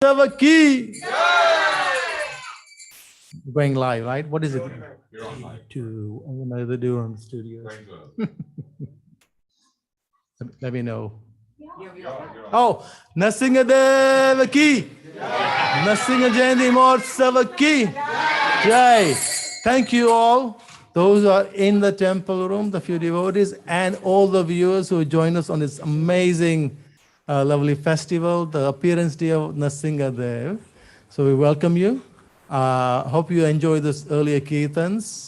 Mahotsav ki. Going live, right? What is it? You're on live. To another do on the studios. Let me know. Oh, Nrsingadev ki. Nrsinga Jayanti Mahotsav ki. Jai. Thank you all. Those who are in the temple room, the few devotees, and all the viewers who join us on this amazing, lovely festival, the appearance day of Nrsingadev. So we welcome you. Hope you enjoyed this earlier kirtans.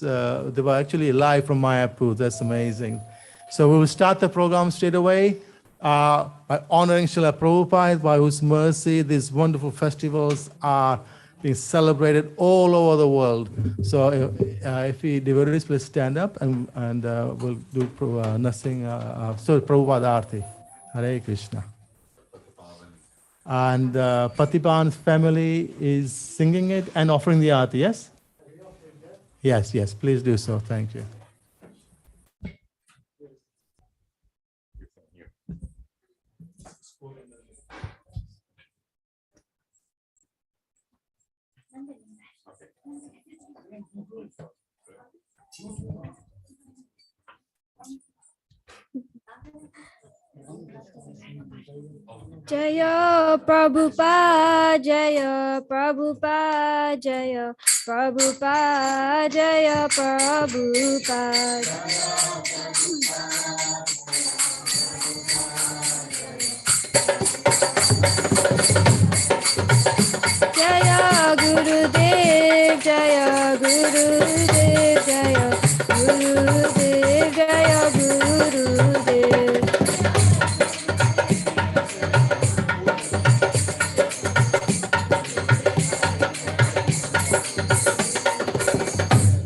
They were actually live from Mayapur. That's amazing. So we will start the program straight away by honoring Srila Prabhupada, by whose mercy these wonderful festivals are being celebrated all over the world. So if we devotees, please stand up and we'll do Prabhupada Aarti. Hare Krishna. And Patipan's family is singing it and offering the Aarti, yes? Yes, yes, please do so. Thank you. Jaya Prabhupada, Jaya Prabhupada, Jaya Prabhupada, Jaya Prabhupada. Jaya Gurudev, Jaya Gurudev, Jaya Gurudev, Jaya Gurudev.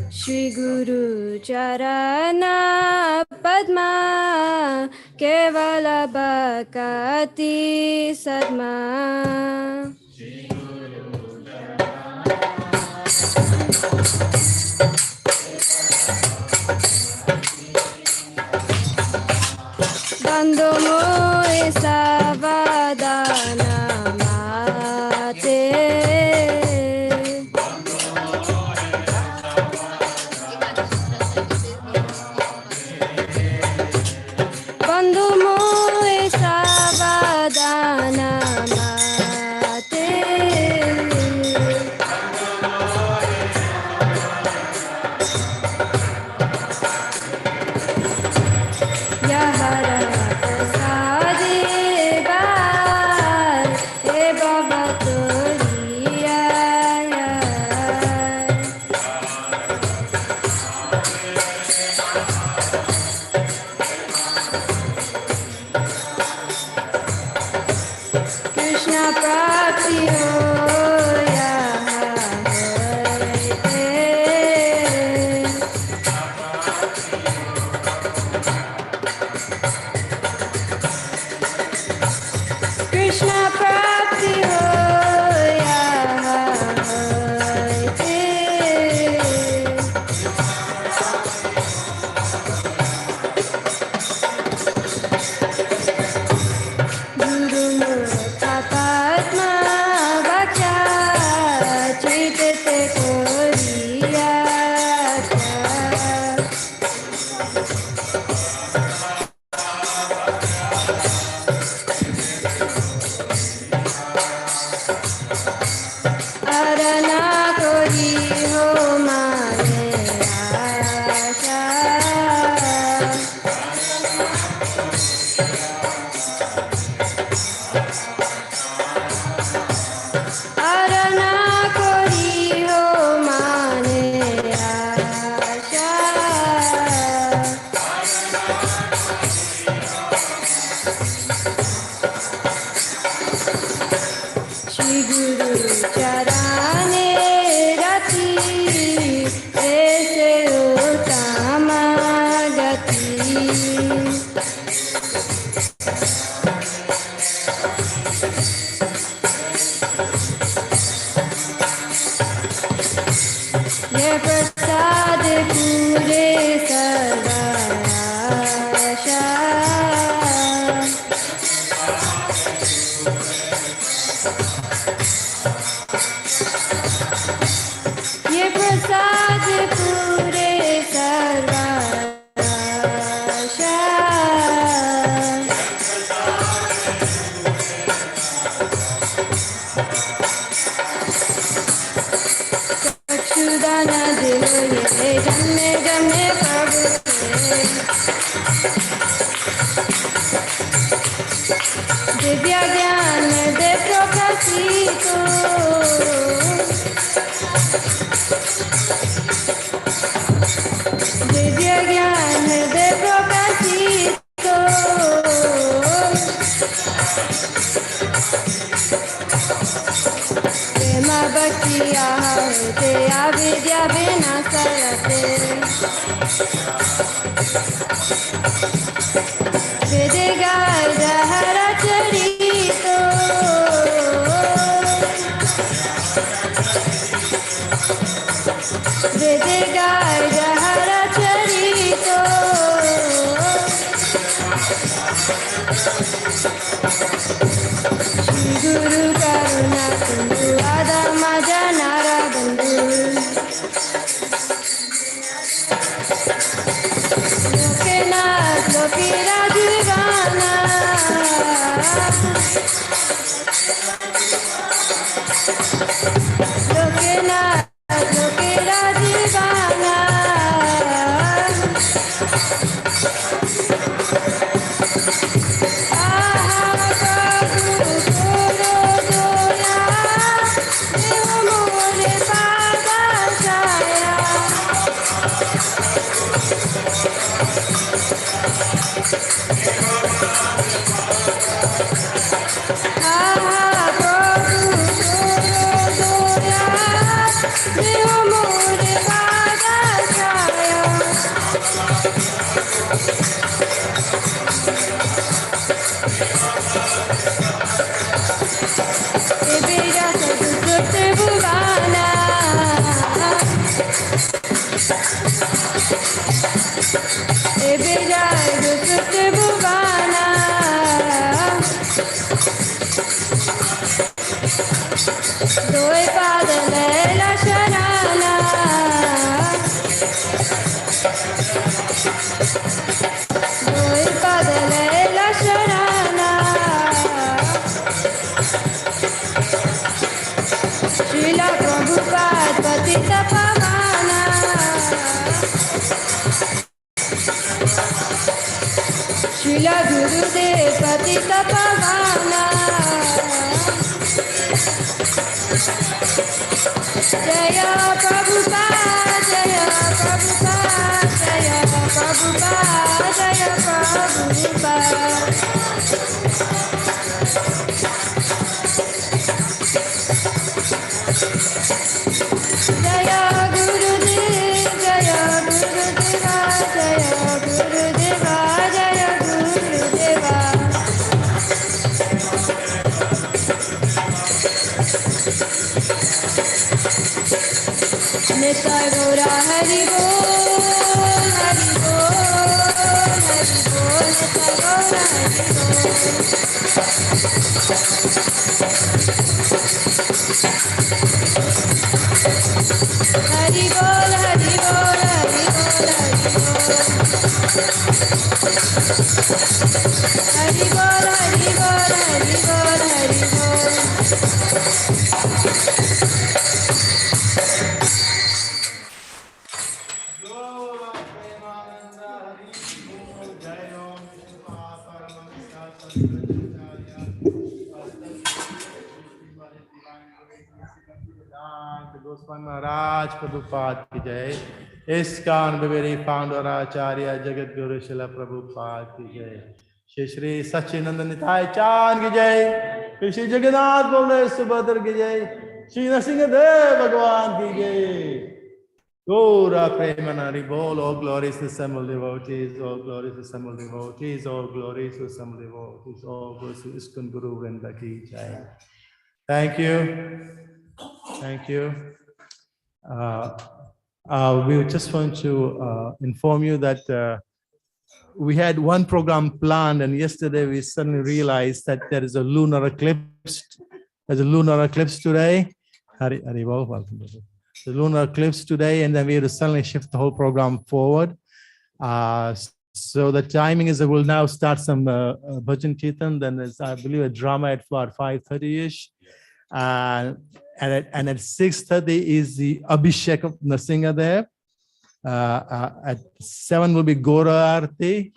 Shri Guru Charana Padma Kevala Bhakati Sadma. Bando moe savadana mate. Bando moe savadana mate. Divya ज्ञान दे प्रकाशितो दिव्य ज्ञान दे प्रकाशितो प्रेम भक्ति आहते अविद्या विनाशरते वेदगार हर चरितो वेदगार हर चरितो श्री गुरु करुणा सिंधु आदम जनारा बंधु लोकेनाथ लोकेरा दीवाना लोकेनाथ लोकेरा दीवाना Shila Gurudev Patita Pavana Jaya Prabhupada Jaya Prabhupada Jaya Prabhupada Jaya Prabhupada Jaya Gurudev Jaya Gurudeva Jaya Gurudeva Jaya Gurudeva Nitai Gaura Hari Bol Hari Bol Hari Bol Nitai Gaura Hari Bol Hari Bol Hari Bol Hari Bol Hari Bol Hari Bol Maharaja Prabhupada ki jai. ISKCON Bhaviri founder Acharya Jagat Guru Srila Prabhupada ki jai. Shri Shri Sachinanda Nitai Chan ki jai. Shri Shri Jagannath Bole Subhadra ki jai. Shri Narasimha Bhagwan ki jai. Gaura Premanari Bol, all glories to assembled devotees, all glories to assembled devotees, all glories to assembled devotees, all glories to ISKCON Guru Vrinda ki jai. Thank you. Thank you. We just want to inform you that we had one program planned, and yesterday we suddenly realized that there is a lunar eclipse. There's a lunar eclipse today. The lunar eclipse today, and then we had to suddenly shift the whole program forward. So the timing is that we'll now start some bhajan kirtan, then there's, I believe, a drama at about 5:30ish. And at 6:30 is the Abhishek of Narasimha there. At 7 will be Gora Arti.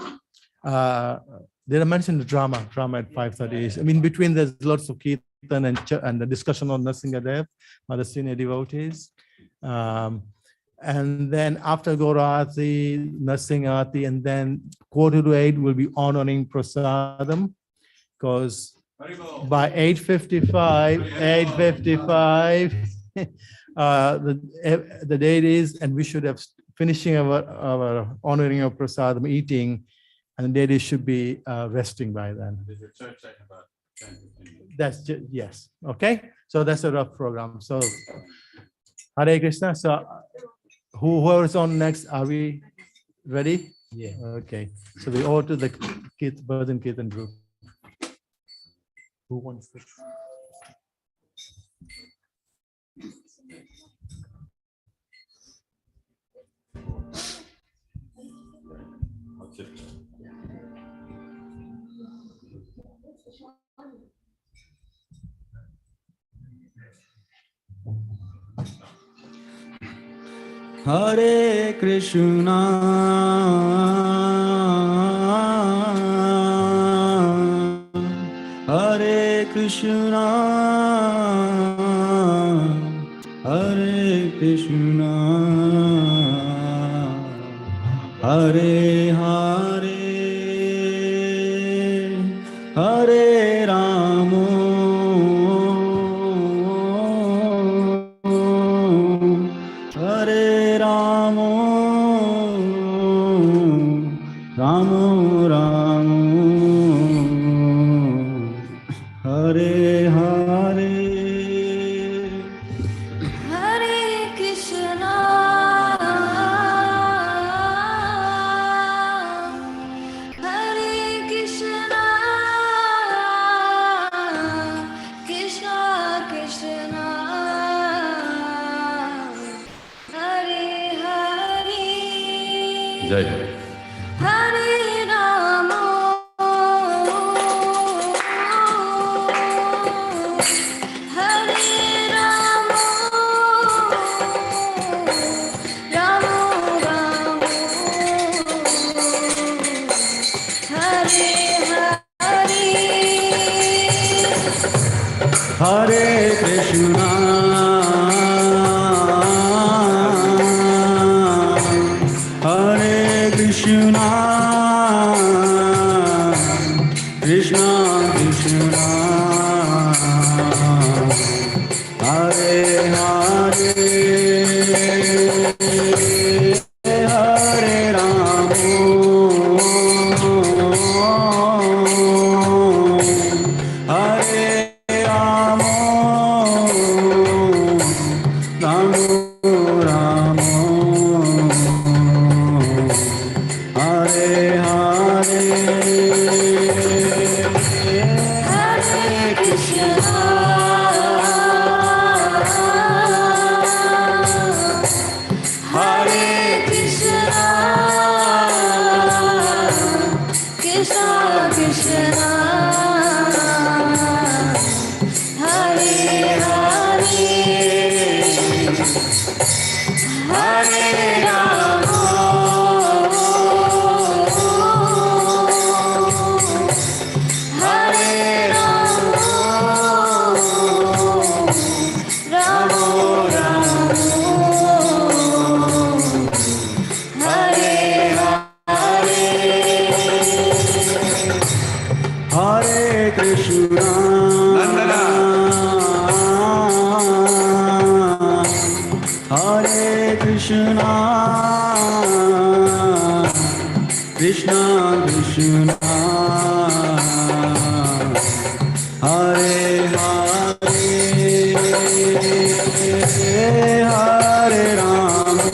Did I mention the drama at 5:30? I mean, between there's lots of kirtan and the discussion on Nrsingadev by the senior devotees. And then after Gaurati, Narsingati, and then 7:45 will be honoring Prasadam, because by 8:55, the date is, and we should have finishing our honoring of Prasadam, eating, and the date should be resting by then. That's just, yes. Okay. So that's a rough program. So Hare Krishna. So whoever's on next, are we ready? Yeah. Okay. So we all to the Bhajan Kirtan group. Who wants this? Hare Krishna, Hare Krishna, Hare Krishna, Hare Hare, Hare Ramo, Hare Ramo, Ramo Ramo, Hare Hare, Hare Krishna, Hare Krishna, Krishna Krishna, Hare Hare, Jai. Hare Rama, Hare Rama, Rama Rama, Hare Hare, Hare Krishna, Hare Krishna, Krishna Krishna, Hare Hare, Hare Ramo, Hare Ramo, Ramo Ramo, Hare Hare, Hare Krishna, Hare Krishna, Krishna Krishna, Hare Hare, Hare Rama, Hare Rama, Rama Rama, Hare Hare, Hare Krishna, Hare Krishna, Krishna Krishna, Hare Hare, Hare Ramo,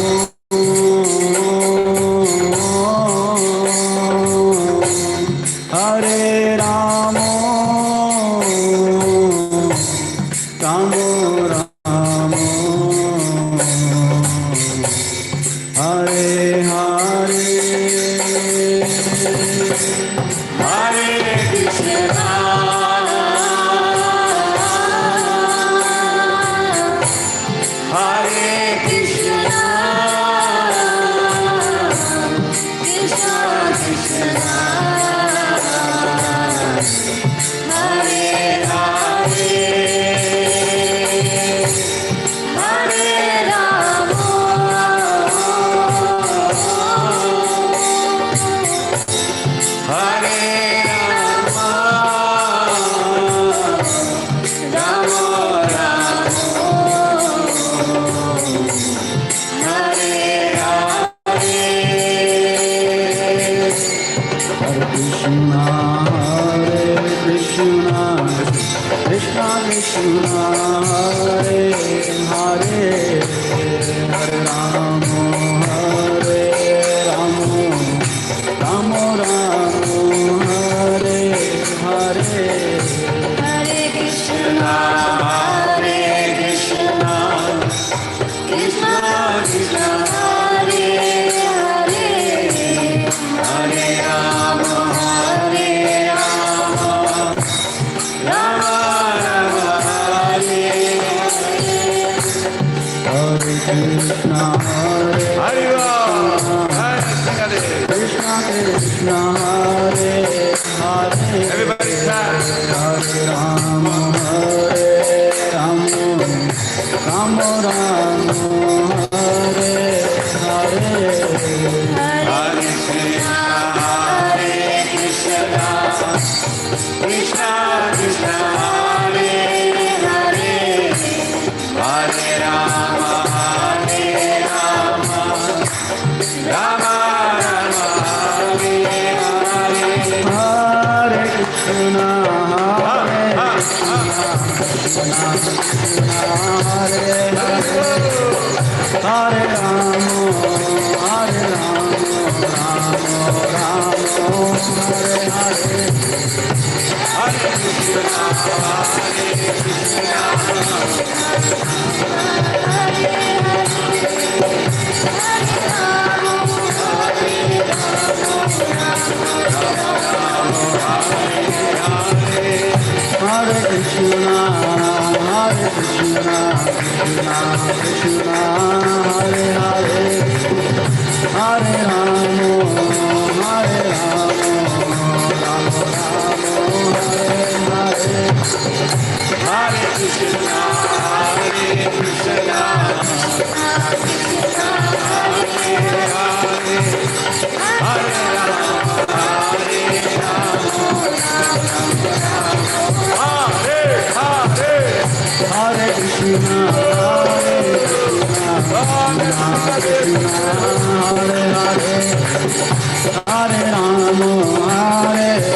Hare Ramo, Ramo Ramo, Hare Hare, Hare Krishna, Hare Krishna, Krishna Krishna, Hare Krishna, Krishna Krishna, Hare Hare, Hare Rama, Rama Rama, Hare Hare. Hare Krishna, Krishna Krishna, Hare Hare, Hare Rama, Rama Rama, Hare Hare. Hare Krishna, Hare Ram. Krishna Krishna, Hare Hare, Everybody clap. Hare Rama, Rama Rama, Hare Hare. Hare Krishna, Krishna Krishna, Hare Hare, Hare Rama, Rama Rama, Hare Hare. Hare Krishna, Hare Hare Rama, Hare Hare Krishna, Hare Krishna, Krishna Krishna, Hare Hare, Hare Rama, Hare Rama, Rama Rama, Hare Hare. Hare Krishna, Hare Krishna, Hare Hare Krishna, Hare Hare, Hare Rama, Hare Rama,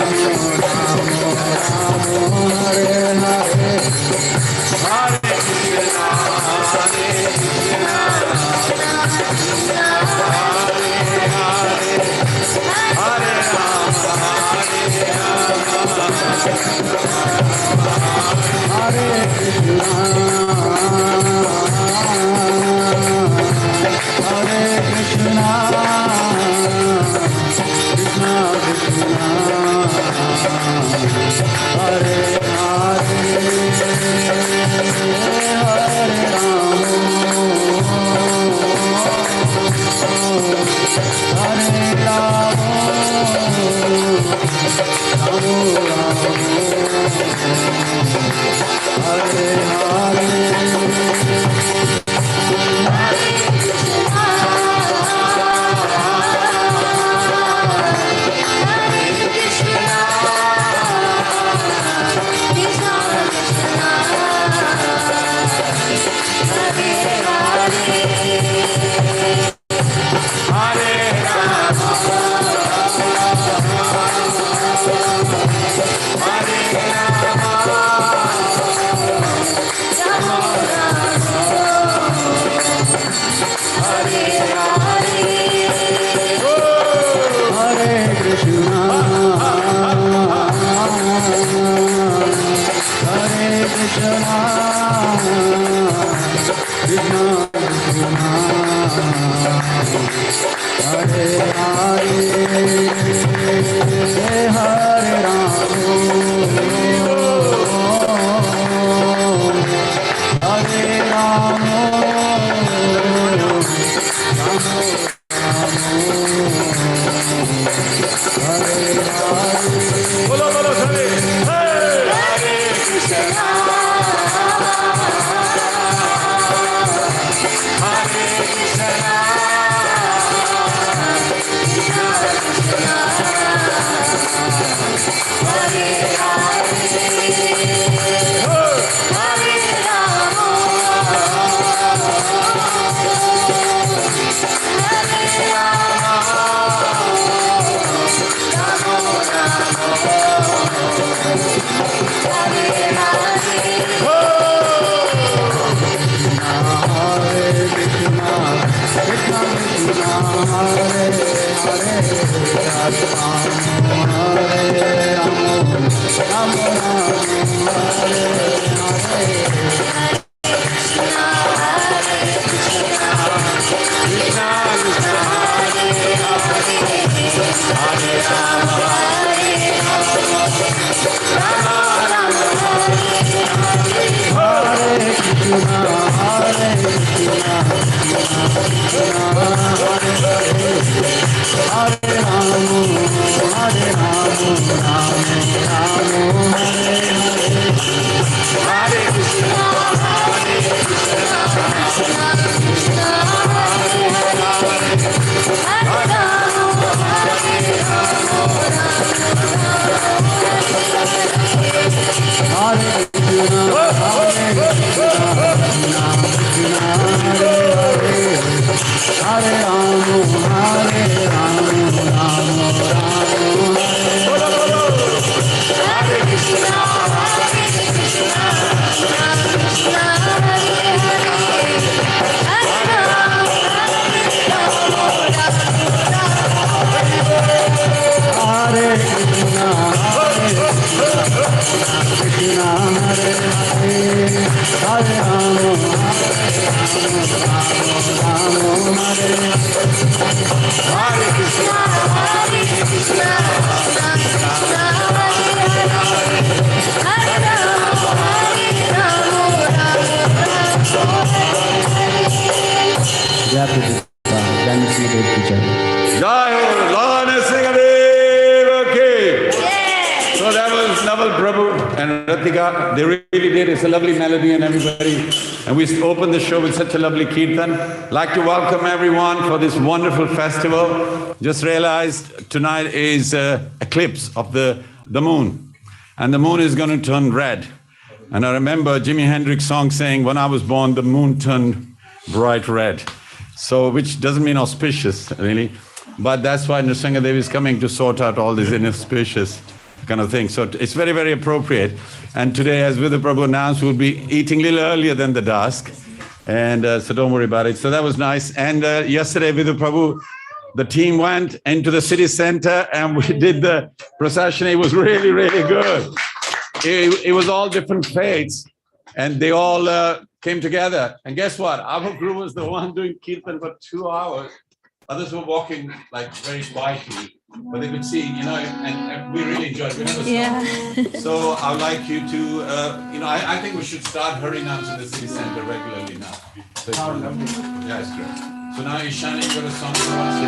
Hare Hare. They really did. It's a lovely melody and everybody. And we opened the show with such a lovely kirtan. I'd like to welcome everyone for this wonderful festival. Just realized tonight is eclipse of the moon. And the moon is going to turn red. And I remember Jimi Hendrix song saying, when I was born, the moon turned bright red. So, which doesn't mean auspicious, really. But that's why Nrsinga Devi is coming to sort out all these inauspicious kind of thing. So it's very, very appropriate. And today, as Vidya Prabhu announced, we'll be eating a little earlier than the dusk. And so don't worry about it. So that was nice. And yesterday, Vidya Prabhu, the team went into the city center and we did the procession. It was really, really good. It was all different faiths. And they all came together. And guess what? Our group was the one doing kirtan for 2 hours. Others were walking like very quietly. But they could see, and we really enjoyed it. Yeah. So I would like you to, I think we should start hurrying out to the city center regularly now. So it's wonderful. Yeah, it's great. So now, Ishani, you got a song for us?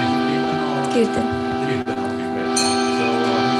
Kirtan. Kirtan, okay, great. So Radha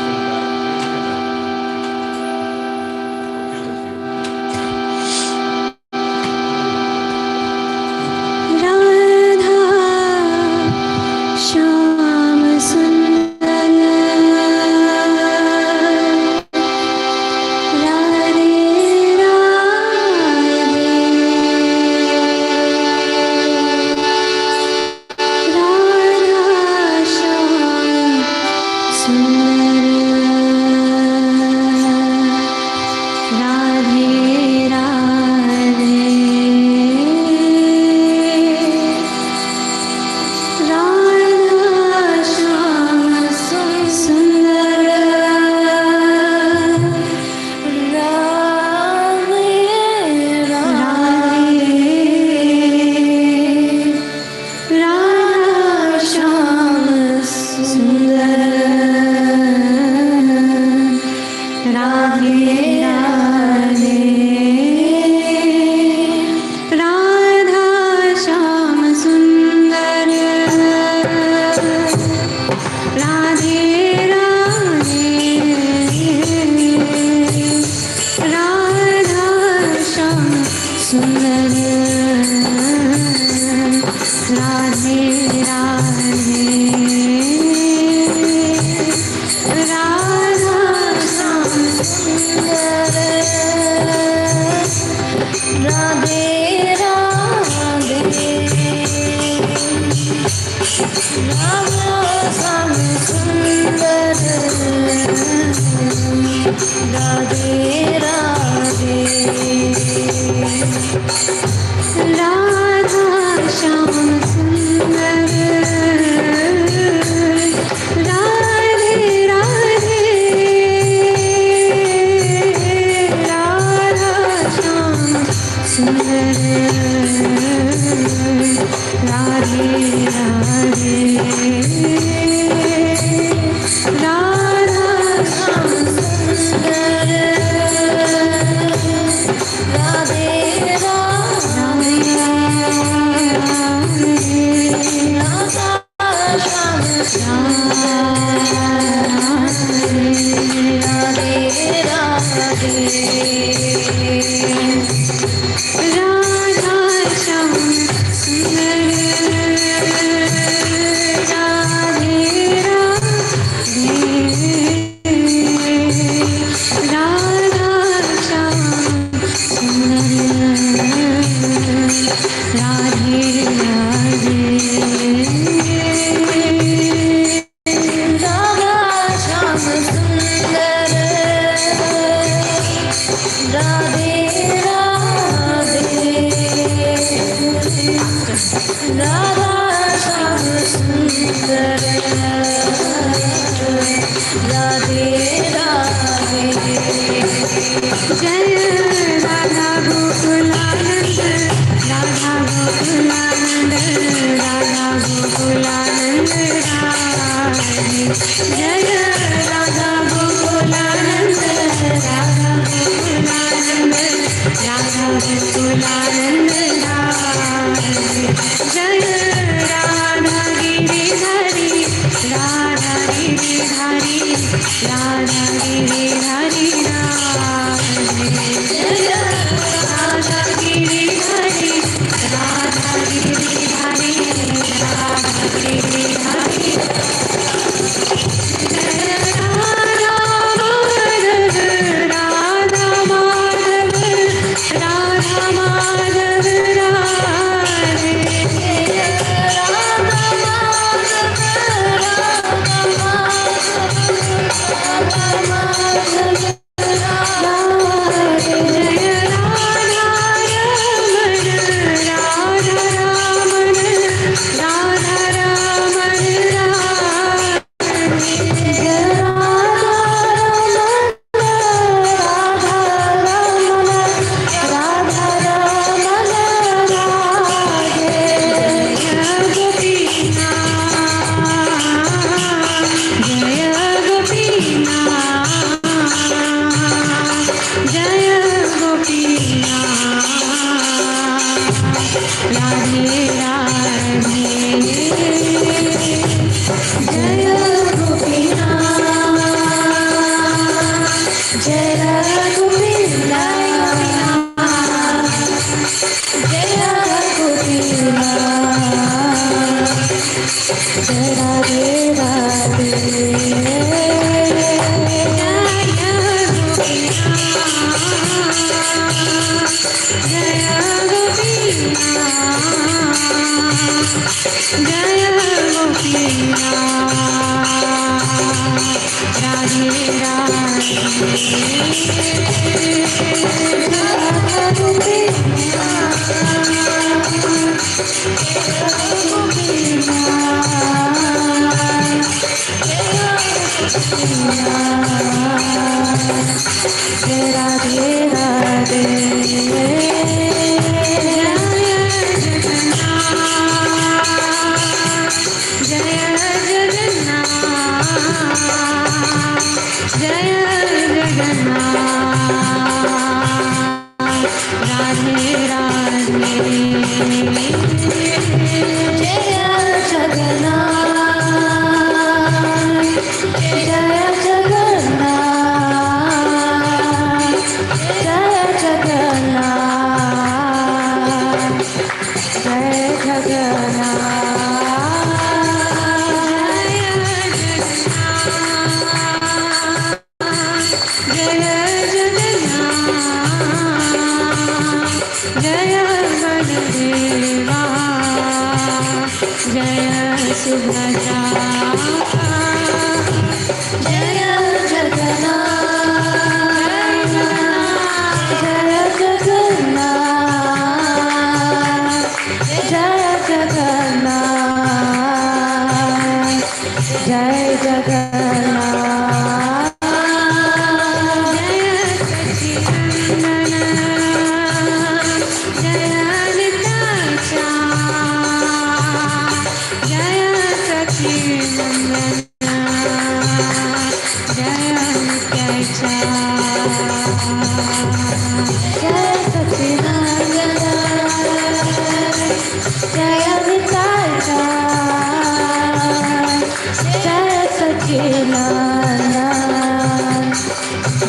Jaya नंदन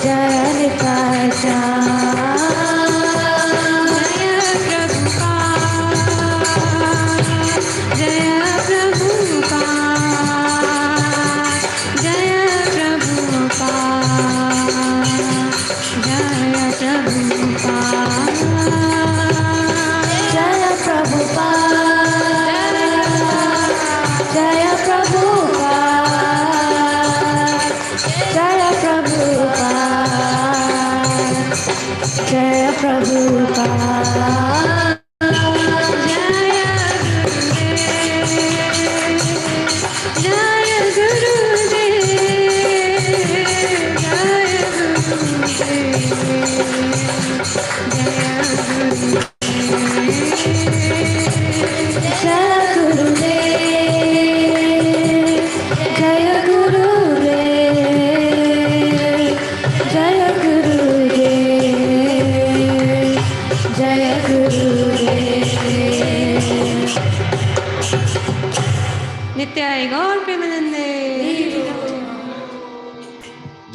जय निकाचा जय प्रभुपाद जय गुरुदेव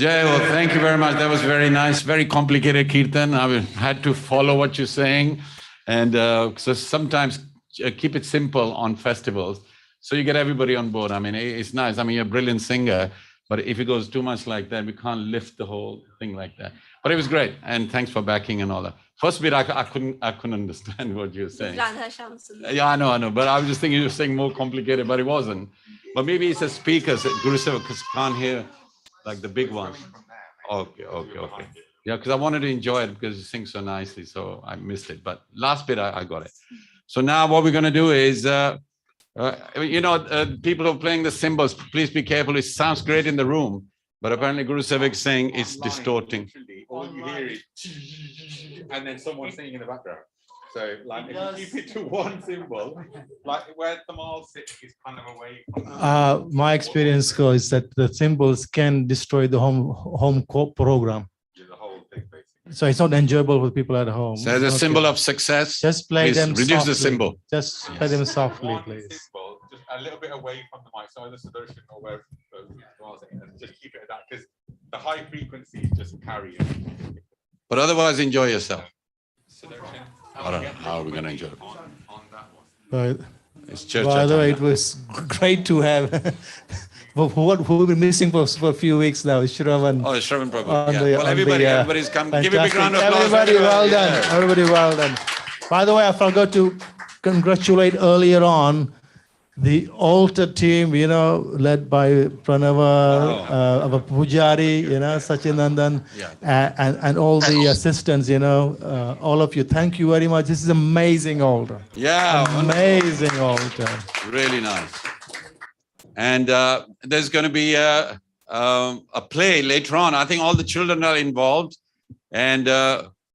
Jai Ho, thank you very much. That was very nice, very complicated kirtan. I had to follow what you're saying. And so sometimes keep it simple on festivals so you get everybody on board. I mean, it's nice. I mean, you're a brilliant singer, but if it goes too much like that, we can't lift the whole thing like that. But it was great. And thanks for backing and all that. First bit, I couldn't understand what you were saying. Yeah, I know. But I was just thinking you were saying more complicated, but it wasn't. But maybe it's a speaker, Guru Seva, because can't hear like the big ones. Okay. Yeah, because I wanted to enjoy it because you sing so nicely, so I missed it. But last bit, I got it. So now what we're going to do is, people who are playing the cymbals, please be careful. It sounds great in the room, but apparently Guru Seva is saying it's distorting. All you hear is and then someone singing in the background. So, like, if you keep it to one cymbal, like where the mall sits is kind of away from my experience is that the cymbals can destroy the home program. the whole thing, basically. So it's not enjoyable for people at home. So as a symbol of success, just play them reduce softly. the cymbal. Just play them softly, please. Cymbal, just a little bit away from the mic, so either Sudarshan or where just keep it at that, because the high frequencies just carry it. But otherwise, enjoy yourself. Sudarshan. I don't know how we're going to enjoy it. On that one. Right. It's church. By the way, it was great to have. Who been missing for a few weeks now? Shravan. Oh, Shravan Prabhu. Yeah. Well, everybody's come. Give a big round of applause. Everybody, well done. Yeah. Everybody, well done. By the way, I forgot to congratulate earlier on the altar team, led by Pranava, our Pujari, Sachinandan, and all the assistants, all of you. Thank you very much. This is amazing altar. Yeah. Amazing altar. Really nice. And there's going to be a play later on. I think all the children are involved, and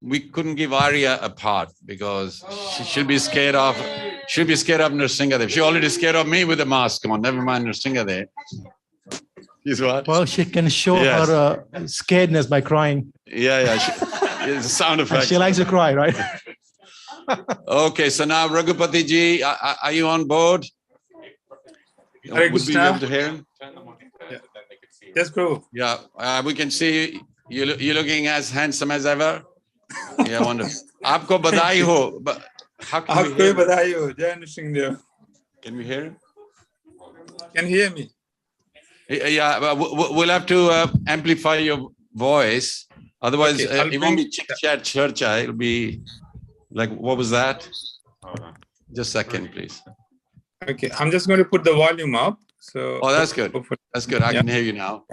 we couldn't give Arya a part because she'll be scared of. She'll be scared of Nrsingadev. She already scared of me with the mask on. Never mind Nrsingadev. Is what? Well, she can show her scaredness by crying. Yeah. It's a sound effect. She likes to cry, right? Okay, so now Raghupati ji, are you on board? Would we be able to hear him? Yes, bro. Yeah, we can see you. You're looking as handsome as ever. Yeah, wonderful. Aapko badai ho. But how can we hear him? Can we hear him? Can you hear me? Yeah, but we'll have to amplify your voice. Otherwise, it won't be chit-chat churcha. It'll be like, what was that? Just a second, please. Okay, I'm just going to put the volume up. So. Oh, that's good. That's good. I can hear you now.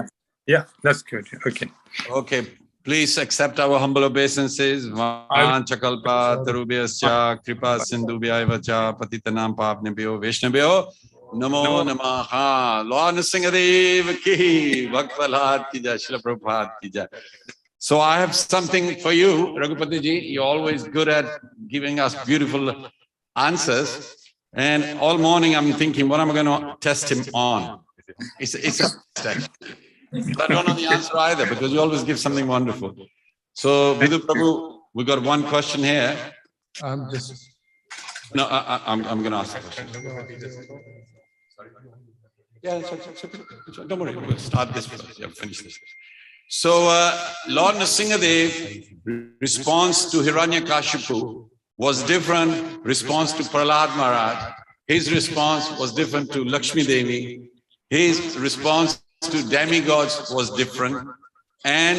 Yeah, that's good. Okay. Okay. Please accept our humble obeisances. Vanchakalpa tarubhyascha kripa sindhubhyaivacha patitanam papnebhyo vaishnavyo namo namaha. Lord Nrsingadev ki Bhakti ki jai, Srila Prabhupada ki jai. So I have something for you, Raghupati ji. You're always good at giving us beautiful answers. And all morning I'm thinking, what am I going to test him on? It's a test. I don't know the answer either because you always give something wonderful. So, Vidhu Prabhu, we got one question here. I'm going to ask a question. Yeah, don't worry, we'll start this first. Yeah, finish this. So, Lord Nrsingadev response to Hiranyakashipu was different response to Prahlada Maharaj. His response was different to Lakshmi Devi. His response to demigods was different. And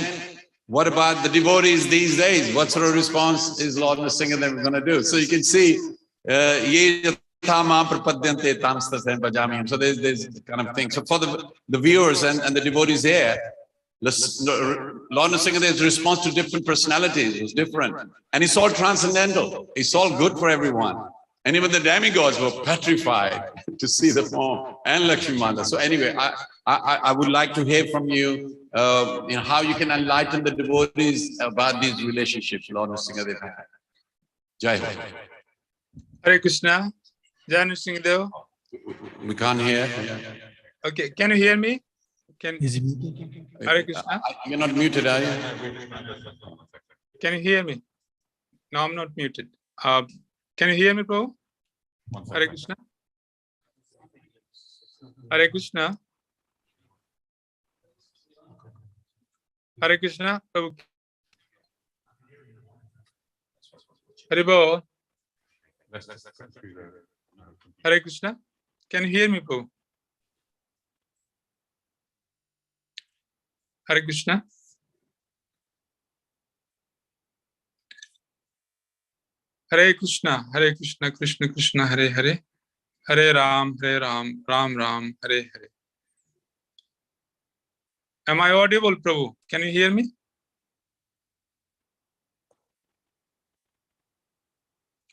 what about the devotees these days? What sort of response is Lord Nrsingadev going to do? So you can see, so there's kind of thing. So for the viewers and the devotees here, Lord Nrsingadev's response to different personalities was different. And it's all transcendental. It's all good for everyone. And even the demigods were petrified to see the form and Lakshmi Mata. So anyway, I would like to hear from you, how you can enlighten the devotees about these relationships Lord Nrsingadev had. Jai Ho. Hare Krishna. Jai Nrsingadev. We can't hear. Okay, can you hear me? Is he muted? Hare Krishna. You're not muted, are you? Can you hear me? No, I'm not muted. Can you hear me, bro? Hare Krishna. Hare Krishna. Hare Krishna. Prabhu. Hare Bo. Hare Krishna. Can you hear me, bro? Hare Krishna. Hare Krishna, Krishna Krishna, Hare Hare, Hare Ram, Ram Ram, Hare Hare. Am I audible, Prabhu? Can you hear me?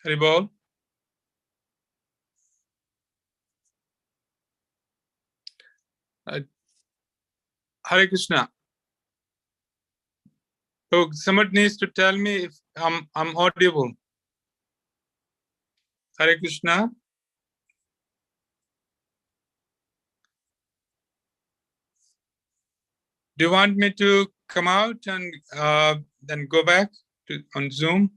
Hare Bol. Hare Krishna. Oh, somebody needs to tell me if I'm audible. Hare Krishna. Do you want me to come out and then go back on Zoom?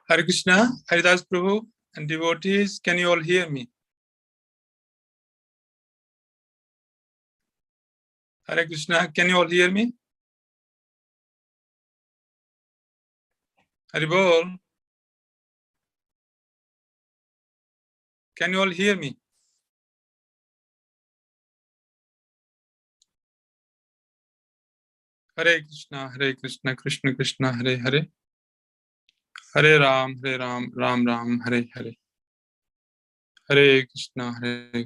Hare Krishna, Haridas Prabhu and devotees, can you all hear me? Hare Krishna, can you all hear me? Hare Bol. Can you all hear me? Hare Krishna, Krishna Krishna, Hare Hare. Hare Ram, Ram Ram, Hare Hare. Hare Krishna,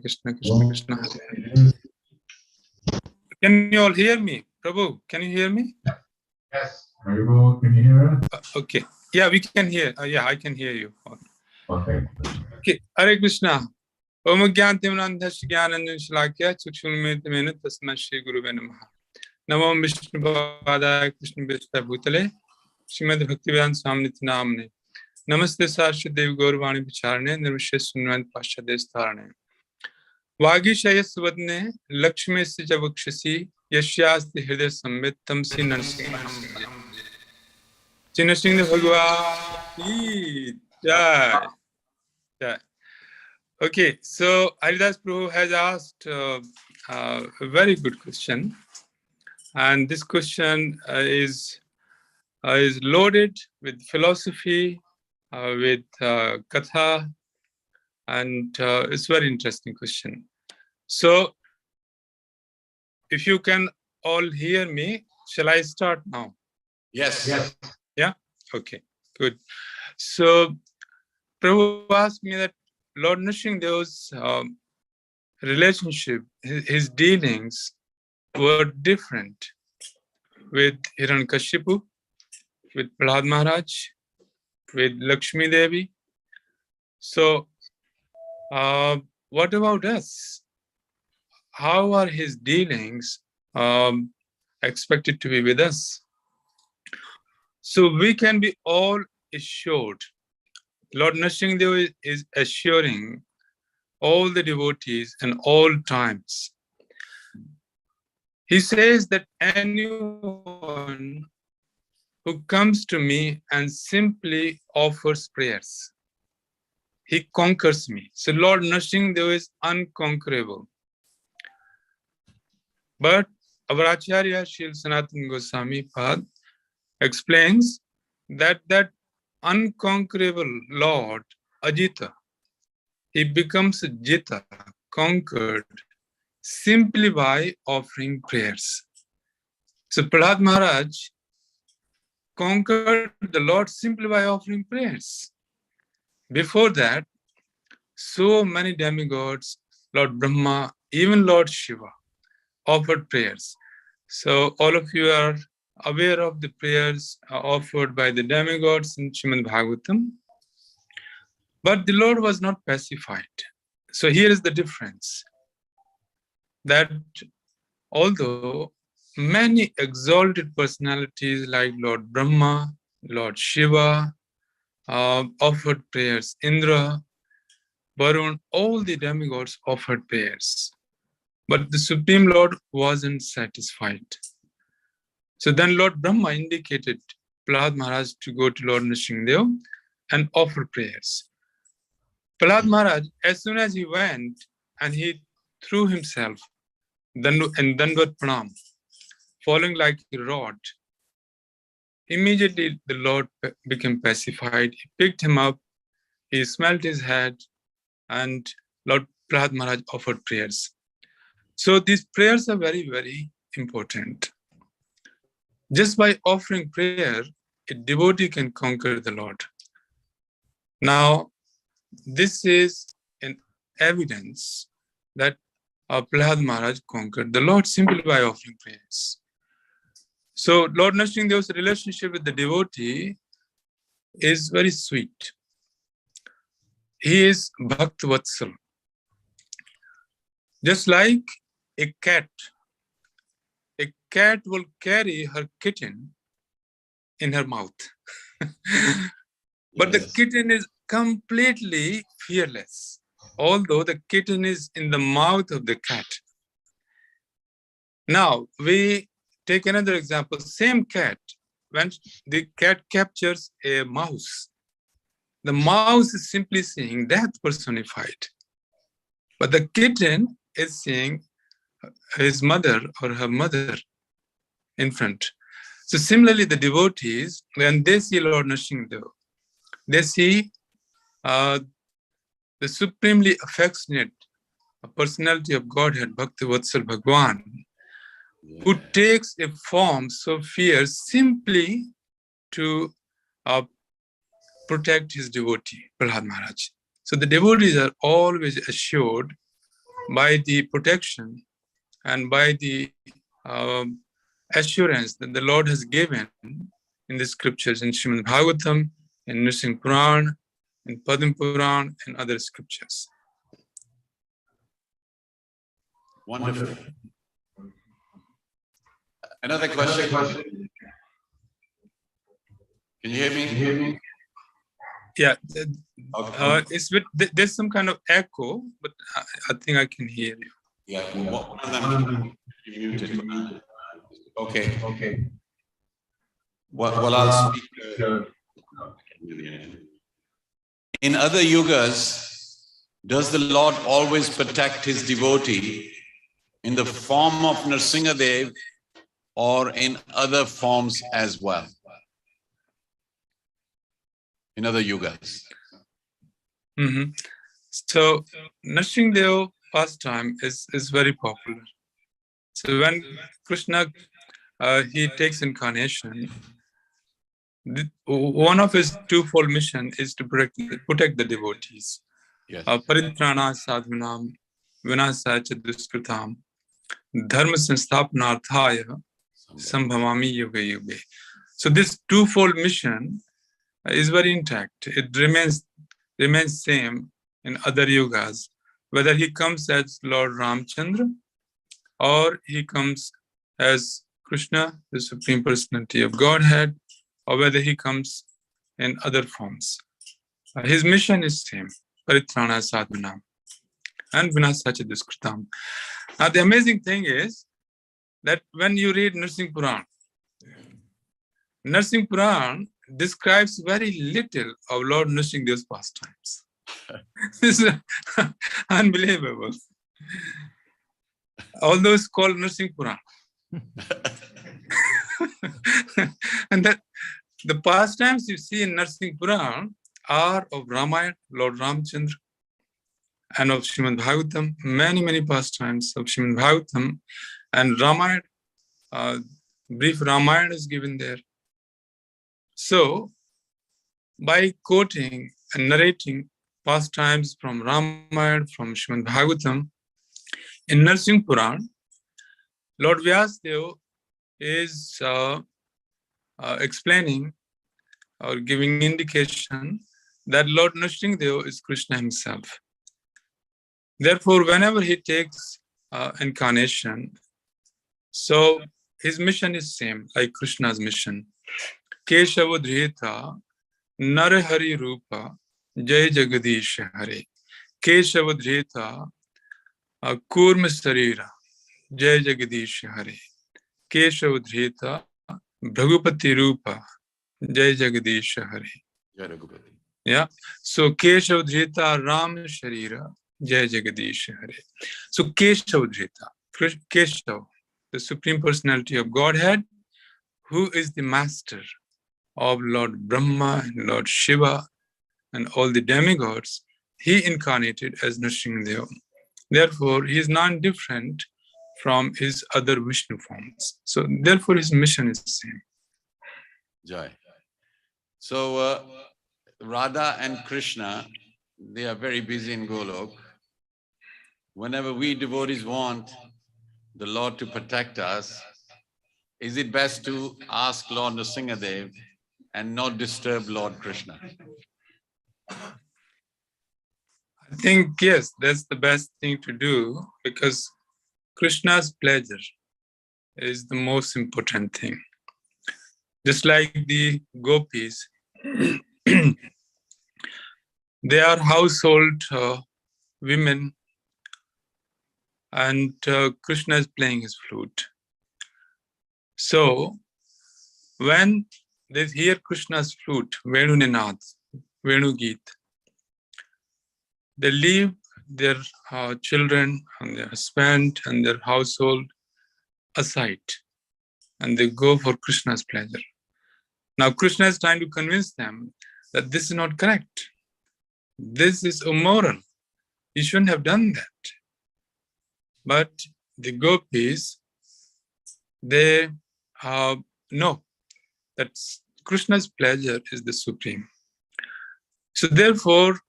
Krishna Krishna, Hare Hare. Can you all hear me? Prabhu, can you hear me? Yes. Very well. Can you hear us? Okay. Yeah, we can hear. Yeah, I can hear you. Okay. Okay. Hare Krishna. Om Gyantimnandhash Gyananjan Shalakya Chukshulmedmenu Tasma Shri Guru Namaha. Namo Vishnu Padaya Krishna Vishta Bhutale Srimad Bhaktivedanta Swami Namne. Namaste Saraswati Devi Gaurvani Vicharne Nirvishes Sunwant Pashades Tharane. Vagishaya Suvadne Lakshmi Se Javakshasi Yashyasti Hriday Samvit Tamsi Narasingha. Jinasingha Bhagwan. Jai. Jai. Okay, so Haridas Prabhu has asked a very good question, and this question is loaded with philosophy, with katha, and it's a very interesting question. So, if you can all hear me, shall I start now? Yes. Yes. Yeah? Okay, good. So, Prabhu asked me that Lord Nrsingadev's relationship, his dealings were different with Hiranyakashipu, with Prahlada Maharaj, with Lakshmi Devi. So, what about us? How are his dealings expected to be with us? So we can be all assured. Lord Narasingha is assuring all the devotees in all times. He says that anyone who comes to me and simply offers prayers, he conquers me. So Lord Narasingha is unconquerable. But our Acharya Srila Sanatana Goswami Pad explains that unconquerable Lord Ajita, he becomes Jita, conquered, simply by offering prayers. So Prahlada Maharaj conquered the Lord simply by offering prayers. Before that, so many demigods, Lord Brahma, even Lord Shiva, offered prayers. So all of you are aware of the prayers offered by the demigods in Srimad Bhagavatam. But the Lord was not pacified. So here is the difference. That although many exalted personalities like Lord Brahma, Lord Shiva offered prayers, Indra, Varun, all the demigods offered prayers. But the Supreme Lord wasn't satisfied. So then Lord Brahma indicated Prahlada Maharaj to go to Lord Narasingha and offer prayers. Prahlada Maharaj, as soon as he went and he threw himself in Dandvat Pranam, falling like a rod, immediately the Lord became pacified. He picked him up, he smelt his head, and Lord Prahlada Maharaj offered prayers. So these prayers are very, very important. Just by offering prayer, a devotee can conquer the Lord. Now, this is an evidence that Prahlada Maharaj conquered the Lord simply by offering prayers. So Lord Narasingha's relationship with the devotee is very sweet. He is Bhakt Vatsal. Just like a cat will carry her kitten in her mouth. But the kitten is completely fearless, although the kitten is in the mouth of the cat. Now, we take another example. Same cat, when the cat captures a mouse, the mouse is simply seeing death personified. But the kitten is seeing his mother or her mother in front. So similarly, the devotees, when they see Lord Narasingha, they see the supremely affectionate personality of Godhead, Bhakti Vatsal Bhagwan, who takes a form so fierce simply to protect his devotee, Prahlada Maharaj. So the devotees are always assured by the protection and by the assurance that the Lord has given in the scriptures, in Srimad Bhagavatam, in Nrsimha Puran, in Padma Puran, and other scriptures. Wonderful. Another question. Can you hear me? Yeah, Okay. there's some kind of echo, but I think I can hear you. Yeah, one of them you muted. Okay. Well, I'll speak. In other yugas, does the Lord always protect his devotee in the form of Narasingha Dev or in other forms as well? In other yugas. Mm-hmm. So Narasingha Dev pastime is very popular. So when Krishna he takes incarnation, one of his twofold mission is to protect the devotees. Yes. Paritrana sadhunam vinasaya duskritam dharma sansthapanarthaya sambhavami yuga yuga. So this twofold mission is very intact. It remains same in other yugas, whether he comes as Lord Ramchandra or he comes as Krishna, the Supreme Personality of Godhead, or whether he comes in other forms. His mission is same, Paritrana Sadhunam and Vinasacha Duskritam. Now the amazing thing is that when you read Narsingh Puran describes very little of Lord Nrsimhadev's pastimes. This is unbelievable. Although it's called Narsingh Puran. And that the pastimes you see in Narsingh Puran are of Ramayana, Lord Ramchandra, and of Srimad Bhagavatam, many pastimes of Srimad Bhagavatam, and Ramayana, brief Ramayana is given there. So, by quoting and narrating pastimes from Ramayana, from Srimad Bhagavatam, in Narsingh Puran, Lord Vyasadeva is explaining or giving indication that Lord Nrsimhadeva is Krishna himself. Therefore, whenever he takes incarnation, so his mission is same, like Krishna's mission. Keshavadhrita Narahari Rupa Jai Jagadish Hare. Keshavadhrita Kurma Sarira Jai Jagadish Hare. Keshavadhrita Bhagupati Rupa Jai Jagadish Hare. Yeah. So Keshavadhrita Ram Sharira Jai Jagadish Hare. So Keshavadhrita, Keshav, the Supreme Personality of Godhead, who is the master of Lord Brahma and Lord Shiva and all the demigods, he incarnated as Nrsimhadeva. Therefore, he is non-different from his other Vishnu forms. So, therefore, his mission is the same. Jai. So, Radha and Krishna, they are very busy in Golok. Whenever we devotees want the Lord to protect us, is it best to ask Lord Nrsimhadev and not disturb Lord Krishna? I think, yes, that's the best thing to do, because Krishna's pleasure is the most important thing. Just like the gopis, they are household women, and Krishna is playing his flute. So, when they hear Krishna's flute, Venu Ninad, Venu Geet, they leave their children and their husband and their household aside, and they go for Krishna's pleasure. Now Krishna is trying to convince them that this is not correct. This is immoral. You shouldn't have done that. But the gopis, they know that Krishna's pleasure is the supreme. So therefore,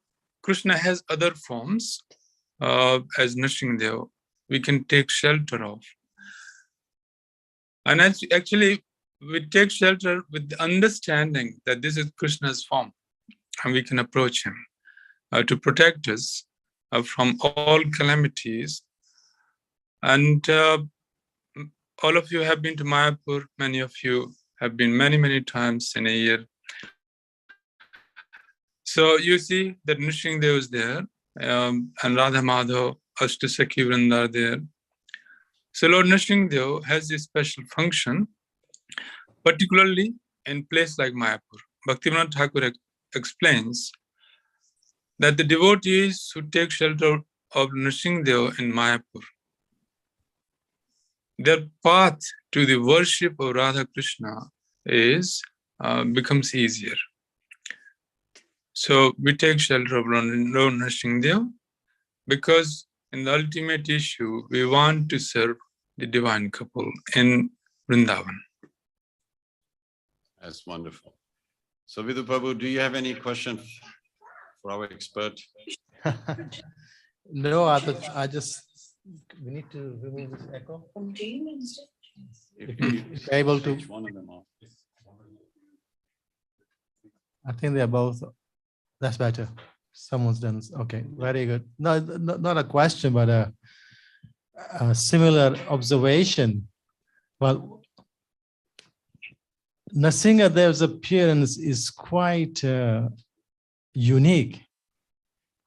Krishna has other forms as Nrsimhadeva we can take shelter of. And actually, we take shelter with the understanding that this is Krishna's form, and we can approach him to protect us from all calamities. And all of you have been to Mayapur. Many of you have been many times in a year. So you see that Nrsimhadeva is there, and Radha Madhav, Ashtasakhi Vrinda are there. So Lord Nrsimhadeva has this special function, particularly in place like Mayapur. Bhaktivinoda Thakur explains that the devotees who take shelter of Nrsimhadeva in Mayapur, their path to the worship of Radha Krishna becomes easier. So we take shelter of Lord Nrsimhadeva because in the ultimate issue, we want to serve the divine couple in Vrindavan. That's wonderful. So Vidhu Prabhu, do you have any question for our expert? No, I just We need to remove this echo. If you're able to, switch one of them off. I think they're both. That's better. Someone's done. Okay, very good. No, not a question, but a similar observation. Well, Nrsingadev's appearance is quite unique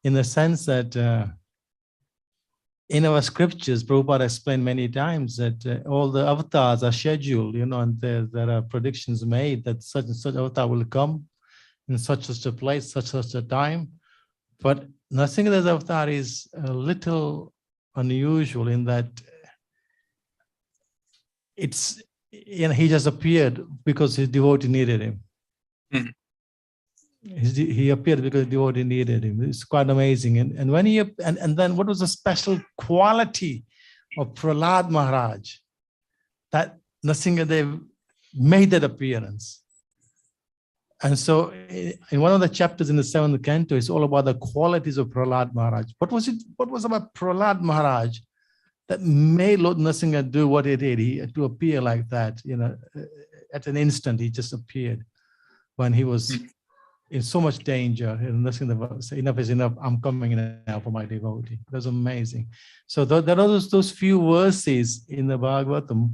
in the sense that in our scriptures, Prabhupada explained many times that all the avatars are scheduled, and there are predictions made that such and such avatar will come in such a place, such a time. But Nrsingadev's avatar is a little unusual in that he just appeared because his devotee needed him. Mhm. He appeared because the devotee needed him. It's quite amazing. And when and then what was the special quality of Prahlada Maharaj that Nrsingadev made that appearance? And so in one of the chapters in the 7th canto, it's all about the qualities of Prahlada Maharaj. What was about Prahlada Maharaj that made Lord Nrsinga do what he did? He had to appear like that, at an instant, he just appeared when he was in so much danger. And Nrsinga said, enough is enough, I'm coming in now for my devotee. That's amazing. So there are those few verses in the Bhagavatam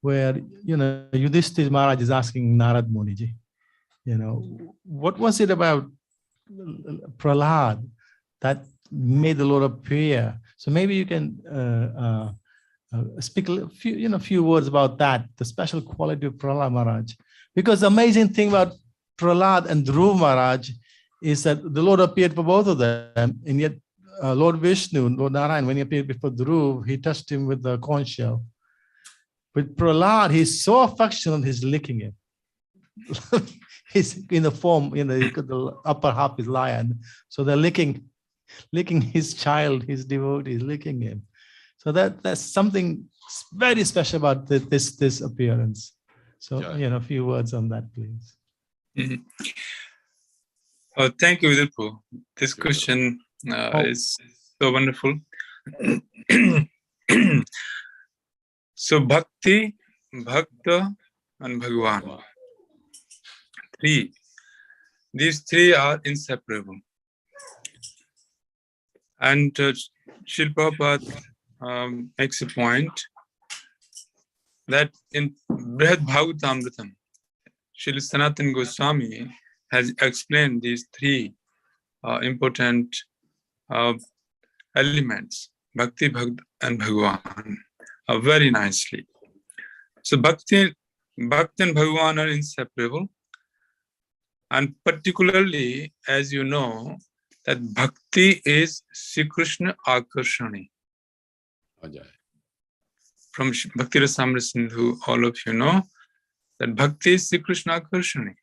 where, Yudhishthira Maharaj is asking Narad Muniji, what was it about Prahlad that made the Lord appear? So maybe you can speak a few words about that, the special quality of Prahlad Maharaj. Because the amazing thing about Prahlad and Dhruv Maharaj is that the Lord appeared for both of them, and yet Lord Vishnu, Lord Narayan, when he appeared before Dhruv, he touched him with the conch shell. With Prahlad, he's so affectionate, he's licking him. He's in the form, the upper half is lion. So they're licking his child, his devotee, licking him. So that's something very special about this appearance. So, a few words on that, please. Mhm. Thank you, Vidurpu. This question is so wonderful. So, Bhakti, Bhakta, and Bhagwan. These three are inseparable. And Srila Prabhupada makes a point that in Brihad Bhagavatamritam, Srila Sanatana Goswami has explained these three important elements, Bhakti, Bhakta, and Bhagwan, very nicely. So Bhakti and Bhagwan are inseparable. And particularly, as you know, that Bhakti is Sri Krishna Akarshani. From Bhakti Rasamrita Sindhu, all of you know that Bhakti is Sri Krishna Akarshani.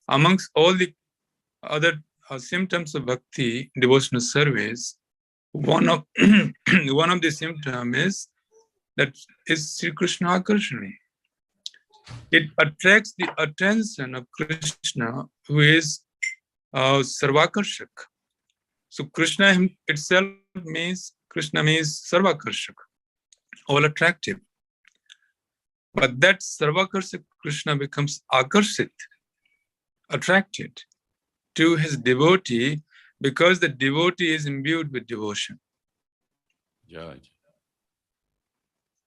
Amongst all the other symptoms of Bhakti, devotional service, one of the symptoms is that is Sri Krishna Akarshani. It attracts the attention of Krishna, who is Sarvakarshak. So Krishna itself means Sarvakarshak, all attractive. But that Sarvakarshak Krishna becomes Akarshit, attracted to his devotee, because the devotee is imbued with devotion.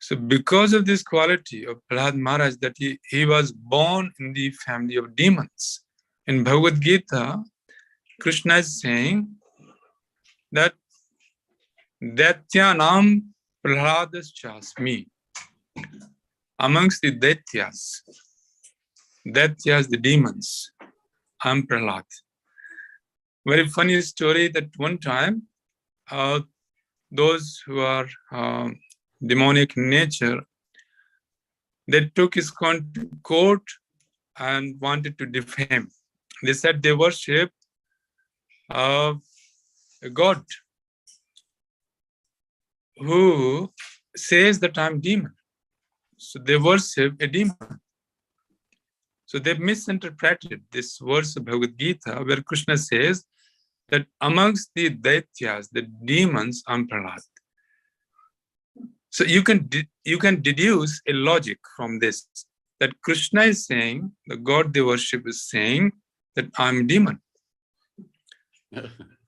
So because of this quality of Prahlada Maharaj, that he was born in the family of demons. In Bhagavad Gita, Krishna is saying that Daityanam Prahladas Chasmi. Amongst the Daityas, the demons, I'm Prahlad. Very funny story that one time, those who are demonic in nature, they took his court and wanted to defame. They said they worship a god who says that I'm demon. So they worship a demon. So they misinterpreted this verse of Bhagavad Gita where Krishna says that amongst the Daityas, the demons, I'm Prahlada. So you can deduce a logic from this, that Krishna is saying, the God they worship is saying that I'm a demon.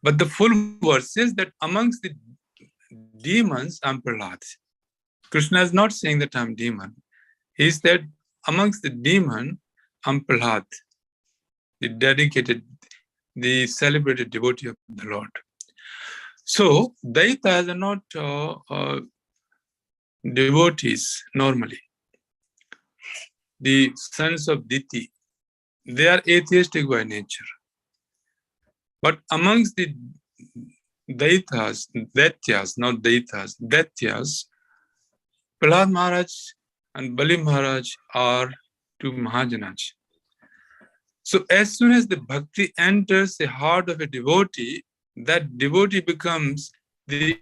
But the full verse is that amongst the demons, I'm Prahlada. Krishna is not saying that I'm demon. He said, amongst the demon, I'm Prahlada, the dedicated, the celebrated devotee of the Lord. So, Daitas are not devotees normally. The sons of Diti, they are atheistic by nature. But amongst the Daitas, Daityas, not Daitas, Daityas, Prahlada Maharaj and Bali Maharaj are two Mahajanas. So as soon as the bhakti enters the heart of a devotee, that devotee becomes the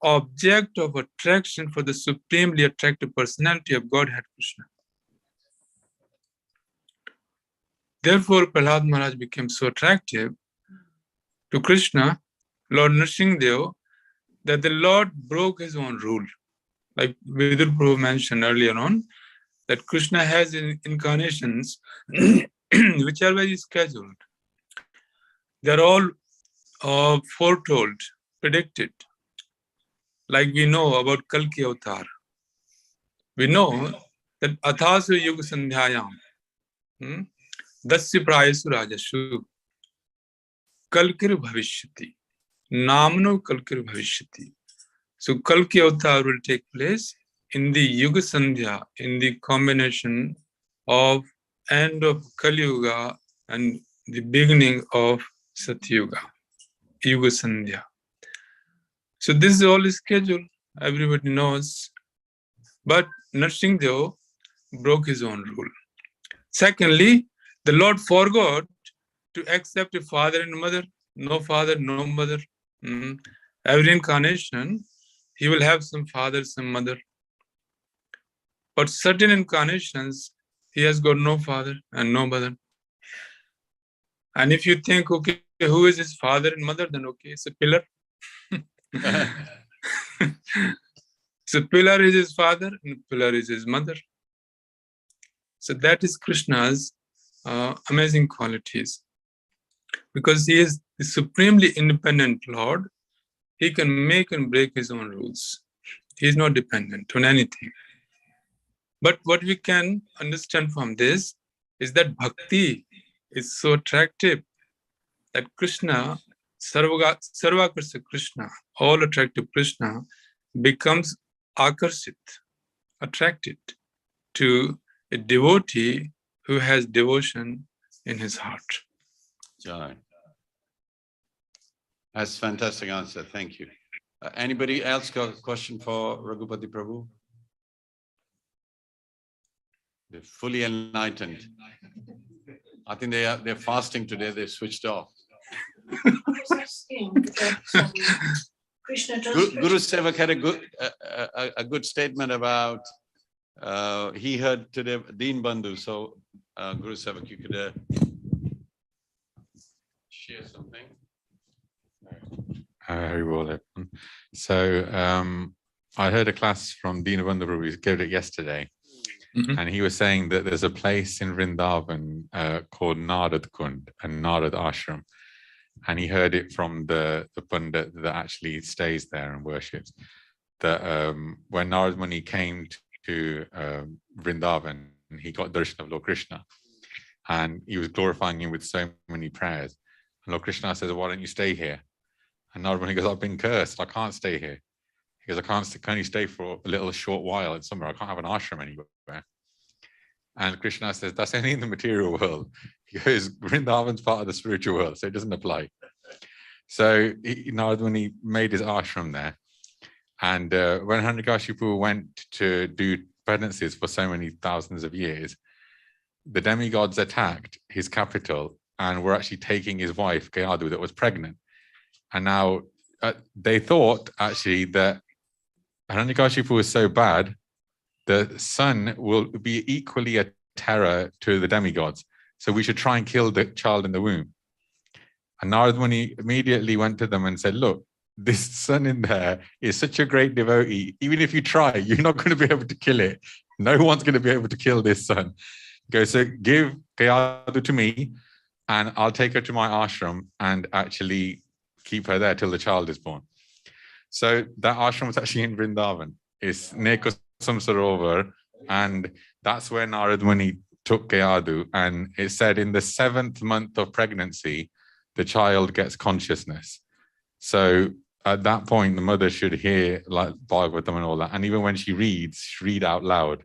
object of attraction for the supremely attractive personality of Godhead Krishna. Therefore, Prahlada Maharaj became so attractive to Krishna, Lord Nrsimhadev, that the Lord broke his own rule. Like Vidur Prabhu mentioned earlier on, that Krishna has incarnations which are very scheduled. They are all foretold, predicted. Like we know about Kalki Avatar. We know that Athasu Yuga Sandhyayam, Dasya Prayasu Rajashu, Kalkir Bhavishyati, Namno Kalkir Bhavishyati. So Kalki Avatar will take place in the Yuga Sandhya, in the combination of end of Kali Yuga and the beginning of Satyuga, Yuga Sandhya. So this is all scheduled, everybody knows. But Nrsimhadev broke his own rule. Secondly, the Lord forgot to accept a father and mother. No father, no mother. Every incarnation, he will have some father, some mother. But certain incarnations, he has got no father and no mother. And if you think, okay, who is his father and mother, then okay, it's a pillar. So pillar is his father and pillar is his mother. So that is Krishna's amazing qualities. Because he is the supremely independent Lord, he can make and break his own rules. He is not dependent on anything. But what we can understand from this is that bhakti is so attractive that Krishna, Sarvakarsa Krishna, all attractive Krishna, becomes akarsit, attracted to a devotee who has devotion in his heart. Jai. That's a fantastic answer. Thank you. Anybody else got a question for Raghupati Prabhu? They're fully enlightened. I think they're fasting today. They switched off. Guru Sevak had a good statement about he heard today Deen Bandhu. So Guru Sevak, you could share something. So I heard a class from Deen Bandhu Prabhu. He gave it yesterday. And he was saying that there's a place in Vrindavan called Narad Kund and Narad Ashram. And he heard it from the Pandit that actually stays there and worships. That when Narad Muni came to Vrindavan, he got darshan of Lord Krishna. And he was glorifying him with so many prayers. And Lord Krishna says, why don't you stay here? And Narad Muni goes, I've been cursed. I can't stay here. He goes, I can only stay for a little short while in somewhere. I can't have an ashram anywhere. And Krishna says, that's only in the material world. He goes, Vrindavan's part of the spiritual world, so it doesn't apply. So Narad Muni made his ashram there. And when Hiranyakashipu went to do penances for so many thousands of years, the demigods attacked his capital and were actually taking his wife, Gayadu, that was pregnant. And now they thought actually that Hiranyakashipu was so bad, the son will be equally a terror to the demigods. So we should try and kill the child in the womb. And Narad Muni immediately went to them and said, look, this son in there is such a great devotee. Even if you try, you're not going to be able to kill it. No one's going to be able to kill this son. Go, so give Kayadu to me, and I'll take her to my ashram and actually keep her there till the child is born. So that ashram was actually in Vrindavan. It's near Kusam Sarovar, and that's where Narad Muni took Kayadu. And it said in the 7th month of pregnancy, the child gets consciousness. So at that point, the mother should hear like Bhagavatam and all that. And even when she reads, read out loud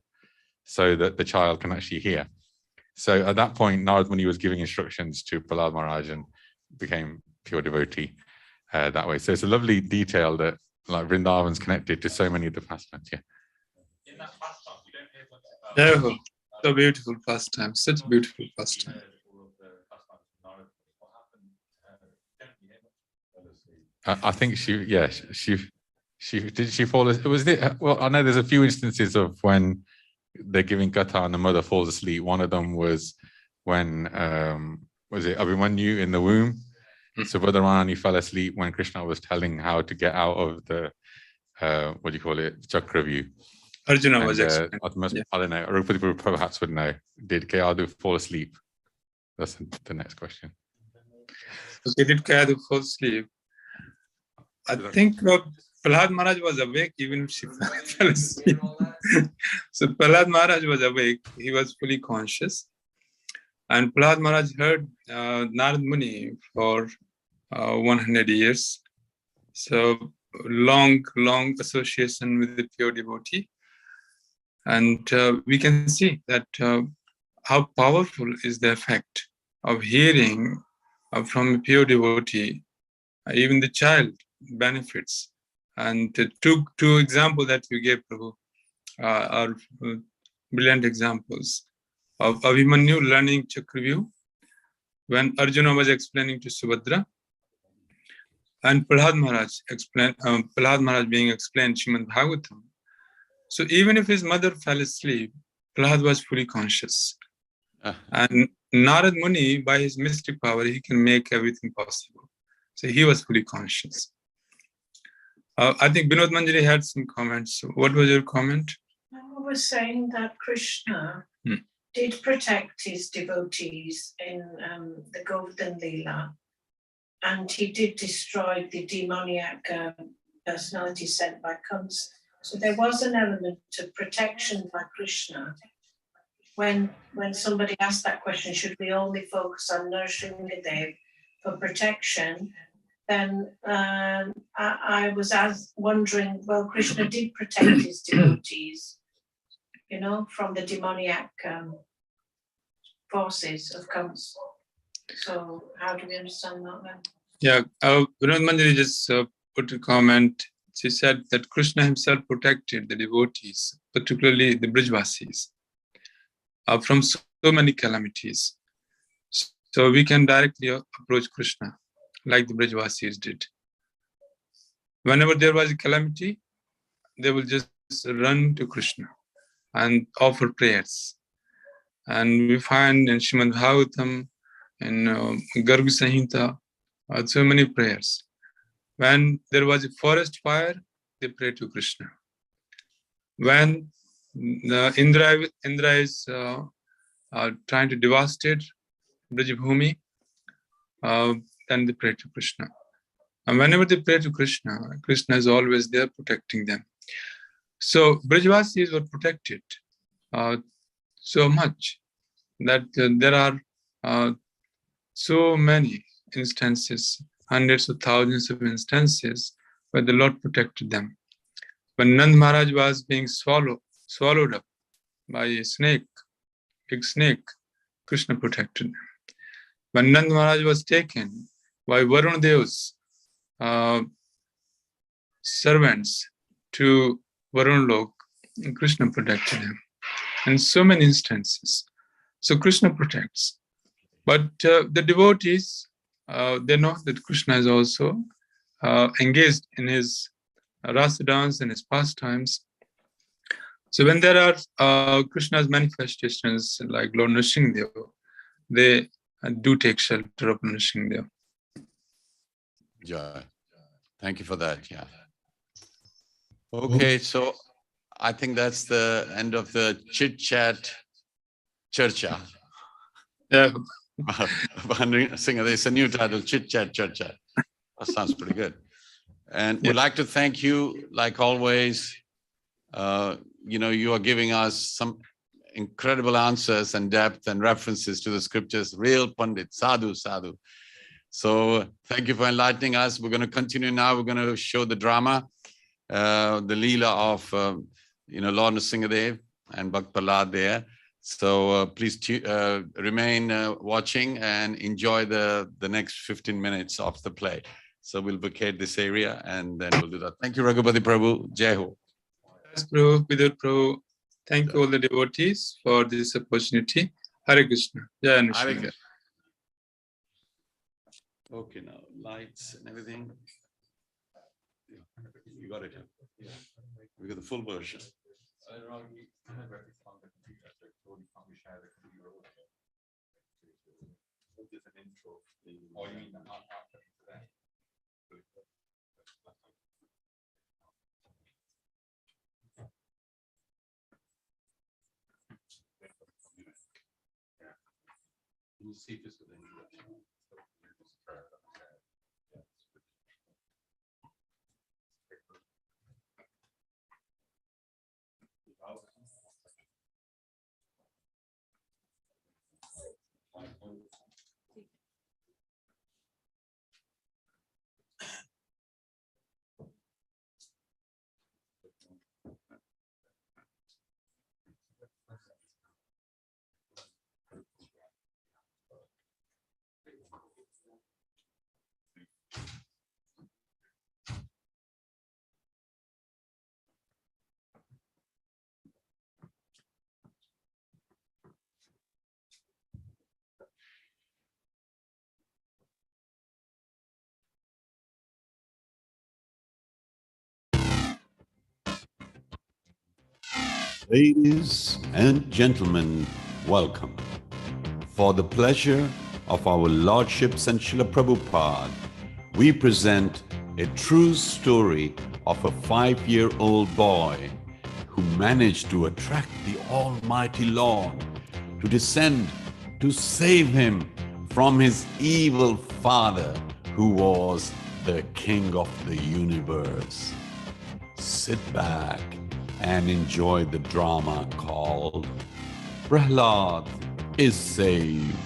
so that the child can actually hear. So at that point, Narad Muni was giving instructions to Prahlada Maharaj and became pure devotee that way. So it's a lovely detail that like Vrindavan's connected to so many of the pastimes. Yeah. In that pastime, you don't hear So beautiful pastime, such beautiful pastime. I think she did she fall asleep? Was it, well, I know there's a few instances of when they're giving katha and the mother falls asleep. One of them was when was it Abhimanyu in the womb? So Radharani fell asleep when Krishna was telling how to get out of the what do you call it, Chakravyu. Arjuna was I don't know, Rupati perhaps would know. Did Kayadu fall asleep? That's the next question. Okay, did Kayadu fall asleep? I think Prahlada Maharaj was awake even if she fell asleep. So Prahlada Maharaj was awake, he was fully conscious. And Prahlada Maharaj heard Narad Muni for 100 years. So long association with the pure devotee. And we can see that how powerful is the effect of hearing from a pure devotee. Even the child benefits. And two examples that you gave, Prabhu, are brilliant examples of Abhimanyu learning Chakravyu when Arjuna was explaining to Subhadra, and Prahlada Maharaj being explained Srimad Bhagavatam. So even if his mother fell asleep, Prahlada was fully conscious. And Narad Muni, by his mystic power, he can make everything possible. So he was fully conscious. I think Binod Manjari had some comments. What was your comment? I was saying that Krishna did protect his devotees in the Govardhan Leela, and he did destroy the demoniac personality sent by Kams. So there was an element of protection by Krishna. When somebody asked that question, should we only focus on Narashima Dev for protection? Then I was wondering, well, Krishna did protect his devotees, from the demoniac forces of Kams. So how do we understand that then? Yeah, Vinod Manjari just put a comment. She said that Krishna himself protected the devotees, particularly the Brijvasis, from so many calamities. So we can directly approach Krishna like the Brijvasis did. Whenever there was a calamity, they will just run to Krishna and offer prayers. And we find in Srimad Bhagavatam, in Garga Samhita, so many prayers. When there was a forest fire, they pray to Krishna. When Indra is trying to devastate Brajabhumi, then they pray to Krishna. And whenever they pray to Krishna, Krishna is always there protecting them. So Brajvasis were protected so much that there are so many instances, hundreds of thousands of instances where the Lord protected them. When Nand Maharaj was being swallowed up by a snake, big snake, Krishna protected them. When Nand Maharaj was taken by Varun Dev's servants to Varun Lok, Krishna protected him. In so many instances. So Krishna protects. But the devotees, they know that Krishna is also engaged in his rasa dance and his pastimes. So when there are Krishna's manifestations like Lord Nrsimhadev, they do take shelter of Nrsimhadev. Joy. Thank you for that. Yeah. Okay, so I think that's the end of the chit chat, churcha. Yeah. Singer, there's a new title, Chit Chat Churcha. That sounds pretty good. And we'd like to thank you, like always. You are giving us some incredible answers and depth and references to the scriptures. Real Pandit, sadhu, sadhu. So thank you for enlightening us. We're going to continue now. We're going to show the drama, the Leela of, Lord Nrsingadev and Bhakt Prahlada there. So please remain watching and enjoy the next 15 minutes of the play. So we'll vacate this area and then we'll do that. Thank you, Raghupati Prabhu. Jai Ho. Yes, Prabhu, Vidur Prabhu. Thank you all the devotees for this opportunity. Hare Krishna. Jai Nrsimha. Okay, now lights and everything. You got it. Yeah. We got the full version. We'll see if it's with introduction. Ladies and gentlemen, welcome. For the pleasure of our Lordships and Srila Prabhupada, we present a true story of a 5-year-old boy who managed to attract the Almighty Lord to descend to save him from his evil father, who was the king of the universe. Sit back and enjoy the drama called Prahlada is Saved.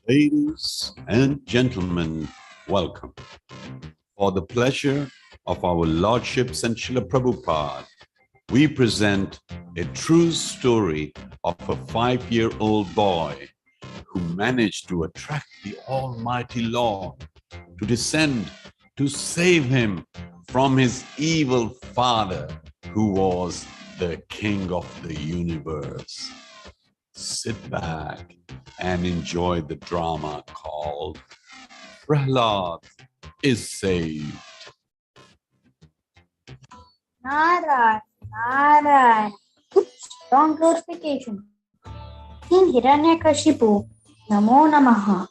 Ladies and gentlemen, welcome. For the pleasure of our Lordships and Srila Prabhupada, we present a true story of a 5-year-old boy who managed to attract the Almighty Lord to descend to save him from his evil father, who was the king of the universe. Sit back and enjoy the drama called Prahlada is Saved. Narayana. Oops, wrong glorification. King Hiranyakashipu, Namo Namaha.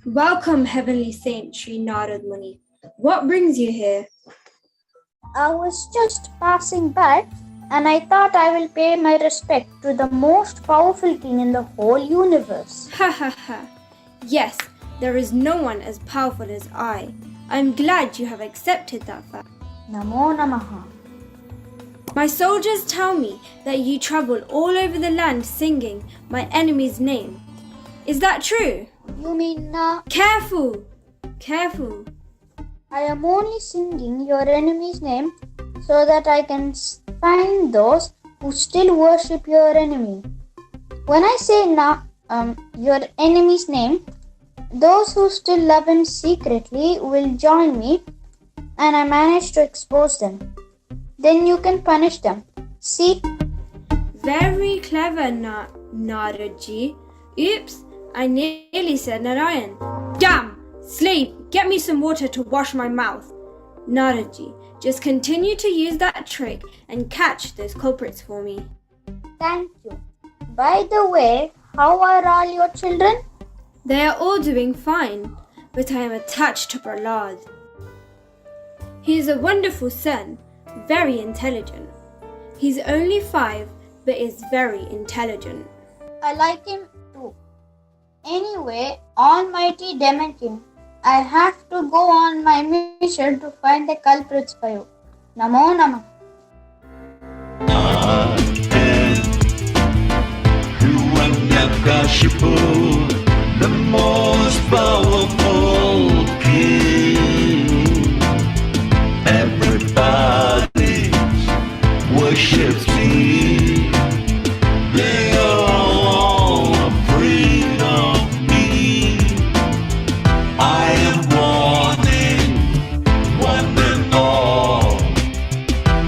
Welcome, Heavenly Saint Sri Narad Muni. What brings you here? I was just passing by and I thought I will pay my respect to the most powerful king in the whole universe. Ha ha ha. Yes, there is no one as powerful as I. I'm glad you have accepted that fact. Namo Namaha. My soldiers tell me that you travel all over the land singing my enemy's name. Is that true? You mean Careful! Careful! I am only singing your enemy's name so that I can find those who still worship your enemy. When I say your enemy's name, those who still love him secretly will join me and I manage to expose them. Then you can punish them. See? Very clever, Naraji. Oops, I nearly said Narayan. Damn! Slave, get me some water to wash my mouth. Naraji, just continue to use that trick and catch those culprits for me. Thank you. By the way, how are all your children? They are all doing fine, but I am attached to Prahlada. He is a wonderful son, very intelligent. He's only 5, but is very intelligent. I like him too. Anyway, Almighty Demekin, I have to go on my mission to find the culprits for you. Namo Namah. Hiranyakashipu, the most powerful king. Everybody worships me. They are all afraid of me. I am warning one and all.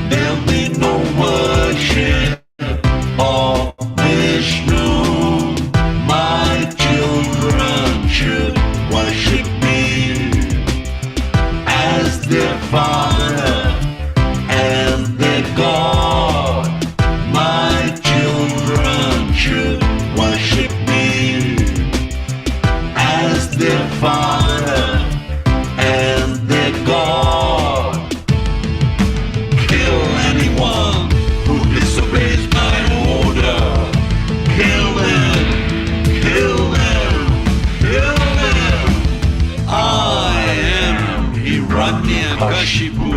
There'll be no worship of Vishnu. My children should worship me as their father and their God. My children should worship me as their father and their God. Kill anyone who disobeys my order. Kill them, kill them, kill them. I am Hiranyakashipu.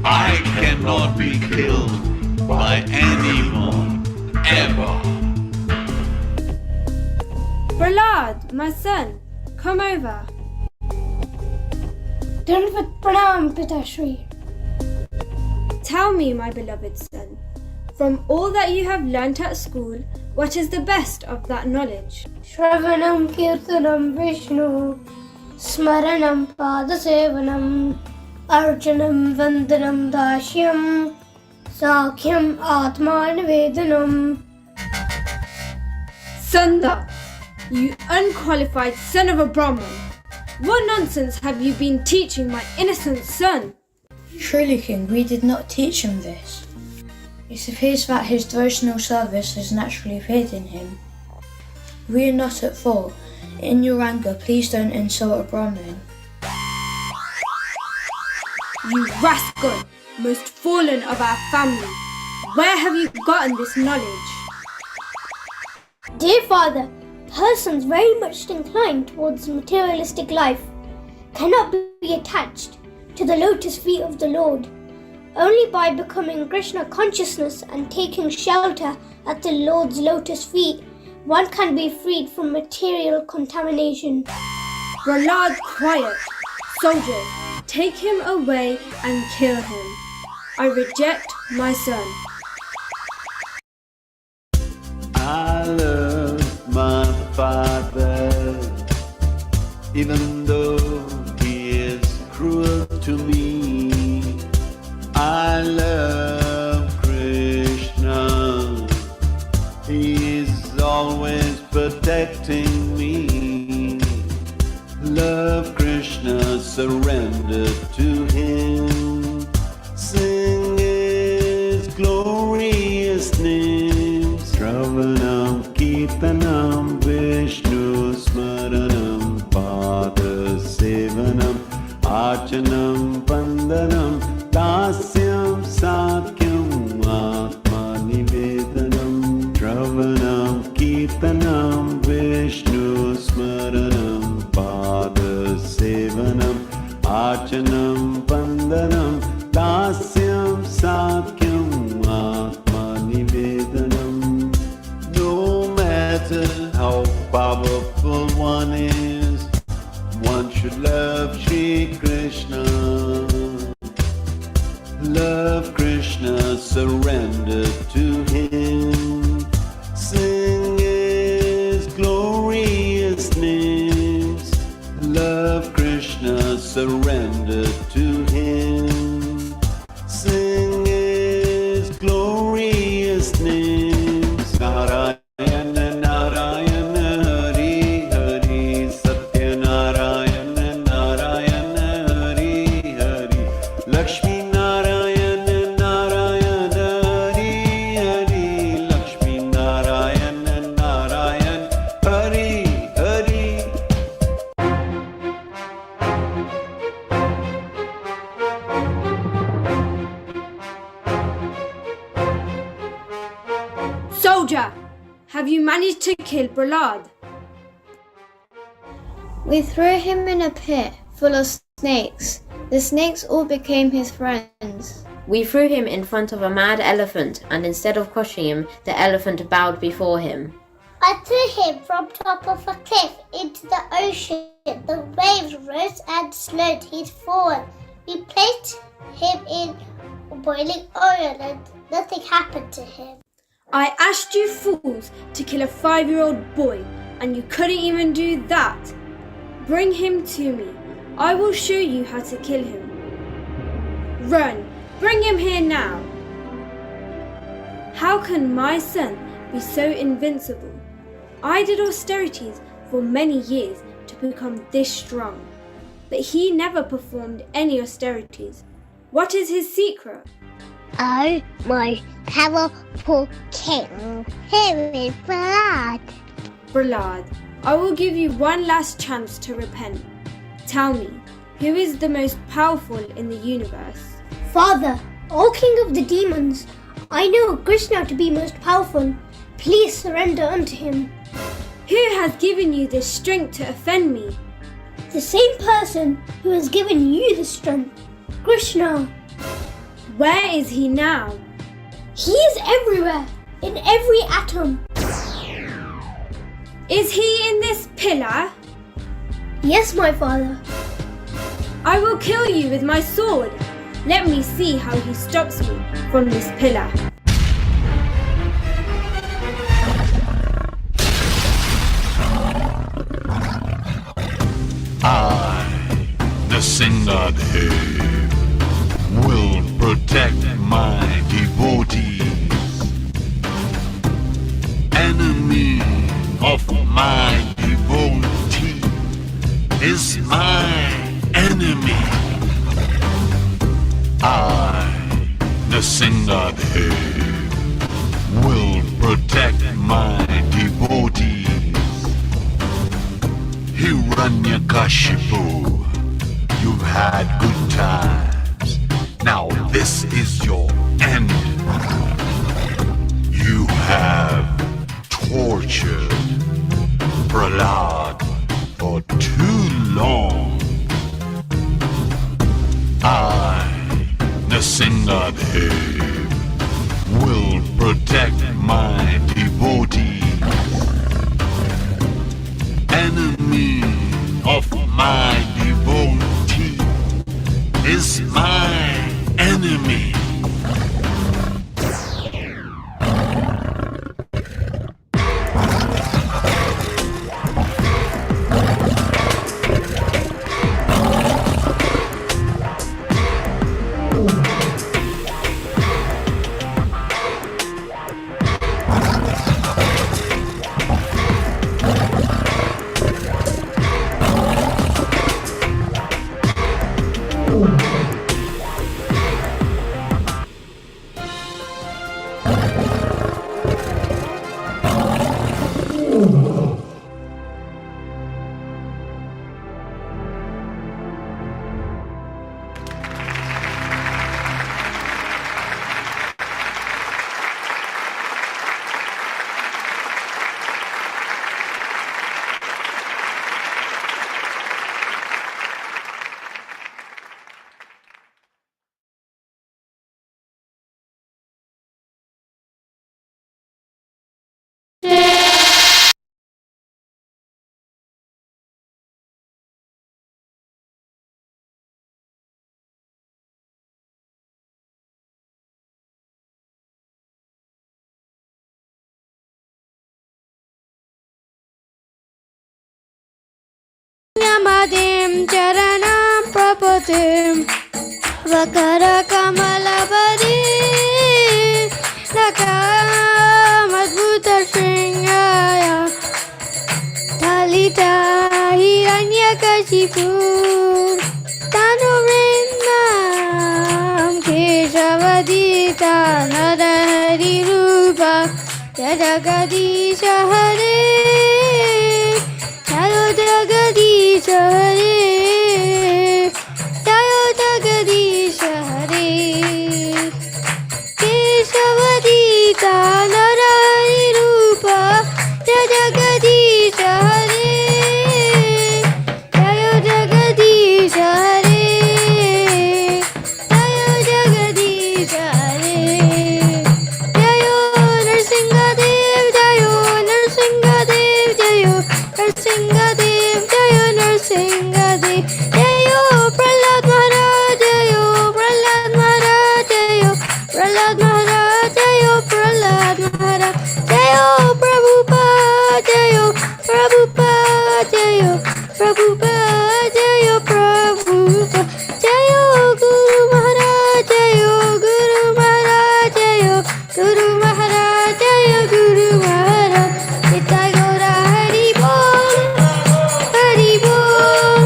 I cannot be killed by anyone ever. Prahlada, my son, come over. Dandavat Pranam, Pitashri. Tell me, my beloved son, from all that you have learnt at school, what is the best of that knowledge? Shravanam Kirtanam Vishnu, Smaranam Padasevanam, Arjanam Vandanam Dashyam, Sakhyam Atma Nivedanam. Sunda, you unqualified son of a Brahmin, what nonsense have you been teaching my innocent son? Truly, King, we did not teach him this. It appears that his devotional service has naturally appeared in him. We are not at fault. In your anger, please don't insult a Brahmin. You rascal, most fallen of our family, where have you gotten this knowledge? Dear Father, persons very much inclined towards materialistic life cannot be attached to the lotus feet of the Lord. Only by becoming Krishna consciousness and taking shelter at the Lord's lotus feet, one can be freed from material contamination. Prahlada, quiet. Soldiers, take him away and kill him. I reject my son. I love my father. even though he is cruel to me. I love Krishna, he is always protecting me. Love Krishna, surrender to him. Sing his glorious names. Shravanam, Kirtanam, Vishnu Smaranam, Pada Sevanam, Archanam, Vandanam, Dasyam, Sakyam, Atma Nivedanam. Shravanam, Kirtanam, Vishnu Smaranam, Pada Sevanam, Archanam, Vandanam, Dasyam, Sakyam, Atma Nivedanam. No matter how powerful one is, one should love Shri Krishna. Love Krishna, surrender to him. Sing his glorious names. Love Krishna, surrender to him. Sing his glorious names. Narayana, Narayana, Hari Hari, Satya Narayana, Narayana, Hari Hari, Lakshmi Narayana, Narayana, Hari Hari, Lakshmi Narayana, Narayana, Hari Hari. Soldier, have you managed to kill Prahlada? We threw him in a pit full of snakes. The snakes all became his friends. We threw him in front of a mad elephant, and instead of crushing him, the elephant bowed before him. I threw him from top of a cliff into the ocean. The waves rose and slowed his fall. We placed him in boiling oil and nothing happened to him. I asked you fools to kill a 5-year-old boy, and you couldn't even do that. Bring him to me. I will show you how to kill him. Run! Bring him here now! How can my son be so invincible? I did austerities for many years to become this strong, but he never performed any austerities. What is his secret? Oh, my powerful king, here is Prahlada. Prahlada, I will give you one last chance to repent. Tell me, who is the most powerful in the universe? Father, O king of the demons, I know Krishna to be most powerful. Please surrender unto him. Who has given you the strength to offend me? The same person who has given you the strength, Krishna. Where is he now? He is everywhere, in every atom. Is he in this pillar? Yes, my father. I will kill you with my sword. Let me see how he stops me from this pillar. I, Nrsimhadev, will protect my devotees. Enemy of my devotee is my enemy. I, Nrsimhadev, will protect my devotees. Hiranyakashipu, you've had good times. Now this is your end. You have tortured Prahlada for too long. I, Nrsimhadev, will protect my devotees. Enemy of my devotee is my enemy. Tim Vakara Kamalabadi Nakamadbuta Shringaya Talita Hiranyakashipu Tanurindam Keshavadita Narahari Rupa Jadagadisha Hare Jayo Jagadisha Hare Jayo Jagadisha Hare Keshavadita Narahari Rupa Jadagadisha Hare Jayo Jagadisha Hare Jayo Jagadisha Hare Jayo Narsingadev Jayo Narsingadev Jayo Narsingadev Jayo Narsingadev Jayo Prahlad Maharaj Jayo Prahlad Maharaj Jayo Prahlad Maharaj Jayo Prahlad Maharaj Jayo Prabhupada Jayo Prabhupada Jayo Prabhupada Jayo Prabhupada Jayo Guru Maharaj Jayo Guru Maharaj Jayo Guru Maharaj Jayo Guru Maharaj Nitai Gaura Hari Bol Hari Bol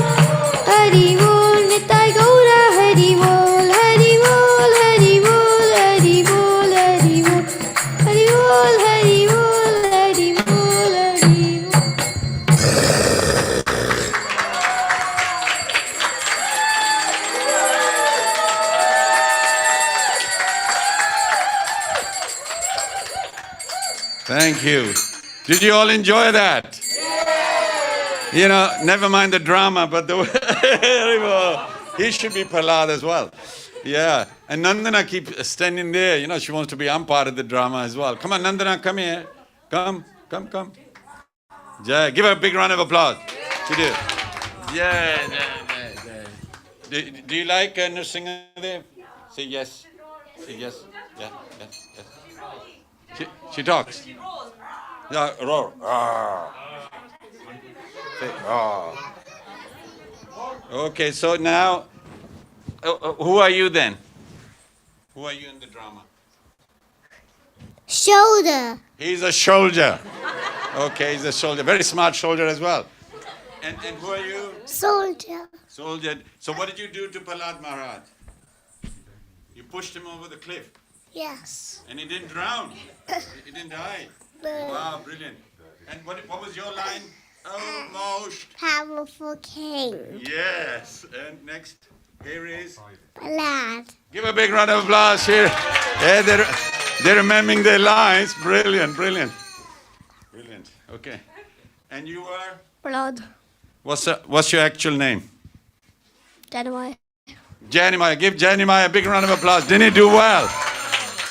Hari Bol Nitai Gaura Hari Bol Hari Bol Hari Bol Hari Bol Hari Bol Hari Bol Hari Bol Hari Bol Hari Bol Thank you. Did you all enjoy that? You know, never mind the drama, but the he should be Prahlada as well. Yeah. And Nandana keeps standing there. You know, she wants to be umpire of the drama as well. Come on, Nandana, come here. Come. Jai. Give her a big round of applause. She did. Yeah. Do you like Nrsimha there? Say yes. Say yes. Yeah. Yes. She talks. Yeah, roar. Say, okay, so now, who are you then? Who are you in the drama? Shoulder. He's a soldier. Okay, he's a soldier. Very smart soldier as well. And who are you? Soldier. Soldier. So what did you do to Prahlad Maharaj? You pushed him over the cliff. Yes. And he didn't drown. He didn't die. Wow, brilliant. And what was your line? Oh, most Powerful king. yes. And next, here is. Prahlad. Give a big round of applause here. Yeah, they're remembering their lines. Brilliant. Okay. And you are? Prahlad. What's your actual name? Janamai. Janimaya. Give Janimaya a big round of applause. Didn't he do well?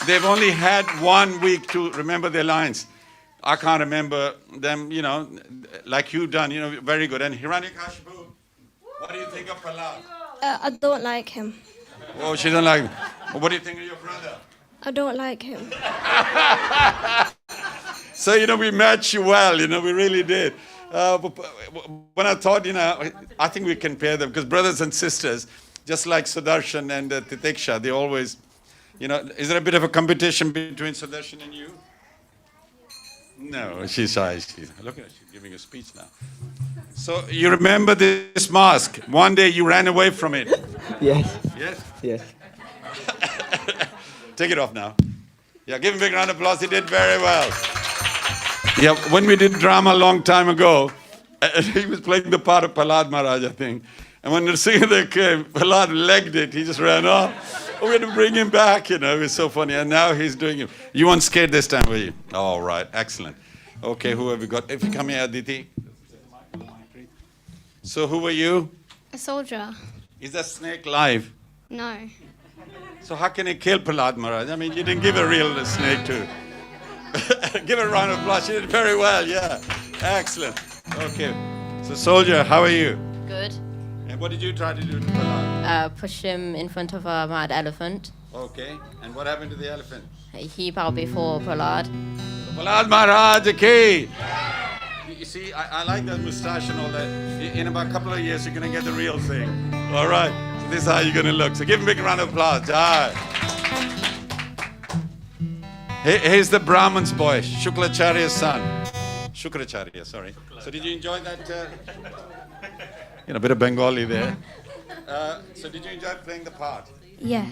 They've only had 1 week to remember their lines. I can't remember them, you know, like you've done, you know, very good. And Hiranyakashipu, what do you think of Prahlad? I don't like him. Oh, she doesn't like him. What do you think of your brother? I don't like him. So, you know, we matched you well, you know, we really did. When I thought, you know, I think we can pair them because brothers and sisters, just like Sudarshan and Titiksha, they always, you know, is there a bit of a competition between Sudarshan and you? No, she's shy. Look at her, she's giving a speech now. So you remember this mask? One day you ran away from it. Yes. Yes? Yes. Take it off now. Yeah, give him a big round of applause. He did very well. Yeah, when we did drama a long time ago, he was playing the part of Prahlad Maharaj, I think. And when the singer there came, Prahlad legged it. He just ran off. Oh, we had to bring him back, you know. It was so funny. And now he's doing it. You weren't scared this time, were you? All right. Excellent. Okay, who have we got? If you come here, Aditi. So who were you? A soldier. Is that snake live? No. So how can he kill Prahlad Maharaj? I mean, you didn't give a real snake to. Give a round of applause. You did very well, yeah. Excellent. Okay. So soldier, how are you? Good. And what did you try to do to Prahlad? Push him in front of a mad elephant. Okay. And what happened to the elephant? He bowed before Prahlad. Prahlad Maharaj, okay. You see, I like that moustache and all that. In about a couple of years, you're going to get the real thing. All right. So this is how you're going to look. So give him a big round of applause. Jai. Here's the Brahman's boy, Shukracharya's son. Shukracharya, sorry. So did you enjoy that? A bit of Bengali there. So did you enjoy playing the part? Yes.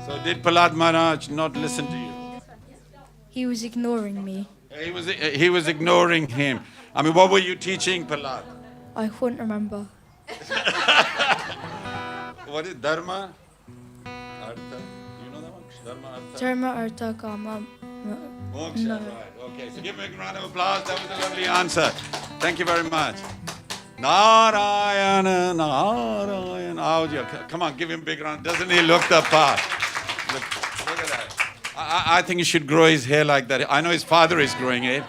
So did Prahlada Maharaj not listen to you? He was ignoring me. He was ignoring him. I mean, what were you teaching Prahlada? I couldn't remember. What is Dharma? Artha? You know that one? Dharma, Artha? Dharma, Artha, Kama. Moksha, No. right. Okay, so give him a round of applause. That was a lovely answer. Thank you very much. Narayana, Narayana. Oh, yeah. Come on, give him a big round. Doesn't he look the part? Look at that. I think he should grow his hair like that. I know his father is growing it.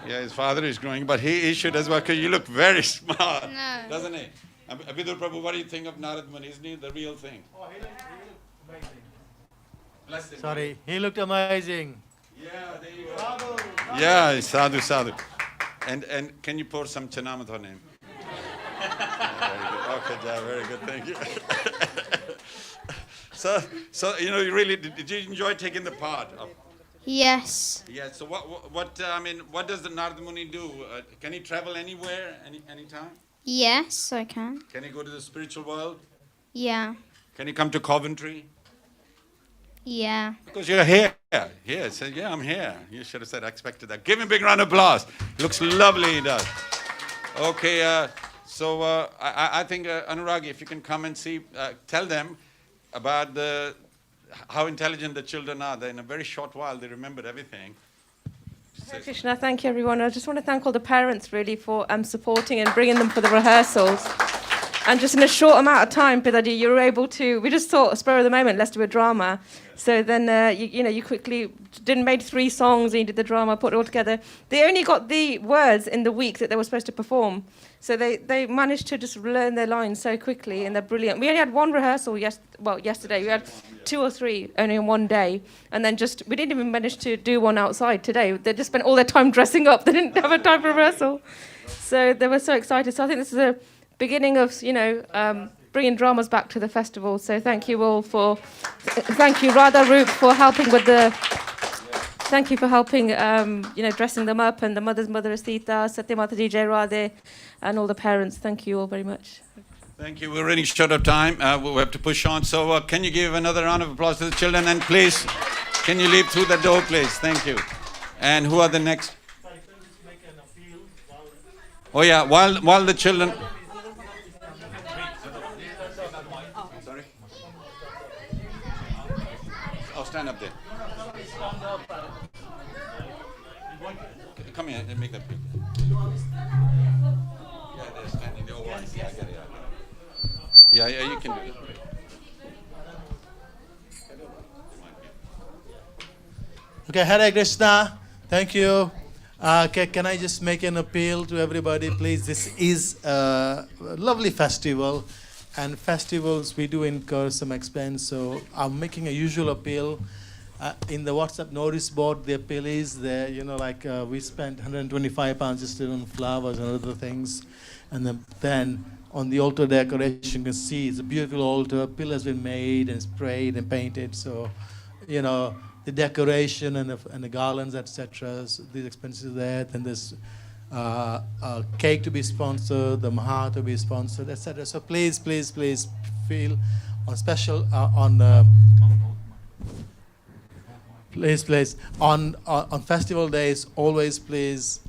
Yeah, his father is growing, but he should as well, because you look very smart, doesn't he? Vidur Prabhu, what do you think of Narad Muni? Isn't he the real thing? Oh, he looked amazing. Bless him. Sorry, he looked amazing. Yeah, there you go. Sadhu. Yeah, sadhu, sadhu. And can you pour some chanamat on him? Okay, Jai, very good, thank you. So you really did you enjoy taking the part of? Yes. Yeah. So what does the Narad Muni do? Can he travel anywhere, anytime? Yes, I can. Can he go to the spiritual world? Yeah. Can he come to Coventry? Yeah. Because you're here. Here, so yeah, I'm here. You should have said I expected that. Give him a big round of applause. Looks lovely, he does. Okay, so I think Anurag, if you can come and see, tell them about how intelligent the children are. That in a very short while they remembered everything. Hare Krishna, thank you everyone. I just want to thank all the parents really for supporting and bringing them for the rehearsals. And just in a short amount of time, Pidaji, you were able to, we just thought, spur of the moment, let's do a drama. So then, you quickly made 3 songs and you did the drama, put it all together. They only got the words in the week that they were supposed to perform. So they managed to just learn their lines so quickly, and they're brilliant. We only had one rehearsal yesterday. We had 2 or 3 only in one day. And then we didn't even manage to do one outside today. They just spent all their time dressing up. They didn't have a time for rehearsal. So they were so excited. So I think this is a beginning of, bringing dramas back to the festival. So thank you all thank you Radha Roop for helping thank you for helping, dressing them up, and the mother's mother is Sita, Satyamataji, Jai Radhe, and all the parents. Thank you all very much. Thank you. We're running short of time. We have to push on. So can you give another round of applause to the children? And please, can you leave through the door, please? Thank you. And who are the next? Oh yeah, while the children... Sorry? Oh, stand up there. Come here and make that picture. Yeah, they're standing there. Oh, I see. I get it. Yeah, you can do it. Okay, Hare Krishna. Thank you. Can I just make an appeal to everybody, please? This is a lovely festival, and festivals we do incur some expense. So I'm making a usual appeal. In the WhatsApp notice board, the appeal is there. We spent £125 just on flowers and other things, and then on the altar decoration, you can see it's a beautiful altar. Pillar has been made and sprayed and painted. So, the decoration and the garlands, etc. So these expenses are there. Then there's a cake to be sponsored, the maha to be sponsored, etc. So please feel on special on festival days. Always please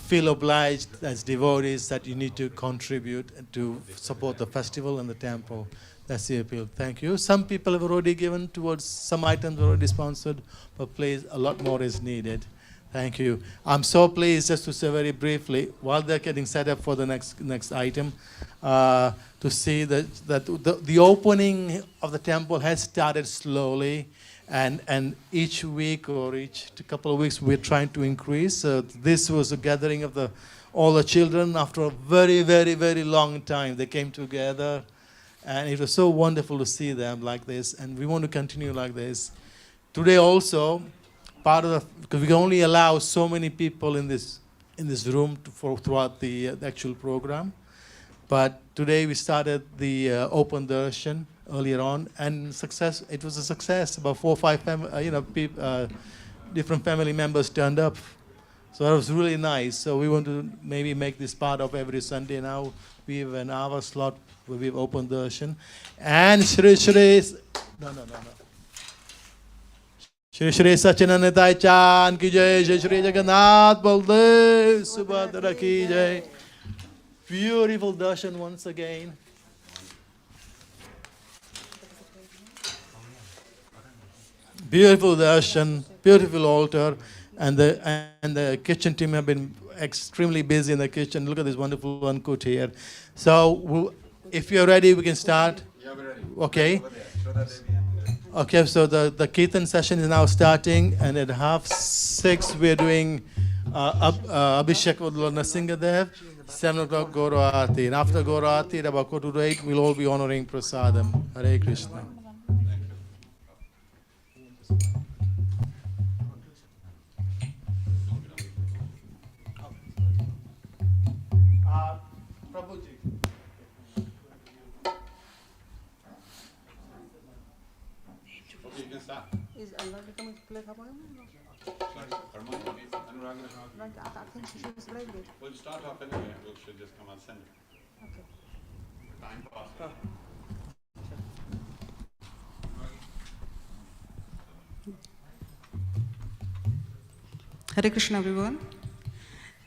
feel obliged as devotees that you need to contribute to support the festival and the temple. That's the appeal. Thank you. Some people have already given towards some items already sponsored, but please, a lot more is needed. Thank you. I'm so pleased, just to say very briefly, while they're getting set up for the next item, to see that the opening of the temple has started slowly, and each week or each couple of weeks we're trying to increase. This was a gathering of all the children after a very, very, very long time. They came together. And it was so wonderful to see them like this, and we want to continue like this. Today also, because we can only allow so many people in this room throughout the actual program, But today we started the open darshan earlier on, and it was a success. About 4 or 5 different family members turned up. So that was really nice. So we want to maybe make this part of every Sunday now. We have an hour slot where we have open darshan. And Shri Shri Sachinanandai Chan ki jai, Shri Shri Jagannath Baldev Subhadra ki jai. Beautiful darshan once again. Beautiful darshan, beautiful altar, and the kitchen team have been extremely busy in the kitchen. Look at this wonderful Ankut here. So if you're ready, we can start. Yeah, we're ready. Okay. Okay, so the Kirtan session is now starting, and at 5:30 we're doing Abhishek with Lord Nrsingadev, 7 o'clock Guru Aarti. And after Guru Aarti, at about 4:45, we'll all be honoring Prasadam. Hare Krishna. Is Allah coming to play Harmonium? I think she was playing it. We'll start off anyway. We should just come on Sunday. Okay. Time pass. Hare Krishna everyone.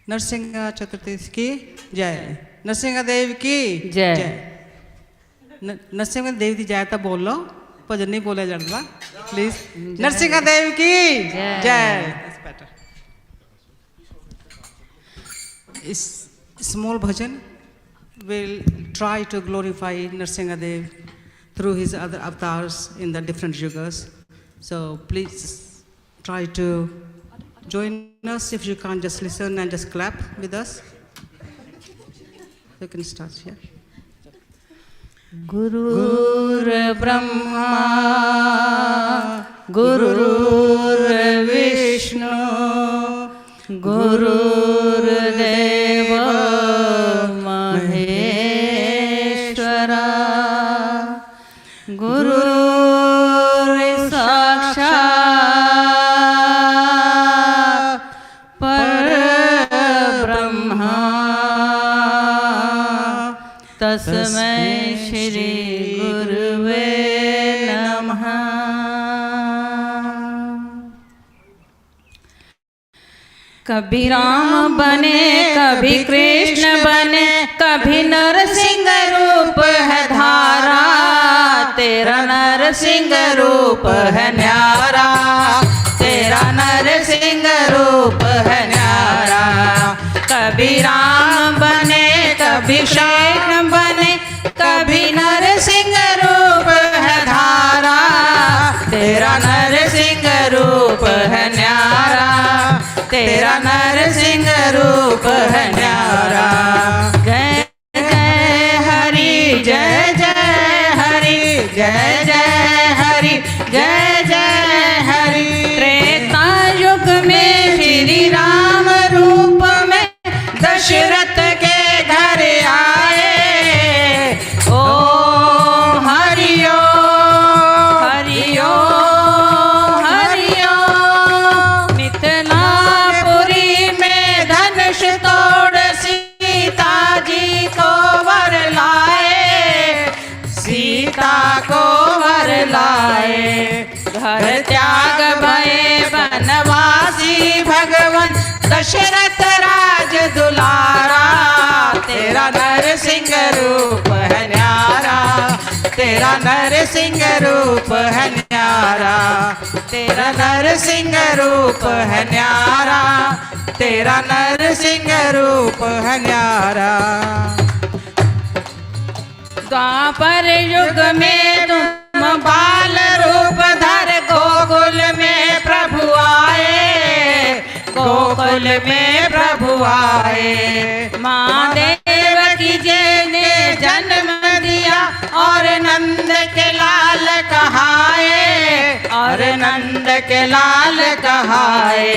Narashima Chaturdasi ki jai. Narashima Dev ki jai. Narashima Dev di jai ta bolo. Bhajan nahi bola janda. Please. Narashima Dev ki jai. That's better. This small bhajan will try to glorify Narashima Dev through his other avatars in the different yugas. So please try to join us. If you can't, just listen and just clap with us. You can start here. Gurur Brahma, Gurur Vishnu, Gurur Deva Maheshwara, Gurur Sakshat Parabrahma, Tasmai Shri Guruve Namaha. कभी राम बने कभी कृष्ण बने कभी नरसिंह रूप है धारा तेरा नरसिंह रूप है न्यारा तेरा नरसिंह रूप है न्यारा कभी राम बने कभी कृष्ण बने कभी नरसिंह रूप है धारा तेरा नरसिंह रूप है न्यारा तेरा नरसिंह रूप है न्यारा जय जय हरि जय जय हरि जय जय हरि जय जय हरि त्रेता युग में श्री राम रूप में दशरथ के घर आए ओ हरिओ हरिओ को वर लाए घर त्याग भय बनवासी भगवन दशरथ राज दुलारा तेरा नरसिंह रूप है न्यारा तेरा नरसिंह रूप है न्यारा तेरा नरसिंह रूप है न्यारा तेरा नरसिंह रूप है न्यारा द्वापर युग में तुम बाल रूप धर गोकुल में प्रभु आए गोकुल में प्रभु आए माँ देवकी जी ने जन्म दिया और नंद के लाल कहाए और और नंद के लाल कहाए।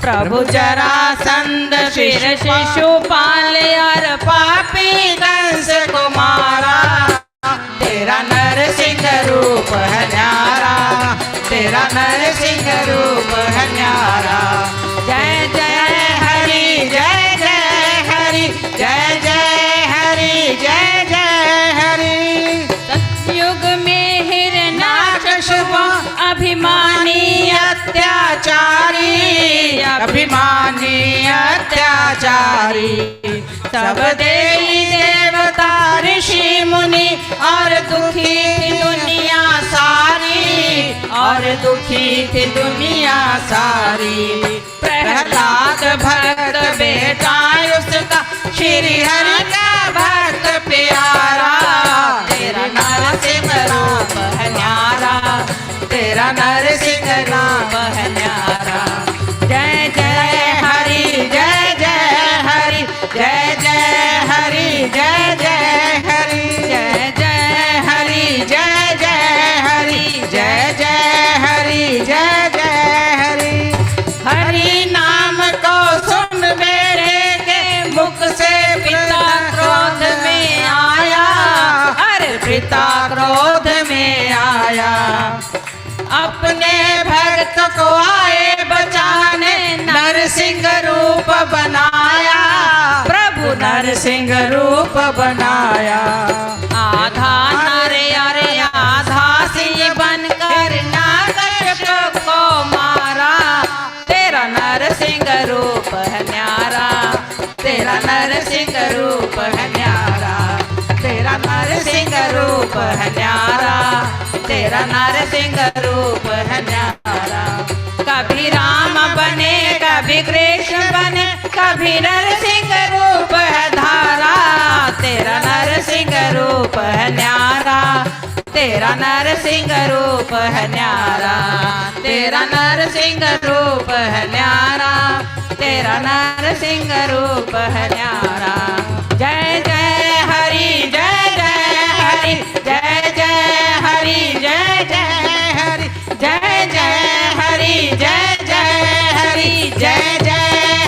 प्रभु जरासंध शिर शिशुपाल और पापी कंस को मारा। तेरा नरसिंह रूप है न्यारा, तेरा नरसिंह रूप है न्यारा। जय जय हरि जय जय हरि, जय जय हरि जय जय हरि। सतयुग में हिरण्याकश्यप अभिमानी अत्याचारी, अभिमानी अत्याचारी। सब देवी देवता ऋषि मुनि और दुखी थी दुनिया सारी, और दुखी थी दुनिया सारी। प्रहलाद भक्त बेटा उसका, श्री हरि का भक्त प्यारा। तेरा नरसिंह रूप है न्यारा, तेरा नरसिंह रूप है न्यारा। जय जय हरि जय जय हरि, जय जय हरि जय जय हरि। जय जय हरि जय जय हरि, जय जय हरि जय जय हरि। हरि नाम को सुन मेरे के मुख से पिता क्रोध में आया। अरे पिता क्रोध में आया। अपने भक्त को आए बचाने नरसिंह रूप बनाया। प्रभु नरसिंह रूप बनाया। आधा नर अरे आधा सिंह बनकर नागकश्यप को मारा। तेरा नरसिंह रूप है न्यारा, तेरा नरसिंह रूप है न्यारा। तेरा नरसिंह रूप है न्यारा, तेरा नरसिंह रूप है न्यारा। कभी राम बने कभी कृष्ण बने, कभी नरसिंह रूप है धारा। तेरा नरसिंह रूप है न्यारा, तेरा नरसिंह रूप है न्यारा। तेरा नरसिंह रूप है न्यारा, तेरा नरसिंह रूप है न्यारा। जय जय हरि जय जय हरि, जय जय हरि जय जय हरि। जय जय हरि जय जय हरि, जय जय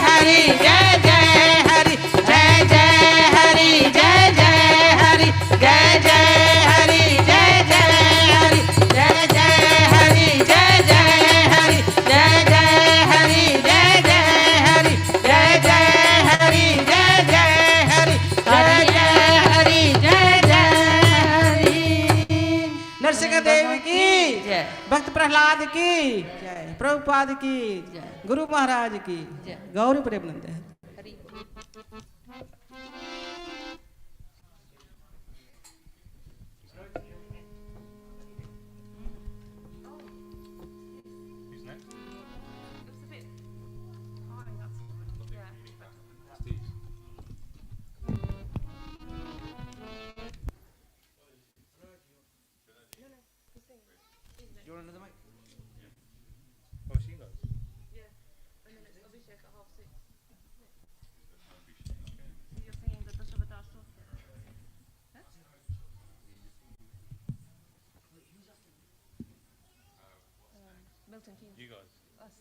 हरि जय जय हरि। जय जय हरि जय जय हरि, जय जय हरि जय जय हरि। जय जय हरि जय जय हरि, जय जय हरि जय जय हरि। जय जय हरि जय जय हरि, जय जय हरि जय जय हरि। नरसिंह देव की जय, भक्त प्रहलाद की जय, प्रभुपाद की जय, गुरु महाराज की जय, गौरी प्रेमानंद है। You guys. Us.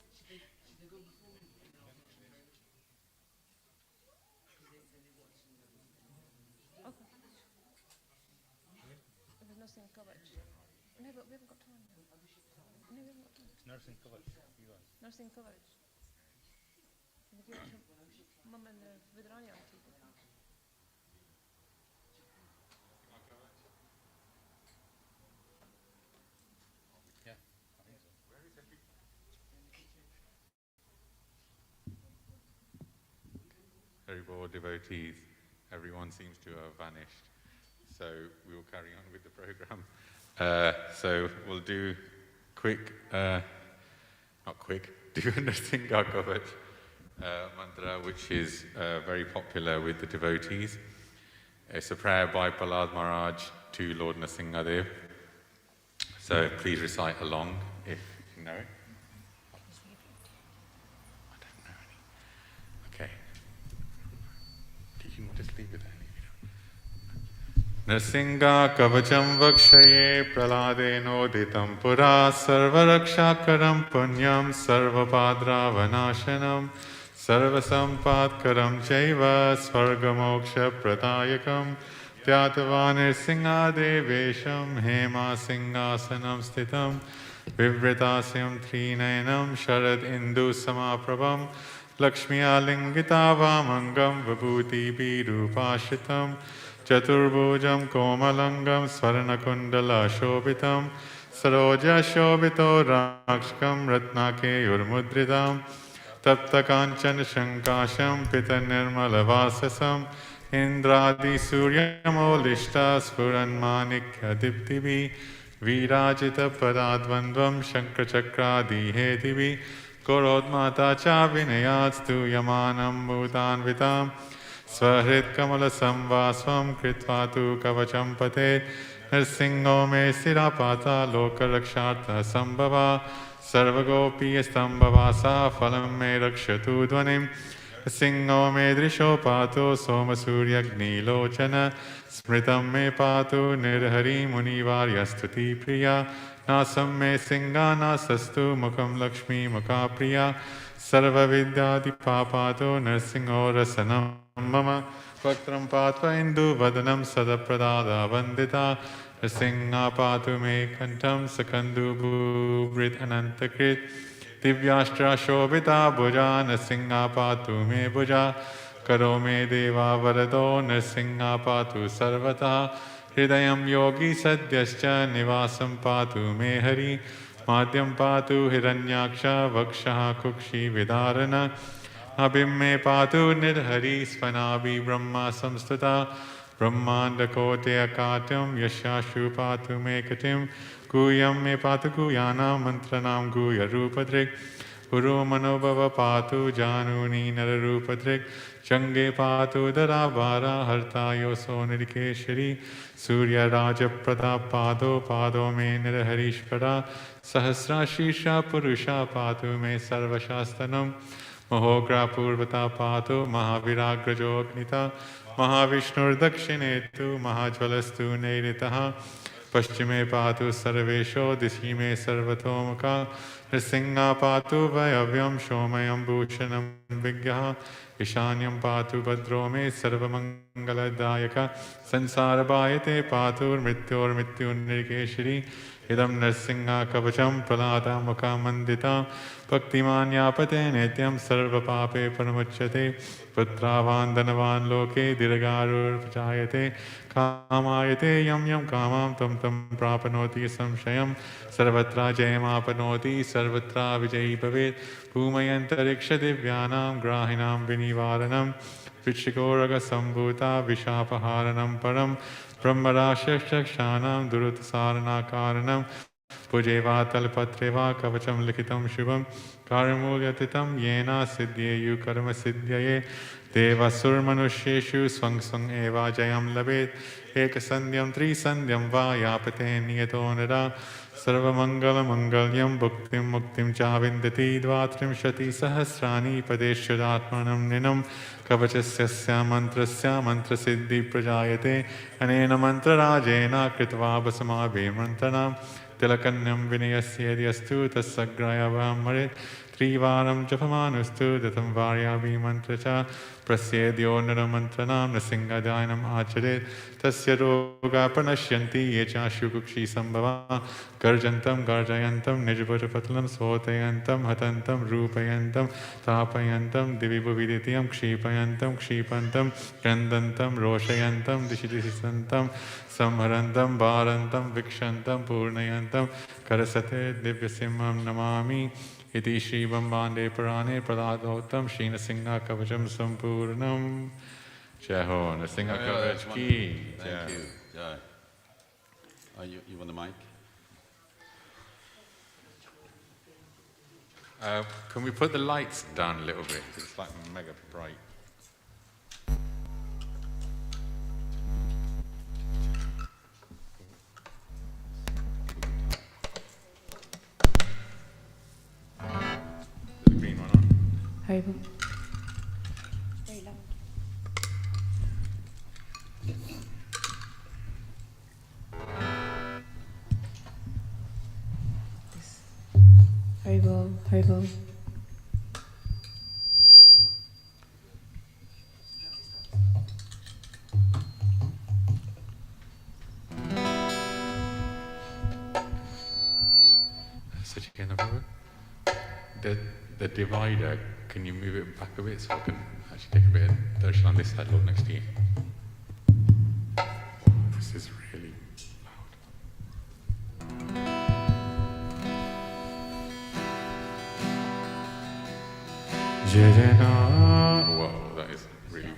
Okay. There's nothing covered. No, but we haven't got time. No, we haven't got time. Nursing coverage. You guys. Nursing coverage. Can we give it to Mum and Vidranya auntie? Yeah, I think so. Where is everybody? Very bored devotees. Everyone seems to have vanished. So we will carry on with the program. So we'll do quick, not quick, do Nrsimha Kavach mantra, which is very popular with the devotees. It's a prayer by Prahlada Maharaj to Lord Nrsimha Dev. So please recite along if you know it. I don't know any. Okay. You can just leave it there. Nrsinga kavacham vakshaye pralade noditam pura sarvarakshakaram punyam sarvapadravanashanam sarvasampadkaram chaiva svargamoksha pratayakam tyatava nrsingadevesham hema singhasanam stitam vivritasyam trinayanam sharad indu samaprabham lakshmiya lingita vamangam vibhuti birupashitam Chaturbhujam komalangam swarnakundala shobhitam saroja shobhito rakshkam ratnake urmudridam tapta kanchan shankasham pita nirmala vasasam indradi suryamolishta spuran manikya diptivi virajita padadvandvam shankrachakradi hetivi korodmata cha vinayatstu yamanam bhutanvitam Svahrit kamala samvasvam kritvatu kavacham pate Nrsingo me sirapata loka raksharta sambhava Sarvagopi stambhavasa phalam me rakshatu dhvanim Nrsingo me drisho pato soma surya agni lochana Smritam me patu nirhari munivarya stuti priya Nasam me singa nasastu mukham lakshmi mukha priya Sarva vidyadi papato nrsingo rasanam Mama Vaktram Patva Indu Vadanam Sadapradada Vandita Nrsinga Patu Me Kantam Sakandu Bhubrit Anantakrit Divyashtra Shobhita Bhuja Nrsinga Patu Me Bhuja Karo Me Deva Varado Nrsinga Patu Sarvata Hridayam Yogi Sadyascha Nivasam Patu Me Hari Madhyam Patu Hiranyaksha Vakshaha Kukshi Vidarana Abhim me patu nirhari svanabhi brahma samstuta brahmanda kote akatyam yashashu patu me katim guyam me patu guyana mantranam guya rupadrik uru manobhava patu januni nararupadrik change patu daravara harta yoso nirikeshari surya raja pratapado pado me nirharishvara sahasra shisha purusha patu me sarvashastanam Mahogra Purvata Patu Mahaviragrajo Agnita Mahavishnur Dakshinetu Mahajvalastu Neiritaha Paschime Patu Sarvesho Dishime Sarvatomaka Nrsinga Patu Vayavyam Shomayam Bhushanam Vigyaha Ishanyam Patu Badrome Sarvamangaladayaka Sansarabhayate Patur Mrityor Mrityu Nirikeshari Idam Nrsinga Kavacham Prahlada Mukha Mandita Bhaktimanyapate Nityam Sarva Pape Paramuchyate Putravan Dhanavan Loke Dirgarur Pachayate Kamayate Yam Yam Kamam Tam Tam Prapanoti Samshayam Sarvatra Jayamapanoti Sarvatra Vijayi Bhavet Bhumayantariksha Divyanam Grahinam Vinivaranam Vichikoraga Sambhuta Vishapaharanam Param Brahmarashya Shakshanam Durutasarana Karanam Pujeva Talpatreva Kavacham Likitam Shubham Karamulatitam Yena Siddhyeyu Karma Siddhyaye Devasur Manusheshu Swang Swang Eva Jayam Labet Ekasandyam Trisandyam Va Yapate Niyato Nara Sarva Mangala Mangalyam Bhuktim Muktim Chavindati Dvatrim Shati Sahasrani Padeshudatmanam Ninam Kavachasya Mantrasya Mantrasiddhi Prajayate Anena Mantra Rajena Kritva Basamabe Mantranam Tilakanyam Vinayasyastu Tasagraya Marit Trivaram Japamanustu Datam Varyavi Mantracha Prasyedyo Naramantranam Nasingadyanam Acharit Tasya Roga Pranashyanti Yecha Shukukshi Sambhava Garjantam Garjayantam Nijvajapatlam Sotayantam Hatantam Rupayantam Tapayantam Divibuvidityam Kshipayantam Kshipantam Kandantam Roshayantam Dishidisisantam Samharantam Bharantam Vikshantam Purnayantam Karasate Divyasimam Namami Iti Shri Bambande Purane Prahlada Shri Nrsinga Kavacham Sampurnam Jai Ho Nrsinga Kavach Ki Thank you. Jai. You want the mic? Can we put the lights down a little bit? It's like mega bright. The green one on. Haribol. Haribol, Haribol. The divider, can you move it back a bit so I can actually take a bit of darshan on this side, Lord, next to you? Oh, this is really loud. Whoa, that is really.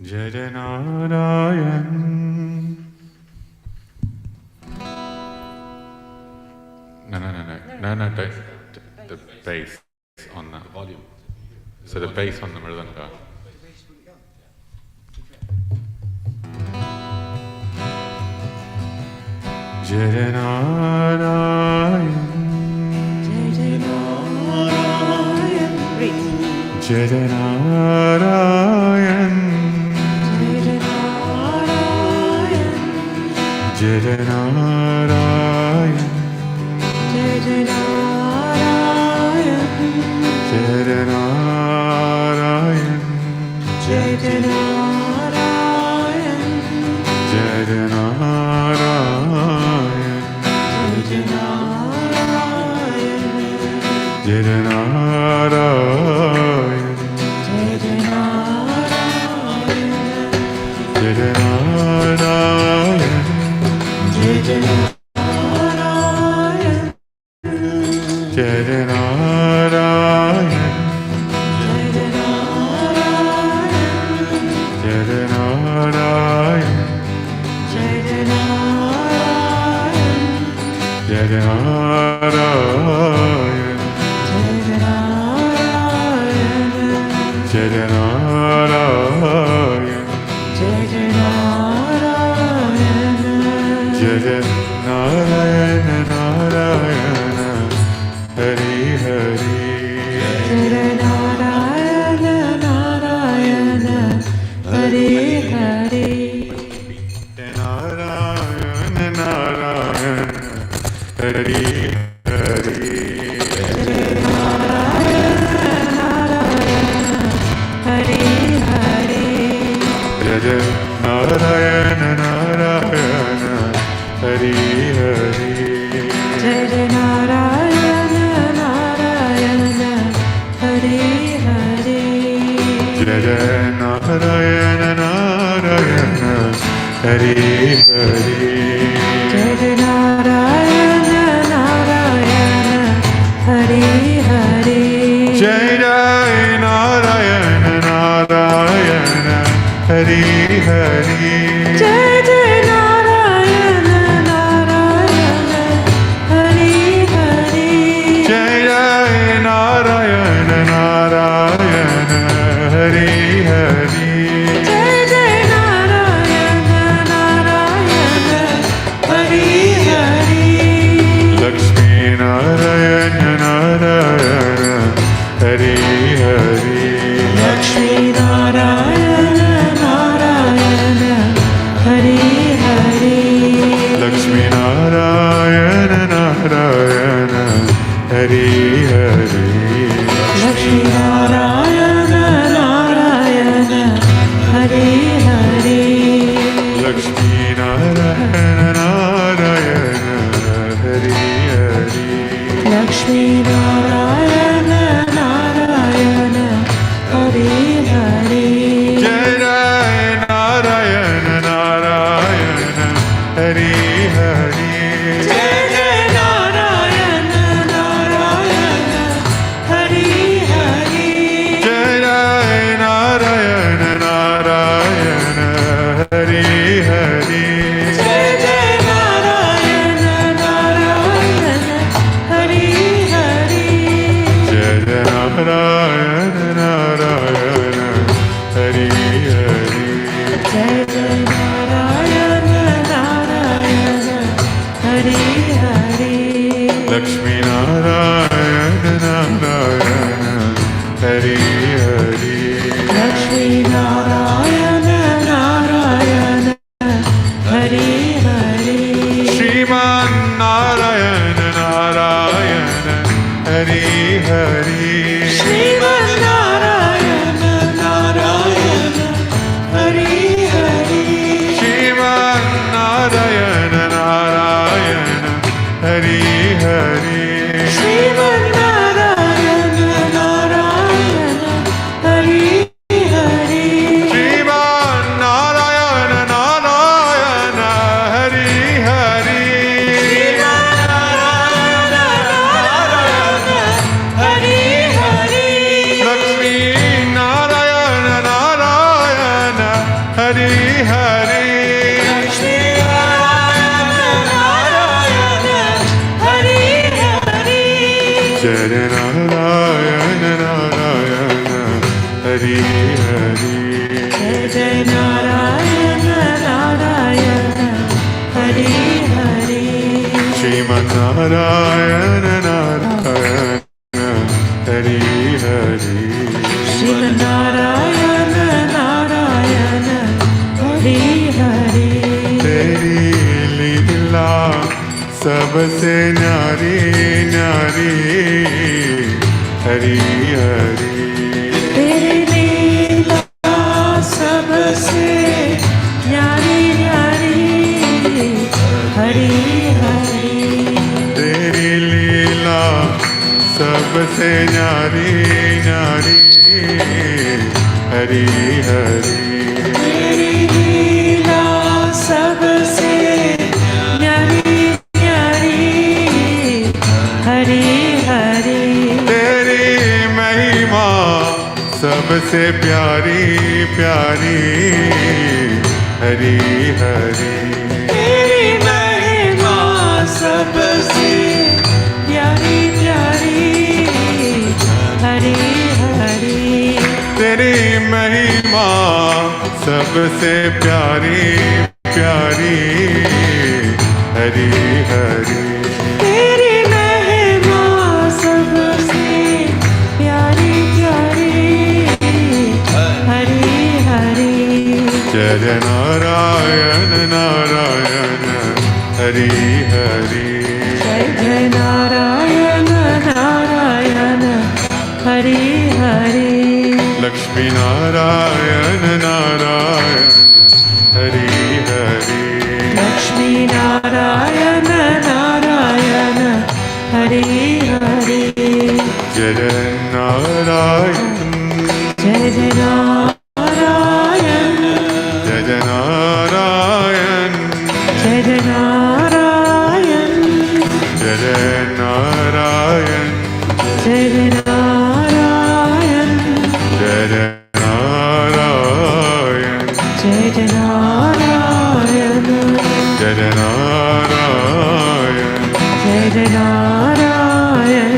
Jajanarayan. No, don't. The bass on that volume. So the bass on the mridanga. Jajanarayan. Jajanarayan. Jajanarayan. Jajanarayan. Jajanarayan, Jajanarayan, Jajanarayan, Jajanarayan, Jajanarayan, Jajanarayan, Jajanarayan, Jajanarayan. Narayana, Narayana, Hari Hari. Sriman Narayana Narayana Hari Hari. Sriman Narayana Narayana Hari Hari. Sriman Narayana Narayana Hari Hari. Sriman Narayana Narayana Hari Hari. Lakshmi Narayana Narayana Hari Hari. Lakshmi Narayana Narayana Hari Hari. Jaya Narayana Narayana Hari Hari. Jai Narayana Narayana Hari Hari. Sriman Narayana Narayana Hari Hari. Sriman Narayana Narayana Hari Hari. तेरी लीला सबसे न्यारी न्यारी हरी हरी. तेरी लीला सबसे न्यारी न्यारी हरी हरी. तेरी लीला सबसे न्यारी न्यारी हरी हरी. तेरी लीला सबसे न्यारी न्यारी हरी हरी. तेरी महिमा सबसे प्यारी प्यारी हरी हरी. तेरी महिमा सबसे प्यारी प्यारी हरी हरी. तेरी महिमा सबसे प्यारी प्यारी हरी हरी. तेरी महिमा सबसे प्यारी प्यारी हरी हरी. जय नारायण नारायण हरी हरी. जय जय नारायण नारायण हरी हरी. लक्ष्मी नारायण नारायण हरी हरी. लक्ष्मी नारायण नारायण हरी हरी. जय नारायण जय जय नारायण. जय नारायण. जय जय नारायण. जय नारायण. जय जय नारायण. जय नारायण. जय जय नारायण. जय नारायण. जय जय नारायण.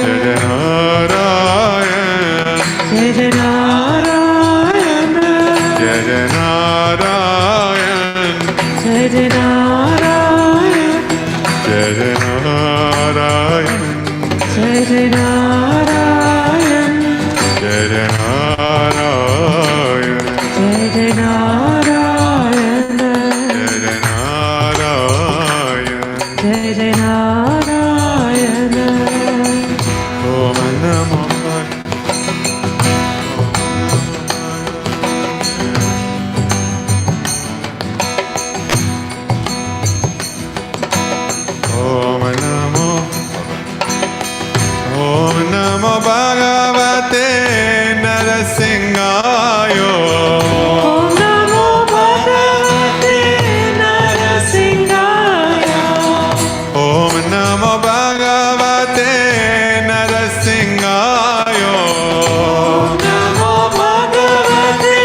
जय नारायण. जय जय नारायण. जय नारायण. जय जय नारायण. जय नारायण. जय जय नारायण. जय नारायण. जय जय नारायण. जय नारायण. जय जय नारायण. ओम नमो ओम नमो ओम नमो भगवते नरसिंहाय. ओम नमो भगवते नरसिंहाय. ओम नमो भगवते नरसिंहाय. ओम नमो भगवते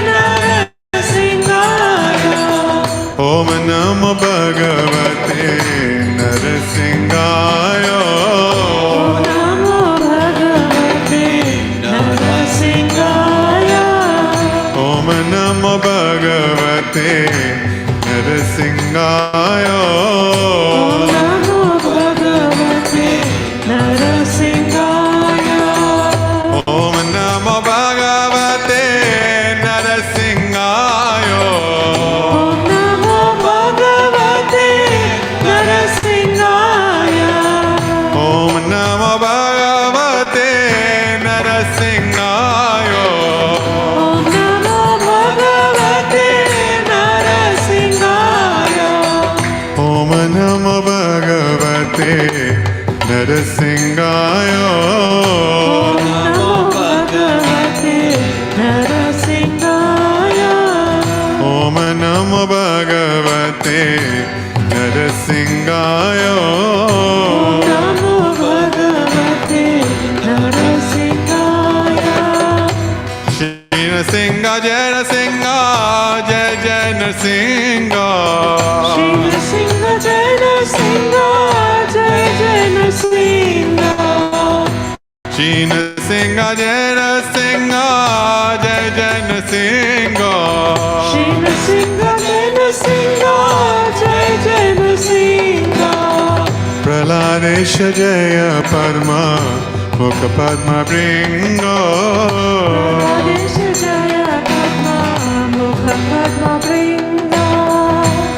नरसिंहाय. ओम नमो भगवते नरसिंहाय. ओम नमो भगवते Narasingaya. Namo Bhagavate Narasingaya. Om Namo Bhagavate Narasingaya. Namo Bhagavate Narasingaya. Shri Narasimha Jai Narasimha Jai Jai Narasimha. Shri Narasimha Jai Narasimha Jai Jai Narasimha. Shri Narasimha Jai Narasimha Jai Jai Narasimha. Shri Narasimha Jai Narasimha Jai Jai Narasimha. Prahladesha Jaya Parma Mukha Padma Bringo. Prahlada Jaya Padma Mukha Padma Bringo.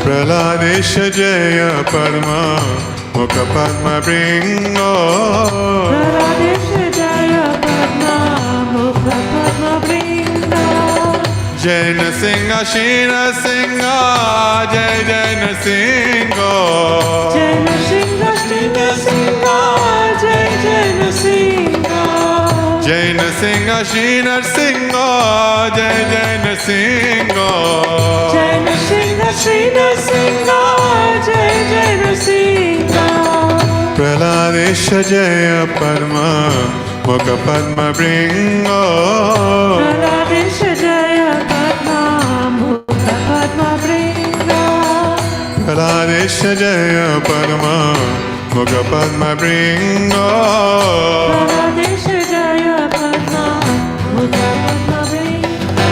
Prahladesha Jaya Parma Mukha Padma Bringo. Prahlada Jaya Padma Mukha Padma Bringo. Jai Narasimha Shri Narasimha Jai Jai Narasimha. Jai Narasimha Shri Narasimha Jai Jai Narasimha. Jai Narasimha Shri Narasimha Jai Jai Narasimha. Jai Narasimha Shri Narasimha Jai Jai Narasimha. Prahladesha Jaya Parma Mukha Padma Bringo. Prahlada Jaya Padma Mukha Padma Bringo. Prahladesha Jaya Parma Mukha Padma Bringo. Prahlada Jaya Padma Mukha Padma Bringo.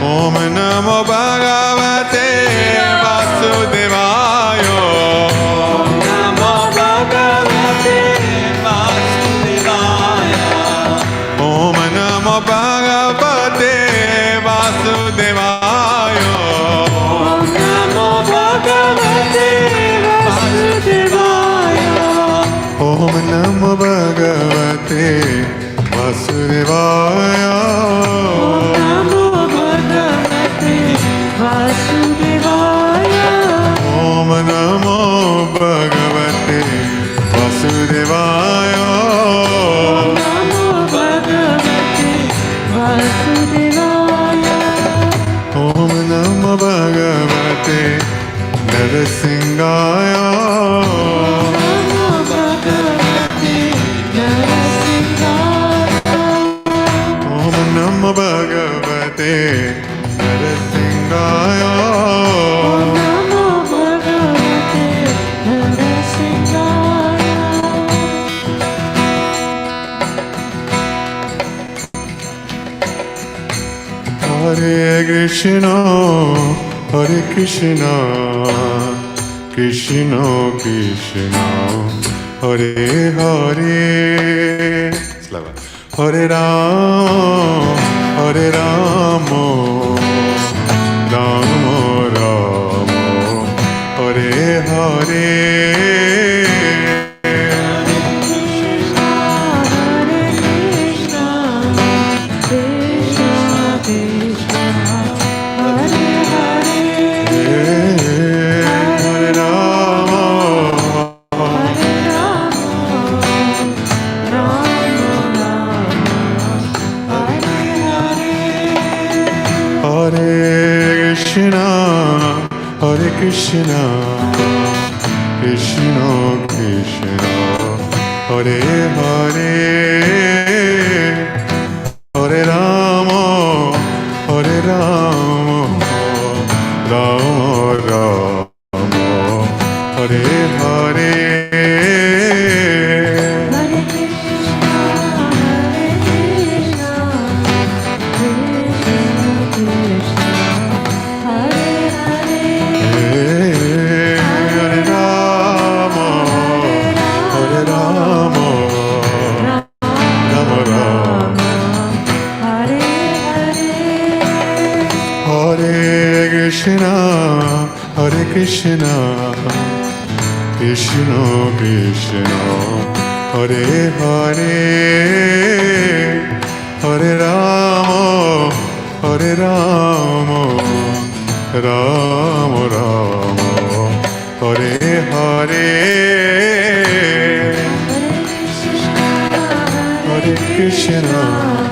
Om Namo Bhagavate Vasudevaya. Om Namo Bhagavate Vasudevaya. Om Namo Bhagavate Vasudevaya. Om Namo Bhagavate Vasudevaya. Om Namo Bhagavate Vasudevaya. Om Namo Bhagavate Vasudevaya. Om Namo Bhagavate Vasudevaya. Om Namo Bhagavate Vasudevaya. Om Namo Bhagavate Narasingaya. Namo Bhagavate Narasingaya. Om Namo Bhagavate Narasingaya. Namo Bhagavate Narasingaya. Hare Krishna, Hare Krishna, Krishna Krishna, Hare Hare, Hare Rama, Hare Rama, Rama Rama, Hare Hare. Krishna, Krishna Krishna, Hare Hare, Hare Rama, Hare Rama, Rama Rama, Hare Hare. Krishna, Krishna Krishna, Hare Hare, Hare Rama, Hare Rama, Rama Rama, Hare Hare. Hare Krishna,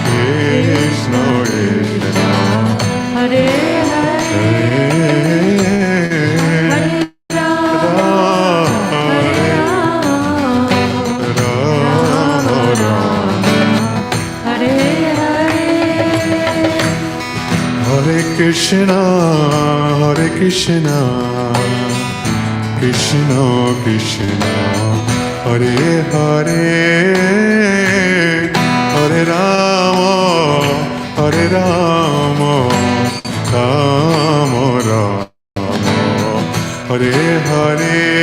Krishna Krishna, Hare Krishna, Hare Krishna, Krishna Krishna, Hare Hare, Hare Rama, Hare Rama, Rama Rama, Hare Hare.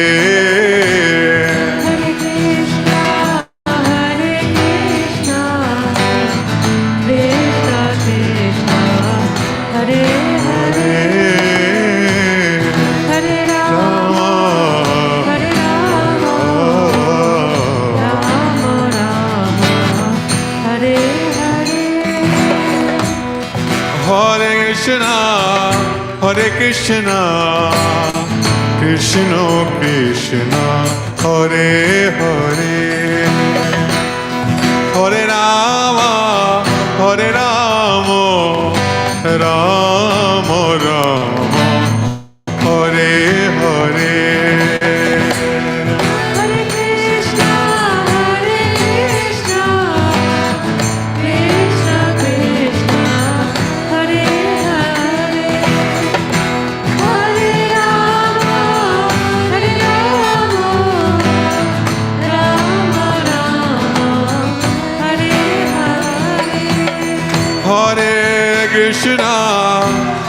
Hare Krishna, Krishna Krishna, Hare Hare, Hare Rama, Hare Rama, Rama Rama, Hare Hare.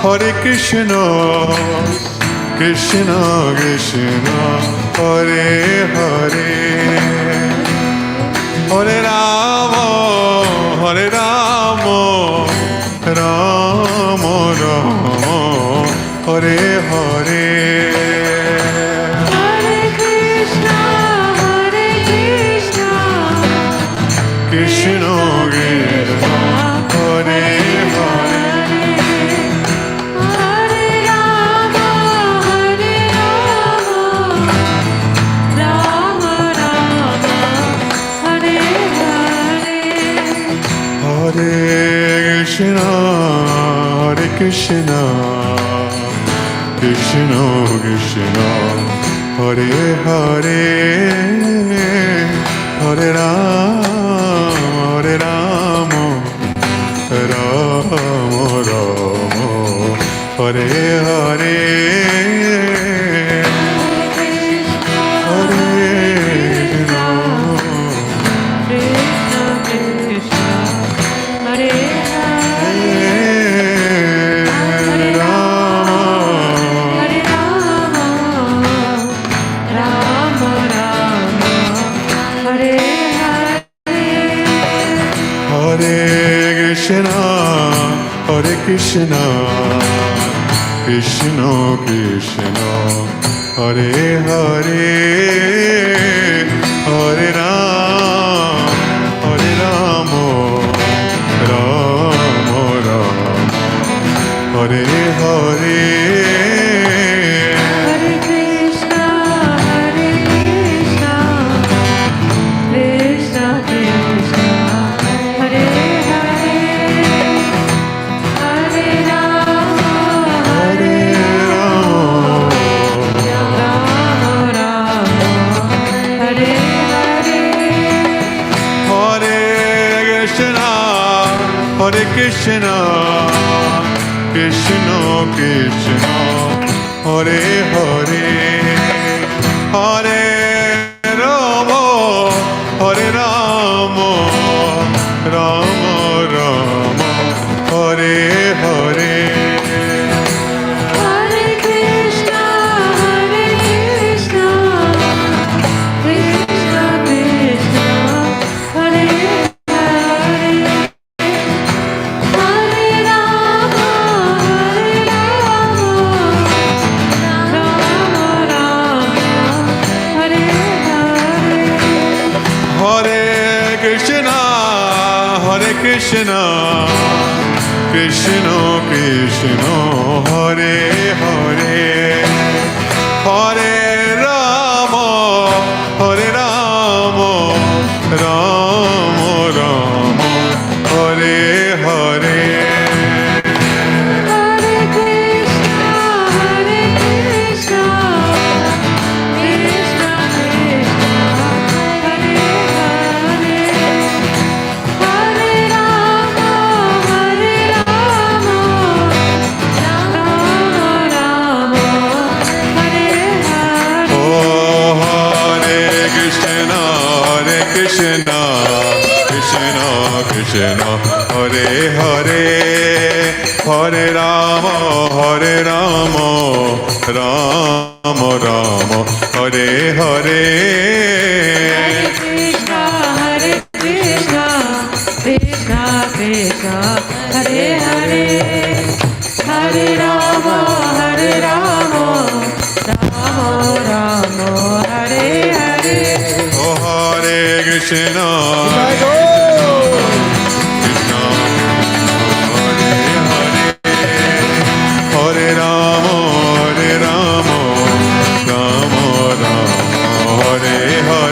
Hare Krishna, Krishna Krishna, Hare Hare, Hare Rama, Hare Rama, Rama Rama, Hare Hare. Krishna Krishna, Hare Hare. Hare Krishna, Krishna Krishna, Hare Hare, Hare Rama, Hare Rama, Rama Rama, Hare Hare. Krishna, Krishna Krishna, Hare Hare, Hare Rama, Rama Rama, Hare Hare. Krishna, Krishna Krishna, Hare Hare, Hare Rama, Hare Rama, Rama Rama, Hare Hare. Krishna, Krishna Krishna, Hare Hare, Hare Rama, Hare Rama, Rama Krishna, Krishna Krishna, Hare Hare, Hare Rama, Rama Rama, Hare Hare. Hare Krishna, Krishna Krishna, Hare Hare, Hare Rama, Rama Rama, Hare Hare. Oh Hare Krishna, Hare Rama, Rama Rama, Hare Hare.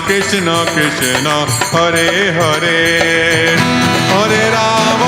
Krishna Krishna, Hare Hare, Hare Rama,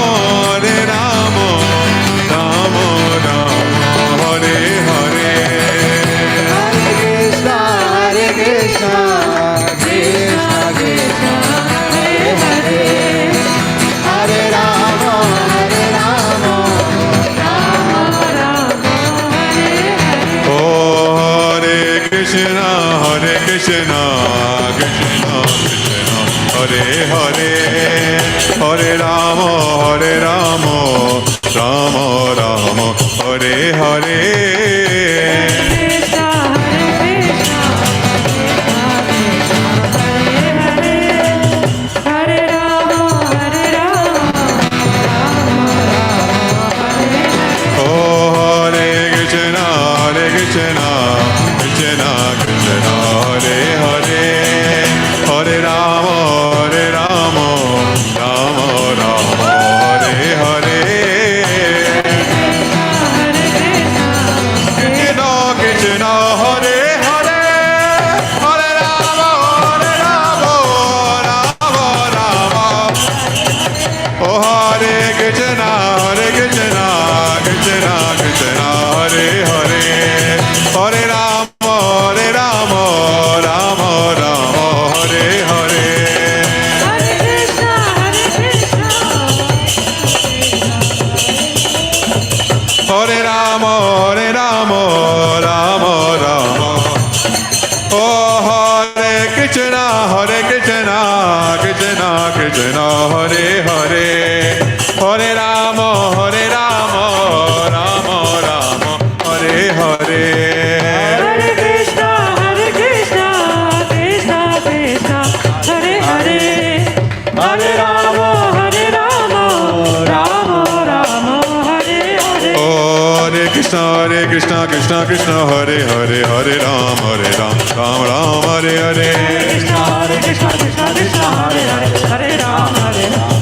Rama Rama, Hare Hare. Hare Krishna, Krishna Krishna, Hare Hare, Hare Rama, Rama Rama, Hare Hare. Oh Hare Krishna, Krishna Hare Hare, Hare Rama, Rama Rama, Hare Hare. Hare Krishna, Krishna Krishna, Hare Hare, Hare Ram,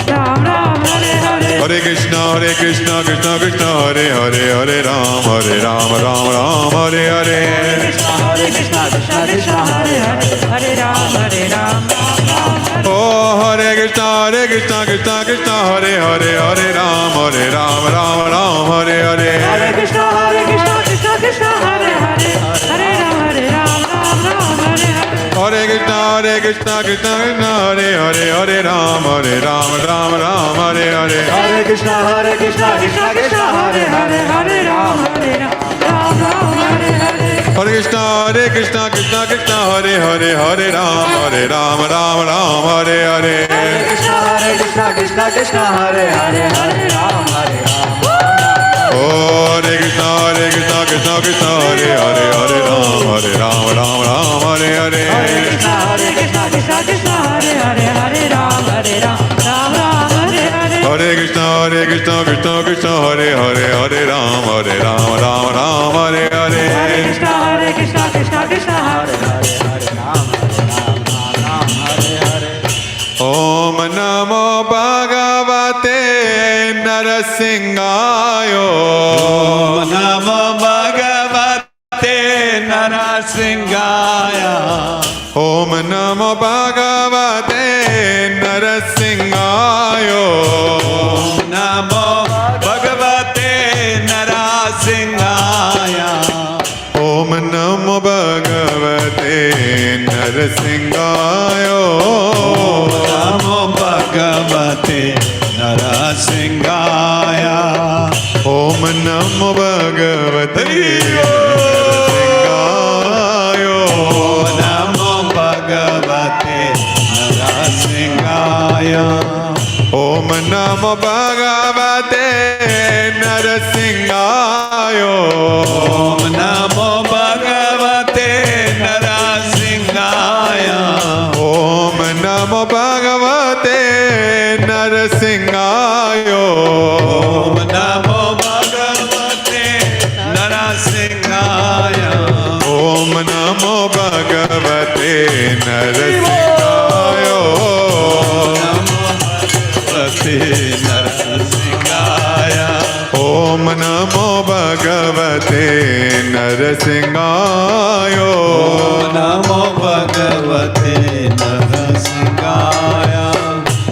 Ram Ram, Hare Hare. Hare Krishna, Krishna Krishna, Hare Hare, Hare Ram, Ram Ram, Hare Hare. Hare Krishna, Krishna Krishna, Hare Hare, Hare Ram, Ram Ram, Hare Hare. Hare Krishna, Krishna Krishna, Hare Hare, Hare Ram, Ram. Oh Hare Krishna, Krishna Krishna, Hare Hare, Hare Ram, Ram Ram, Hare Hare. Hare Krishna, Krishna Krishna, Hare Hare, Hare Ram, Ram Hare Hare. Hare Krishna, Krishna Krishna, Hare Hare, Hare Ram, Ram Hare Hare. Hare Krishna, Krishna Krishna, Hare Hare, Hare Ram, Ram Hare Hare. Hare Krishna, Krishna Krishna, Hare Hare, Hare Ram, Ram Hare Hare. Hare Krishna, Krishna Krishna, Hare Hare, Hare Ram, Oh Hare Krishna, Krishna Krishna, Hare Hare, Hare Ram, Ram Hare Hare. Hare Krishna, Krishna Krishna, Hare Hare, Hare Ram, Ram Hare Hare. Hare Krishna, Krishna Krishna, Hare Hare, Hare Ram, Ram Hare Hare. Hare Krishna, Narasinghayo. Om Namo Bhagavate Narasimhaya. Om Namo Bhagavate Narasinghayo. Om Namo Bhagavate Narasimhaya. Om Namo Bhagavate Narasinghayo. Namo Bhagavate Narasimhaya. Om Namo Bhagavate Narasimhaya. Om Namo Bhagavate Narasimhaya. Om Namo Bhagavate Narasimhaya. Om Namo Bhagavate Narasimhaya. Om Namo Bhagavate Narasimhaya. Om Namo Bhagavate Narasimhaya. Om Namo Bhagavate Narasimhaya. Om Namo Bhagavate Narasimhaya.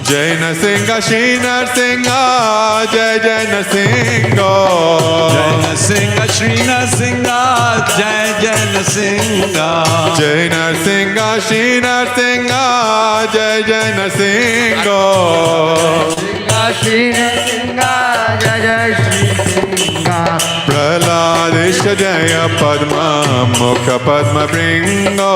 Jai Narsinga Shri Narsinga, Jai Jai Narsinga. Jai Narsinga Shri Narsinga, Jai Jai Narsinga. Jai Narsinga Shri Narsinga, Jai Jai Narsinga. Shri Narsinga, Jai Jai Shri Narsinga. Prahlada Jaya Padma Mukha Padma Bringo.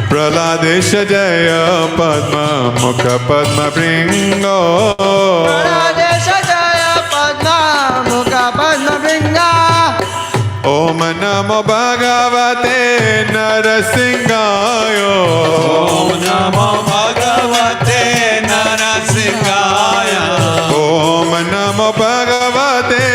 Prahlada Jaya Padma Mukha Padma Bringo. Om Namo Bhagavate Narasimhaya. Om Namo Bhagavate Narasimhaya. Om Namo Bhagavate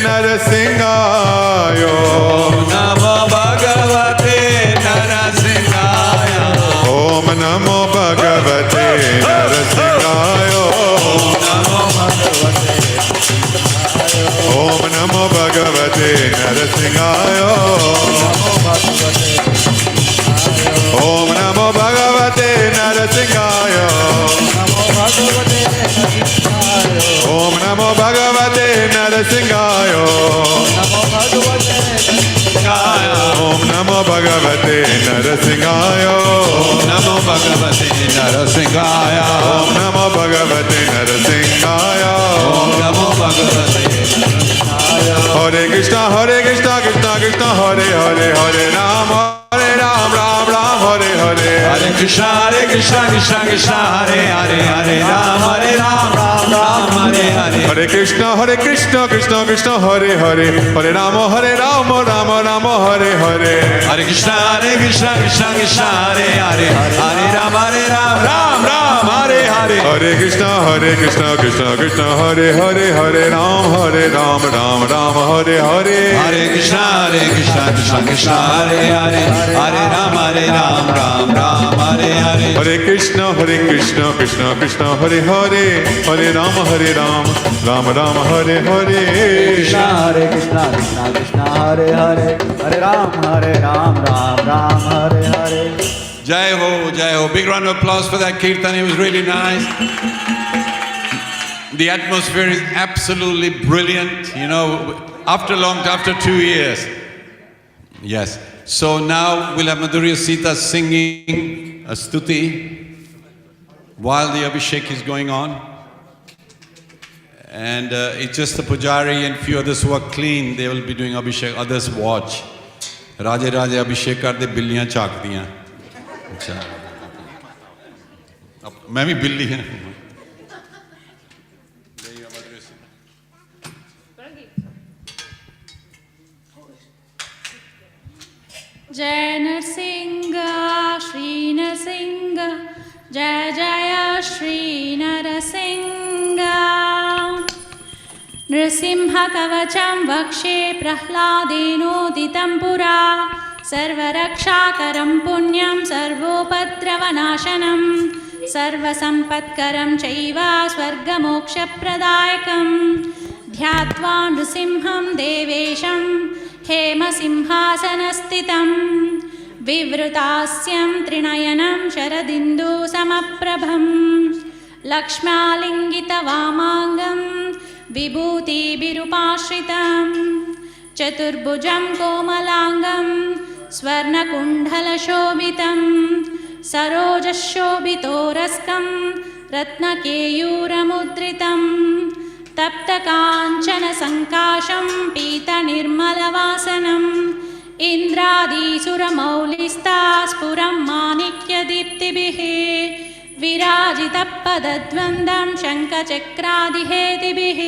Narasimhaya. Om Namo Bhagavate Narasimhaya. Om Namo Bhagavate Narasimhaya. Om Namo Bhagavate Narasimhaya. Om Namo Bhagavate Narasimhaya. Om Namo Bhagavate Narasimhaya. Om Namo Bhagavate Narasimhaya. Om Namo Bhagavate Narasimhaya. Om Namo Bhagavate Narasimhaya. Om Namo Bhagavate Narasimhaya. Hare Krishna, Hare Krishna, Krishna Krishna, Hare Hare, Hare Ram, Hare Ram, Ram Ram, Hare Hare. Hare Krishna, Krishna Krishna, Hare Hare, Hare Ram, Ram Ram, Hare Hare. Hare Krishna, Krishna Krishna, Hare Hare, Hare Ram, Ram Ram, Hare Hare. Hare Krishna, Krishna Krishna, Hare Hare, Hare Ram, Ram Ram, Hare Hare. Hare Krishna, Krishna Krishna, Hare Hare, Hare Ram, Ram Ram, Hare Hare. Hare Krishna, Krishna Krishna, Hare Hare, Hare Ram, Ram Ram, Hare Hare. Hare Krishna, Krishna Krishna, Hare Hare, Hare Ram, Ram Ram, Hare Hare. Krishna, Krishna Krishna, Hare Hare, Hare Ram, Ram Hare Hare. Jai Ho, Jai Ho. Big round of applause for that kirtan. It was really nice. The atmosphere is absolutely brilliant. You know, after 2 years. Yes. So now we'll have Madhurya Sita singing a stuti while the Abhishek is going on. And it's just the Pujari and few others who are clean, they will be doing Abhishek, others watch. Raje Raje Abhishek karte billiyan chak diyan. Achha. मैं भी बिल्ली है. जय नरसिंह श्री नरसिंह जय जय श्री नरसिंह नृसिंह कवचं वक्षे प्रह्लादेनोदितं पुरा सर्वरक्षाकरं पुण्यं सर्वोपद्रवनाशनं सर्वसम्पत्करं चैव स्वर्गमोक्षप्रदायकं ध्यात्वा नृसिंहं देवेशं हेमसिंहासनस्थितं विवृतास्यं त्रिनयनं शरदिन्दुसमप्रभं लक्ष्म्यालिङ्गितवामाङ्गं विभूतिभिरुपाश्रितं चतुर्भुजं कोमलाङ्गं स्वर्णकुण्डलशोभितं सरोजशोभितोरस्कं रत्नकेयूरमुद्रितं तप्तकाञ्चनसङ्काशं पीतनिर्मलवासनम् इन्द्रादिसुरमौलिस्ता स्फुरं माणिक्यदीप्तिभिः विराजितपदद्वन्द्वं शङ्खचक्रादिहेतिभिः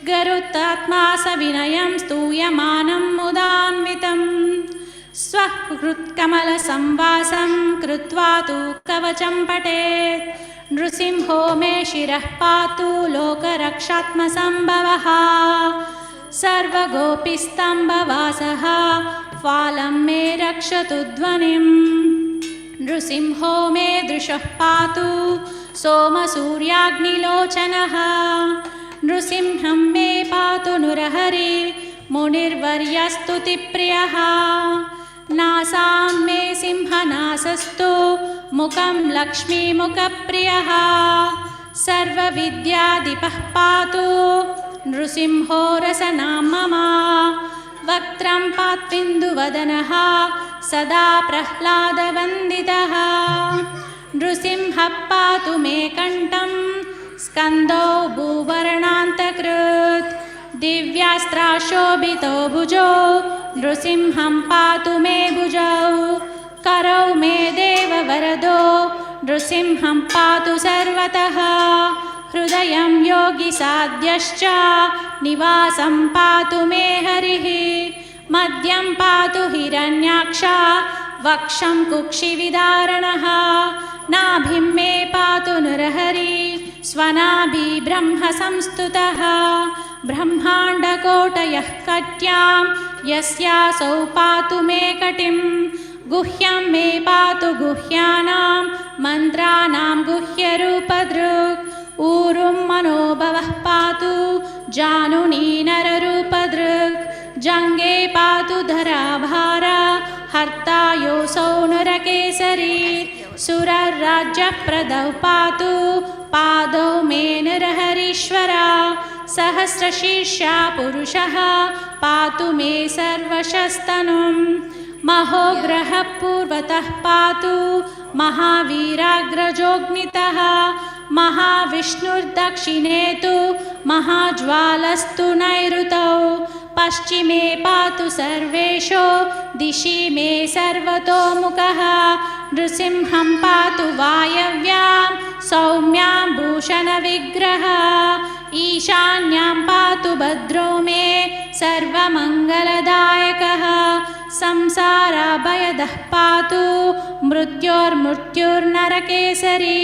गरुत्तात्मा सविनयं स्तूयमानं मुदान्वितं स्वहृत्कमलसंवासं कृत्वा तु कवचं पठेत् नृसिंहो मे शिरः पातु लोकरक्षात्मसम्भवः सर्वगोपिस्तम्भवासः फालं मे रक्षतु ध्वनिम् नृसिंहो मे दृशः पातु सोमसूर्याग्निलोचनः नृसिंहं मे पातु नृहरि मुनिर्वर्यस्तुतिप्रियः नासां मे सिंहनासस्तु मुखं लक्ष्मीमुखप्रियः सर्वविद्याधिपः पातु नृसिंहो रसनां मम वक्त्रं पात्विन्दुवदनः सदा प्रह्लादवन्दितः नृसिंहः पातु मे कण्ठं स्कन्दो भूवर्णान्तकृत् दिव्यास्त्राशोभितो भुजो नृसिंहं पातु मे भुजौ करौ मे देववरदो नृसिंहं पातु सर्वतः हृदयं योगिसाद्यश्च निवासं पातु मे हरिः मध्यं पातु हिरण्याक्ष वक्षं कुक्षिविदारणः नाभिं मे पातु नृहरि स्वनाभि ब्रह्मसंस्तुतः ब्रह्माण्डकोटयः कट्यां यस्यासौ पातु मे कटिं गुह्यं मे पातु गुह्यानां मन्त्राणां गुह्यरूपदृक् ऊरुं मनोभवः पातु जानुनी नररूपदृक् जङ्गे पातु धराभार हर्ता योऽसौ नरकेसरी सुरराज्यप्रदौ पातु पादौ मे नरहरीश्वर सहस्रशीर्षा पुरुषः पातु मे सर्वशस्तनुं महोग्रहः पूर्वतः पातु महावीराग्रजोऽग्नितः महाविष्णुर्दक्षिणे तु महाज्वालस्तु नैऋतौ पश्चिमे पातु सर्वेषु दिशि मे सर्वतोमुखः नृसिंहं पातु वायव्यां सौम्यां भूषणविग्रहः ईशान्यां पातु भद्रो मे सर्वमङ्गलदायकः संसाराभयदः पातु मृत्योर्मृत्युर्नरकेसरी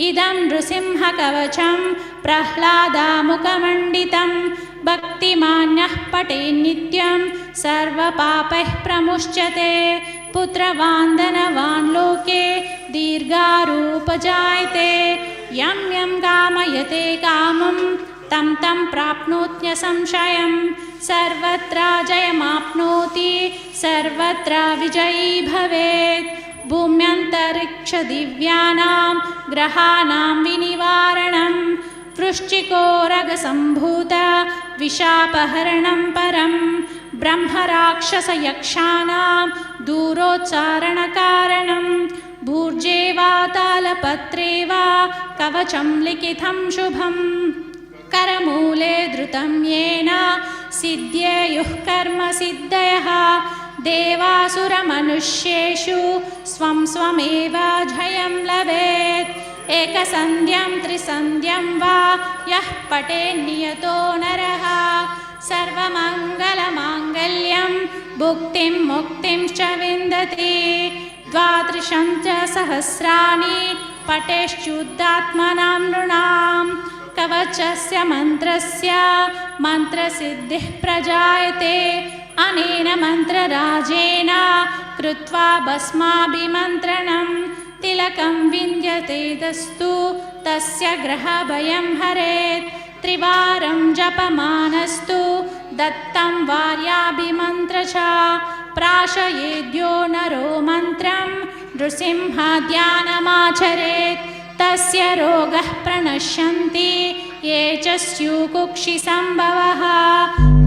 इदं नृसिंहकवचं प्रह्लादामुखमण्डितं भक्तिमान्यः पठेन्नित्यं सर्वपापैः प्रमुच्यते पुत्रवान् लोके दीर्घायुरुपजायते यं यं कामयते कामं तं तं प्राप्नोत्यसंशयं सर्वत्र जयमाप्नोति सर्वत्र विजयी भवेत् भूम्यन्तरिक्षदिव्यानां ग्रहाणां विनिवारणं वृश्चिकोरगसम्भूत विशापहरणं परं ब्रह्मराक्षसयक्षाणां दूरोच्चारणकारणं भूर्जे वा तालपत्रे वा कवचं लिखितं शुभं करमूले धृतं येन सिद्ध्येयुः कर्मसिद्धयः देवासुरमनुष्येषु स्वं स्वमेव जयं लभेत् एकसन्ध्यं त्रिसन्ध्यं वा यः पठेन्नियतो नरः सर्वमङ्गलमाङ्गल्यं भुक्तिं मुक्तिं च विन्दति 12,सहस्राणि पठेश्चुद्धात्मनां नृणां कवचस्य मन्त्रस्य मन्त्रसिद्धिः प्रजायते अनेन मन्त्रराजेन कृत्वा भस्माभिमन्त्रणं तिलकं विन्द्यते दस्तु तस्य ग्रहभयं हरेत् त्रिवारं जपमानस्तु दत्तं वार्याभिमन्त्र च प्राशयेद्यो नरो मन्त्रं नृसिंहध्यानमाचरेत् तस्य रोगः प्रणश्यन्ति ये च स्युकुक्षिसम्भवः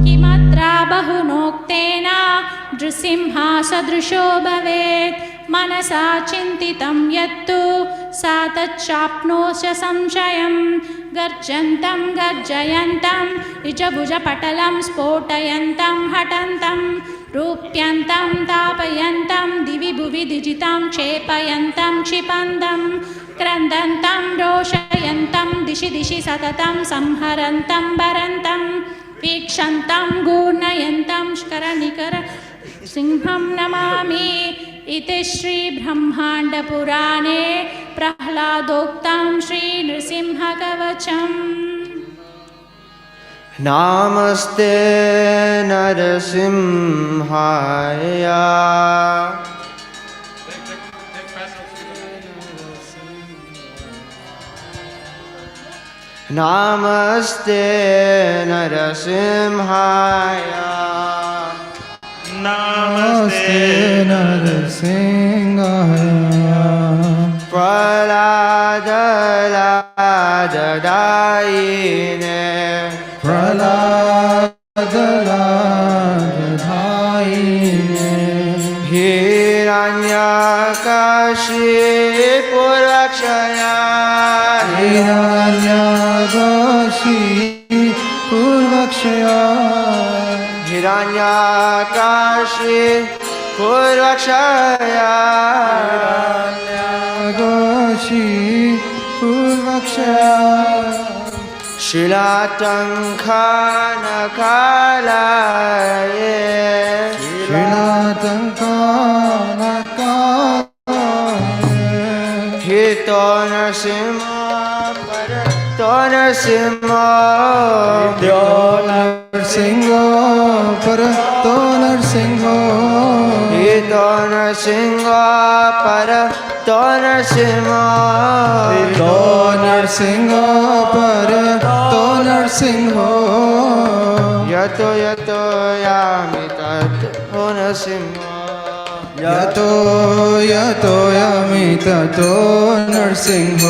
किमत्र बहुनोक्तेन नृसिंहसदृशो भवेत् मनसा चिन्तितं यत्तु सा तच्चाप्नोश्च संशयं गर्जन्तं गर्जयन्तं निजभुजपटलं स्फोटयन्तं हठन्तं रूप्यन्तं तापयन्तं दिवि भुवि दिजितं क्षेपयन्तं क्षिपन्तं क्रन्दन्तं रोषयन्तं दिशि दिशि सततं संहरन्तं भरन्तं वीक्षन्तं घूर्णयन्तं शरनिकर सिंहं नमामि इति श्रीब्रह्माण्डपुराणे प्रह्लादोक्तं श्रीनृसिंहकवचम् नमस्ते नरसिंहाय नमस्ते नरसिंहाय नमस्ते नरसिंहाय प्रह्लादलाददायिने प्रह्लादलाददायिने हिरण्यकशिपुरक्षया हिरण्यकशिपूर्वक्षया हिरण्यकशिपूर्वक्षया हिरण्यकशिपूर्वक्षया शिलाटङ्कनकालये हितो नरसिंह परतो नरसिंह हितो नरसिंह परतो नरसिंह हितो नरसिंह परतो नरसिंह हितो नरसिंह परतो नरसिंह यतो यतो यामि ततो नरसिंह यतो यतो यामि ततो नरसिंह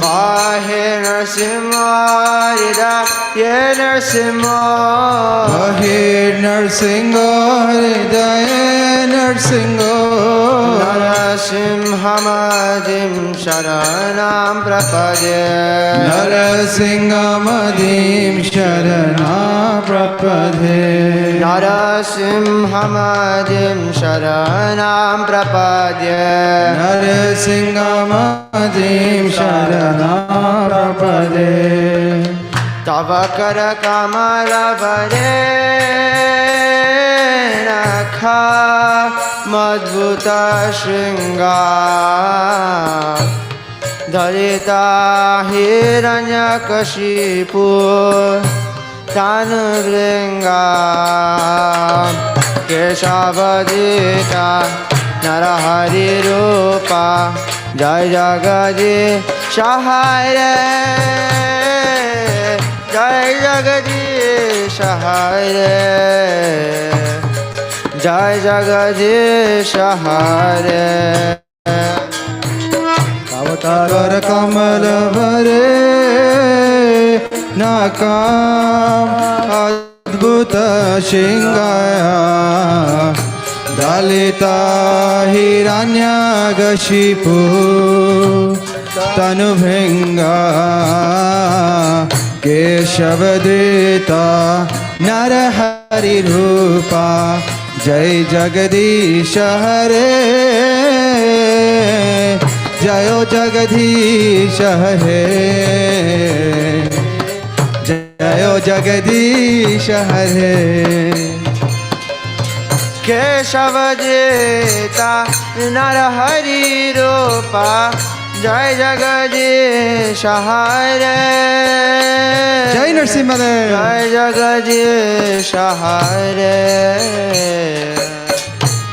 बाहे नरसिंह हृदये नरसिंह बाहे नरसिंह हृदये नरसिंह नरसिंहमदिं शरणं प्रपद्ये नरसिंहमदिं शरणं प्रपद्ये नरसिंहमदिं शरणं प्रपद्ये नरसिंहमदिं शरणं प्रपद्ये तव करकमलभरे नखा मद्भुत शृङ्गार धरिता हिरण्यकशिपु तानुभृङ्गा केशवदिता नरहरिरूपा जय जगदीश हरे जय जगदीश हरे जय जगदीश हरे अवतार कमल भरे नाकाम अद्भुत शिंगाया दलिता हिरण्यकशिपु तनुभृंगा केशवदेता नरहरिरूपा जय जगदीश हरे जयो जगदीश हरे जयो जगदीश हरे केशवदेता नरहरिरूपा जय जगदीश हरे जय नरसिंहदेव जय जगदीश हरे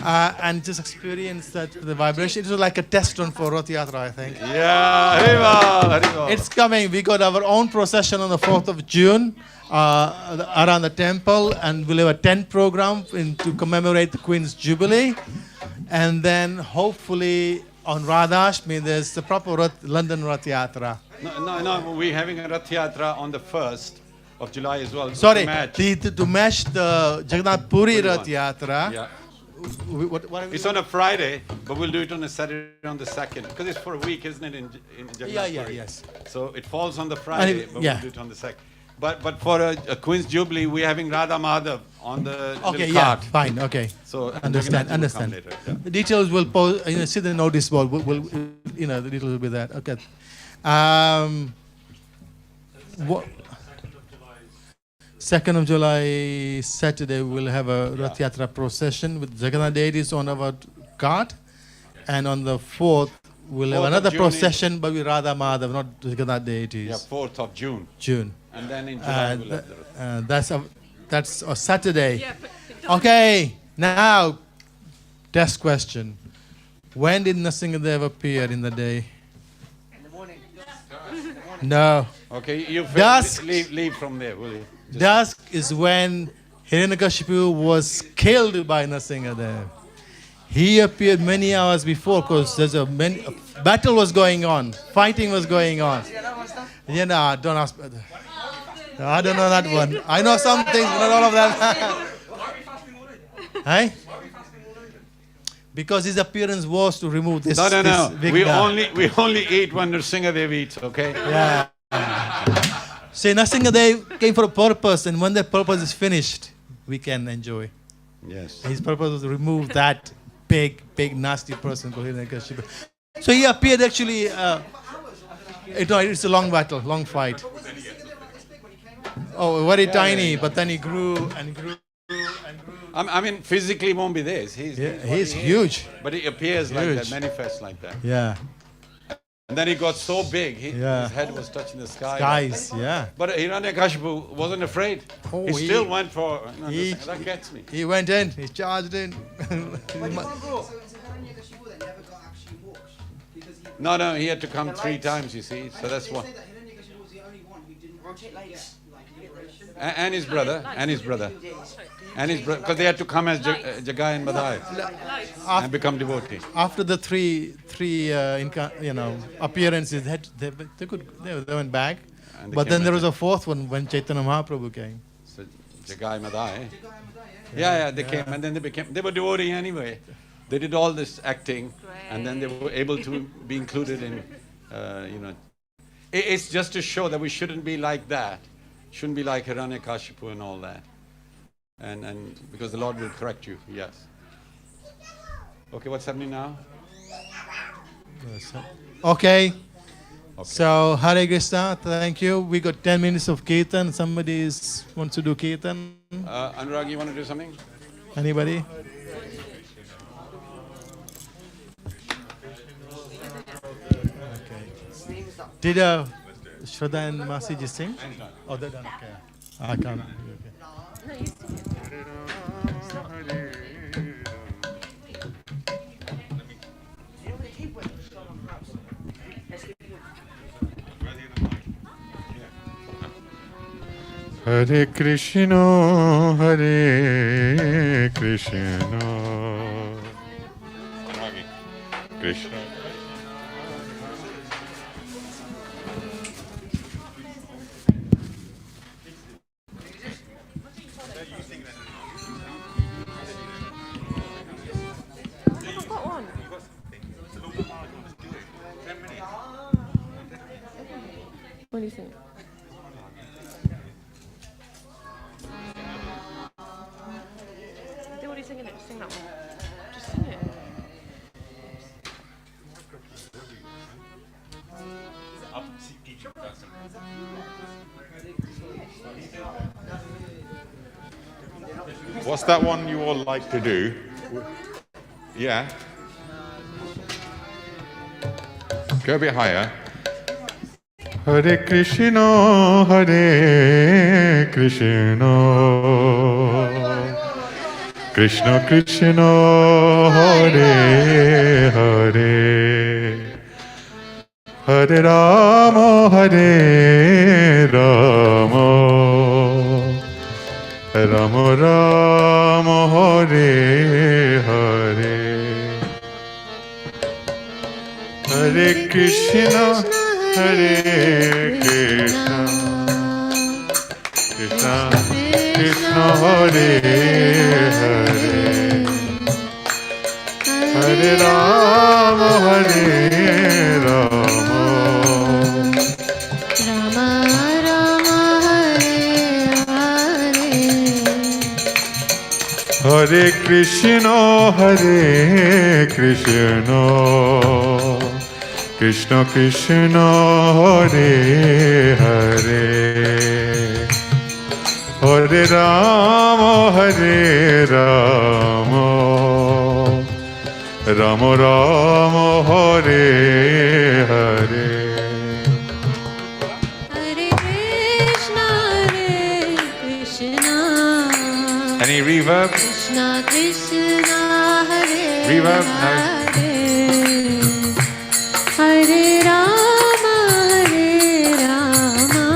and just experience that the vibration. It was like a test run for Rath Yatra, I think. Yeah, Haribo, Haribo. It's coming. We got our own procession on the 4th of June around the temple, and we'll have a tent program to commemorate the Queen's Jubilee. And then hopefully on Radhashtami, there's the proper London Rath Yatra. No, we're having a Rath Yatra on the 1st of July as well. Sorry, to match the Jagannath Puri Rath Yatra. Yeah. It's on a Friday, but we'll do it on a Saturday on the 2nd, because it's for a week, isn't it, in Jagannath Puri? Yes. So it falls on the Friday, but yeah. we'll do it on the 2nd. But for a Queen's Jubilee, we're having Radha Madhav on the little cart. Fine, okay. So understand. Later, yeah. The details will post. See the notice board. Will the details will be there. Okay. What? 2nd of July, Saturday, we'll have a Rath Yatra procession with Jagannath deities on our cart, and on the 4th, we'll have another procession, but with Radha Madhav, not Jagannath deities. Yeah, 4th of June. June. And then in July we'll have the that's a Saturday. Okay, now, test question. When did Nrsimhadev appear in the day? In the morning. No. Okay, you Dusk. leave from there, will you? Dusk is when Hiranyakashipu was killed by Nrsimhadev. He appeared many hours before, because there's a battle was going on, fighting was going on. Yeah, no, don't ask. I don't know that one. I know some things, but not all of them. Hey? Because his appearance was to remove this. No. This We only eat when Nrsimhadev eats, okay? Yeah. See, Nrsimhadev came for a purpose, and when that purpose is finished, we can enjoy. Yes. His purpose was to remove that big, nasty person called Hiranyakashipu. So he appeared actually. It's a long battle, long fight. Oh, very tiny, but then he grew and grew and grew. I mean, physically he won't be this. He's huge. But he appears like that, manifests like that. Yeah. And then he got so big, his head was touching the sky. Skies, yeah. But Hiranyakashipu wasn't afraid. He still went for. That gets me. He went in. He charged in. No, he had to come 3 times, you see. So that's what. And his brother, because they had to come as Jagai and Madhai and become devotees. After the three appearances, they went back. But then there was a 4th one when Chaitanya Mahaprabhu came. So Jagai Madhai. Yeah, they came, and then they were devotee anyway. They did all this acting, and then they were able to be included in, It's just to show that we shouldn't be like that. Shouldn't be like Hiranyakashipu and all that. And because the Lord will correct you, yes. Okay, what's happening now? Okay. So, Hare Krishna, thank you. We got 10 minutes of Kirtan. Somebody wants to do Kirtan? Anurag, you want to do something? Anybody? Okay. Did Shraddha and Masi just sing? Oh, they're done. Okay. I can't. Okay. Hare Krishna, Hare Krishna, Krishna. What do you think? What are you singing it? Just sing that one. Just sing it. What's that one you all like to do? Yeah. Go a bit higher. Hare Krishna, Hare Krishna, Krishna Krishna Hare Hare Hare Rama Hare Rama Rama Rama Hare Hare Hare Krishna Hare Krishna Krishna Krishna Hare Hare Hare Rama Hare Rama Rama Rama Hare Hare Hare Krishna Krishna Krishna Hare Hare Hare Rama Rama Rama Hare Hare Hare Krishna Any reverb? Krishna Krishna Hare Reverb? No. Hare Hare Rama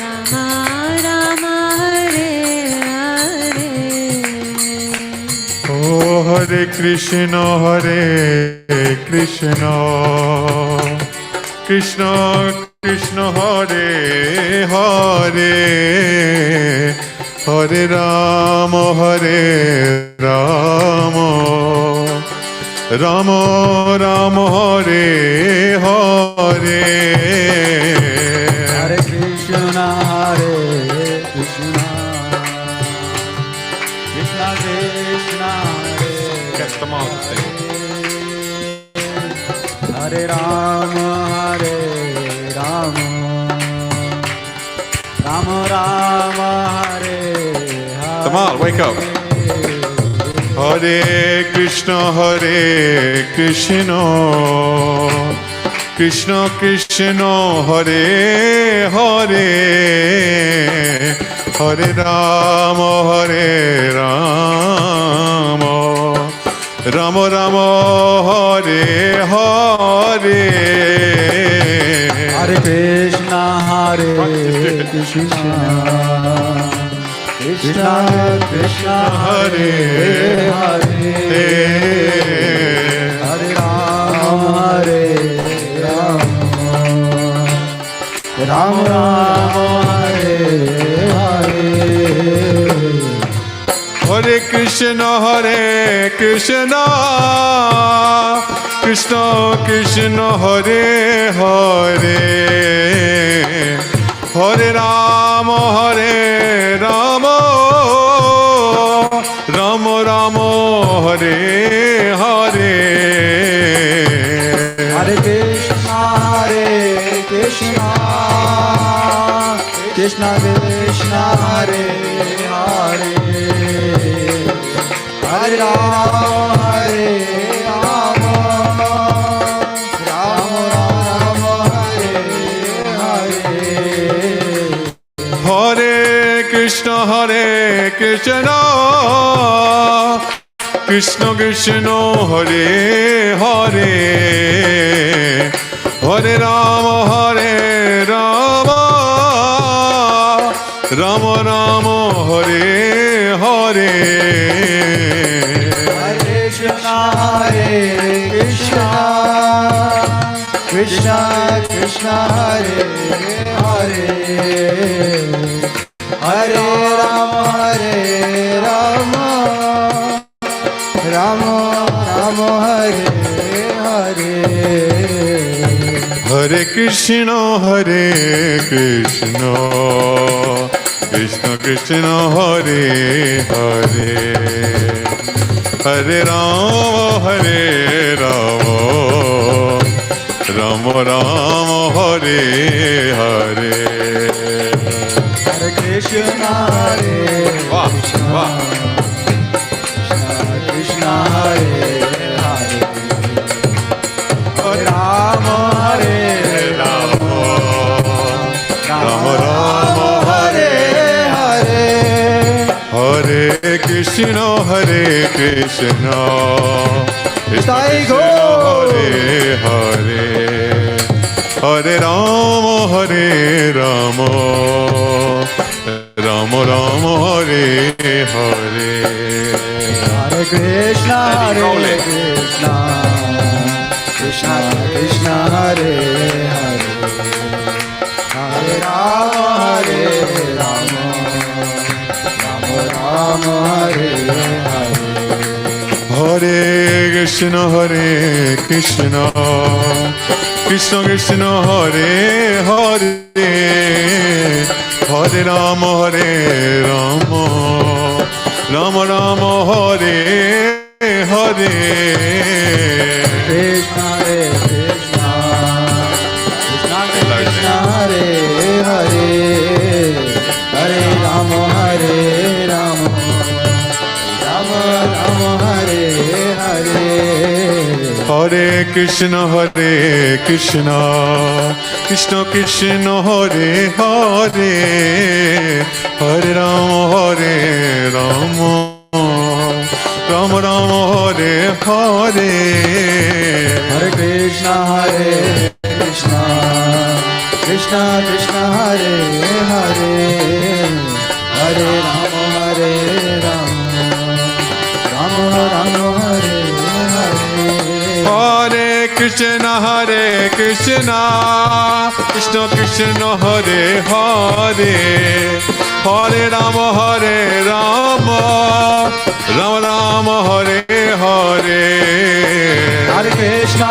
Rama Rama Hare Hare Oh Hare Krishna Krishna Krishna Hare Hare Hare Rama Rama Rama Hare Hare Hare Krishna Krishna Krishna Hare Get them all to sing. Hare Rama Rama Rama Hare Hare Tamal, wake up. Hare Krishna Krishna Krishna Hare Hare Hare Rama Rama Rama Hare Hare Hare Krishna Krishna Krishna Krishna Hare Hare Hare Rama Rama Rama Hare Hare Hare Krishna Krishna Krishna Hare Hare Hare Rama Rama Rama Hare Hare Hare Krishna Krishna Krishna Hare Hare Hare Rama Rama Rama Hare Hare Hare Krishna Krishna Krishna Hare Hare Hare Rama Rama Rama Hare Hare Hare Krishna Krishna Krishna Hare Hare Hare Rama Rama Rama Hare Hare Hare Krishna Krishna Krishna Hare Hare Hare Rama Rama Rama Hare Hare Hare Krishna Krishna Krishna Hare Hare Hare Rama Rama Rama Hare Hare Hare Krishna Hare Krishna Krishna Krishna Hare Hare Hare Rama Hare Rama Rama Rama Hare Hare Hare Krishna Krishna Krishna Hare Hare Hare Rama Hare Rama Rama Rama Hare Hare Hare Krishna Krishna Krishna Hare Hare Hare Rama Hare Rama Rama Rama Hare Hare Krishna Krishna Krishna Hare Hare Hare Rama Hare Rama Rama Rama Hare Hare Hare Krishna Krishna Krishna Hare Hare Hare Rama Hare Rama Rama Rama Hare Hare Hare Krishna Krishna Krishna Hare Hare Hare Rama Hare Rama Rama Rama Hare Hare Hare Krishna Krishna Krishna Hare Hare Hare Rama Hare Rama Rama Rama Hare Hare Hare Krishna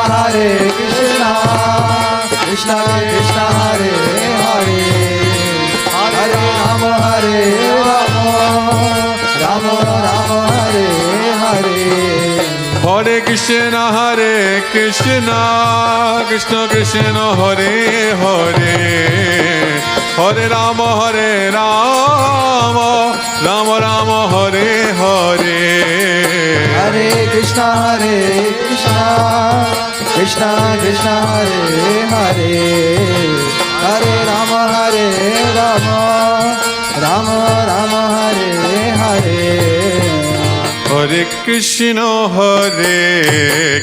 Krishna Krishna Hare Hare Hare Rama Hare Rama Rama Rama Hare Hare Hare Krishna Krishna Krishna Hare Hare Hare Rama Hare Rama Rama Rama Hare Hare Hare Krishna Krishna Hare Hare Hare Rama Hare Rama Rama Rama Hare Hare Hare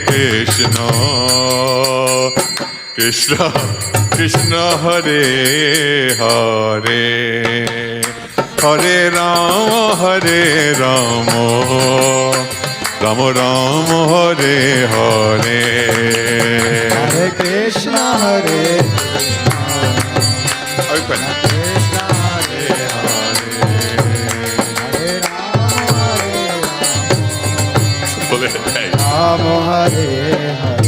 Krishna Krishna Krishna Hare Hare Hare Rama Hare Rama Rama Rama Hare Hare Hare Krishna Open. Krishna Hare Hare Rama Hare Hare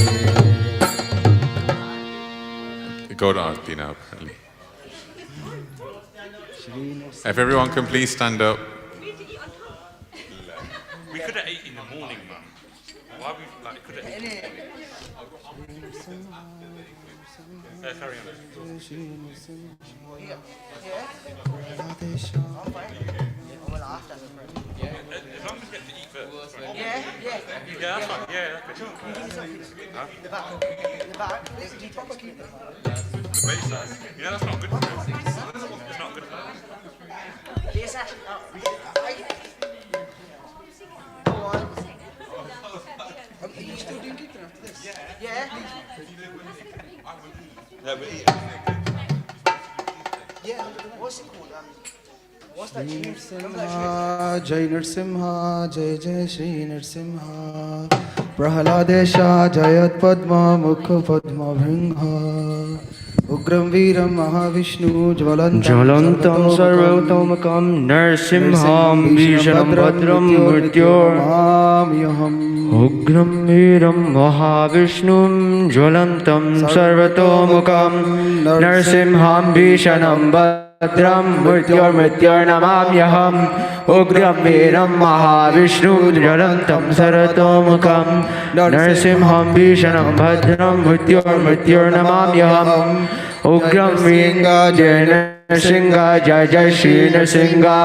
Go to Aarti now, apparently. If everyone can please stand up. We could have ate in the morning, man. Why we like could have eaten? Carry on. As long as we get to eat first. Yeah, that's fine. Yeah, that's good. Huh? The back. The base size. You know, that's not good for us. It's not good for us. Yes, actually. Are you still doing keeping after this? Yeah. Yeah, what's it called? What's that tune? Jai Narsimha, Jai Jai Shri Narsimha Prahladesha Jayat Padma Mukha Padma Bhringha Ugram Viram Mahavishnu Jvalantam Sarvotomakam Narsimham Bhishanam Bhadram Mrityor Ugram Viram Mahavishnum Jvalantam Sarvotomakam Narsimham Bhishanam Bhadram Mrityor Mrityor Namamyaham Ugram Viram Mahavishnum Jvalantam Sarvotomakam Narsimham Bhishanam Bhadram Mrityor Mrityor Namamyaham Ugram Vinga Jai Narsimha Jai Jai Shri Narsimha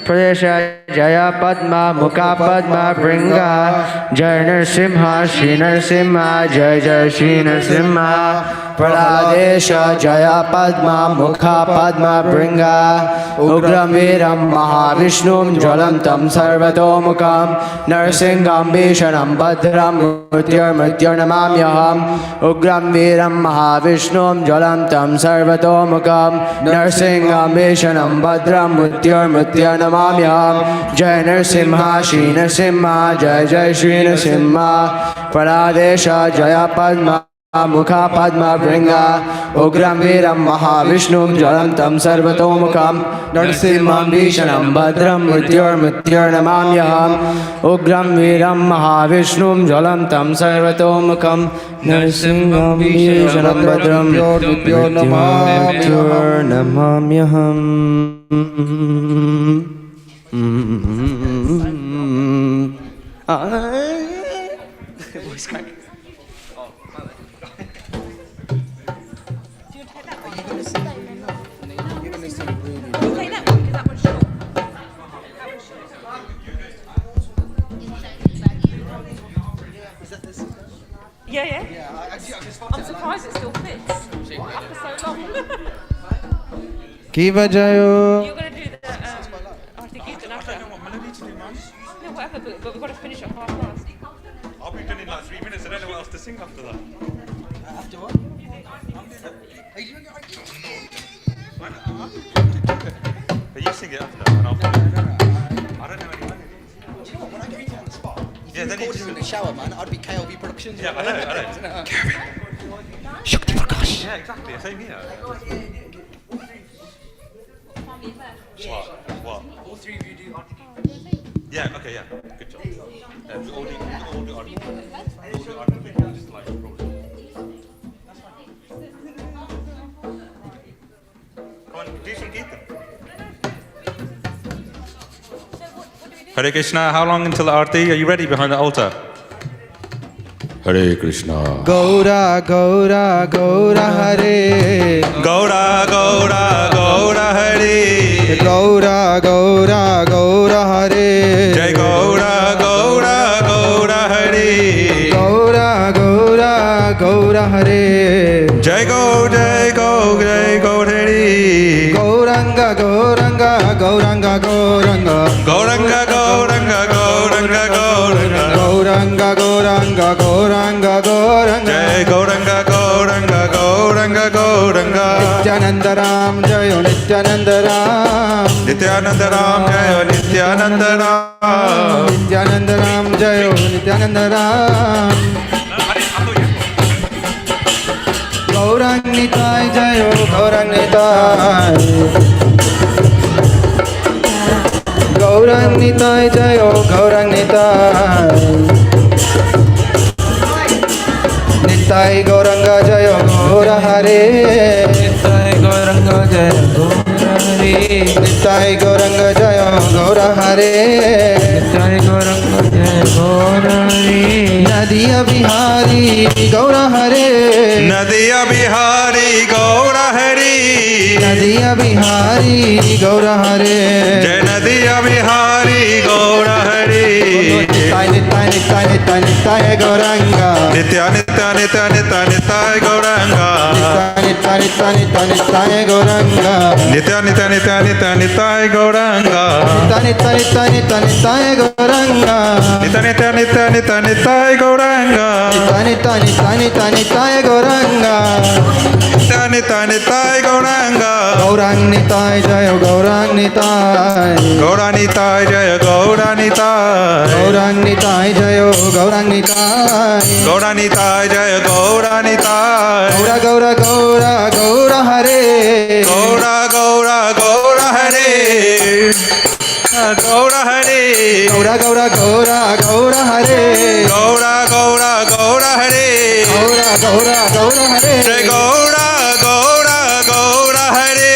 Pradesha Jaya Padma Mukha Padma Bringa Jai Narsimha Shri Narsimha Jai Jai Shri Narsimha Praladesha Jaya Padma Mukha Padma Bringa Ugram Viram Mahavishnum Jwalantam Sarvatomukam Narsingham Vishanam Bhadram Mrityur Namamyaham Ugram Viram Mahavishnum Jwalantam Sarvatomukam Narsingham Vishanam Bhadram Mrityur Namamyaham Jai Narsimha Shri Narsimha Jai Jai Shri Narsimha Praladesha Jaya Padma Mukha Padma Bringa Ugram Viram Mahavishnum Jwalantam Sarvatomukam Narsimham Vishanam Bhadram Mrityur Namamyaham Ugram Viram Mahavishnum Jwalantam Sarvatomukam Narsimham Vishanam Bhadram Mrityur Namamyaham. Voice crack. Yeah. I'm surprised it still fits after so long. Kiva Jayo. You're going to do the Arti Kirtan after. I don't know what melody to do, man. No, whatever, but we've got to finish at 1:30. I'll be done in like 3 minutes. I don't know what else to sing after that. After what? Are you doing it right? But you sing it after, and I'll follow. I don't know any melody. Do you know what? When I get you on the spot, if Yeah, you then recorded it's- in the shower, man, I'd be KLB Productions. Yeah, I know. Shakti Prakash. Yeah, exactly. Same here. What? All three of you do Arti. Yeah, okay, yeah. Good job. We all do article. Just like roll. Come on, do some Kirtan. Hare Krishna, how long until the Aarti? Are you ready behind the altar? Hare Krishna. Gaura Gaura Gaura Hare. Gaura Gaura Gaura Hare. Gaura Gaura Gaura Hare. Jai Gaura Gaura Gaura Hare. Gaura Gaura Gaura Hare. Jai Gaur Jai Gaur Jai Gaur Hare. Gauranga Gauranga Gauranga Gauranga. Gauranga Gauranga Gauranga Gauranga. Gauranga Gauranga Gauranga Gauranga. Jai Gauranga Gauranga Gauranga Gauranga. Nityananda Ram Jayo Nityananda Ram. Nityananda Ram Jayo Nityananda Ram. Nityananda Ram Jayo Nityananda Ram. Gaurang Nitai Jayo Gaurang Nitai. Gaurang Nitai Jayo Gaurang Nitai. Nitai Gauranga Jayo Gaura Hare. Nitai Gauranga Jayo Gaura Hare. Nitai Gauranga Jayo Gaura Hare. Nitai Gauranga Jayo Gaura Hare. Nadiya Bihari Gaura Hare. Nadiya Bihari Gaura Hare. Nadiya Bihari Gaura Hare. Jai Nadiya Bihari Gaura Hare. Nitai Nitai Nitai Nitai Nitai Gauranga. Nitya Nitya Nitya Nitya Nitya Gauranga. Nitai Nitai Nitai Nitai Gauranga. Nitya Nitya Nitya Nitya Nitya Gauranga. Nitai Nitai Nitai Nitai Nitai Gauranga. Nitya Nitya Nitya Nitya Nitya Gauranga. Nitai Nitai Nitai Nitai Nitai Gauranga. Nitya Nitya Nitya Gauranga. Gaurang Nitai Jayo Gaurang Nitai. Gaura Nitai Jaya Gaura Nitai. Gaurang Nitai Jayo Gaurang Nitai. Gaura Nitai Jaya Gaura Nitai. Gaura Gaura Gaura Gaura Hare. Gaura Gaura Gaura Hare. Gaura Hare. Gaura Gaura Gaura Gaura Hare. Gaura Gaura Gaura Hare. Gaura Gaura Gaura Hare. Jai Gaura Gaura Gaura Hare.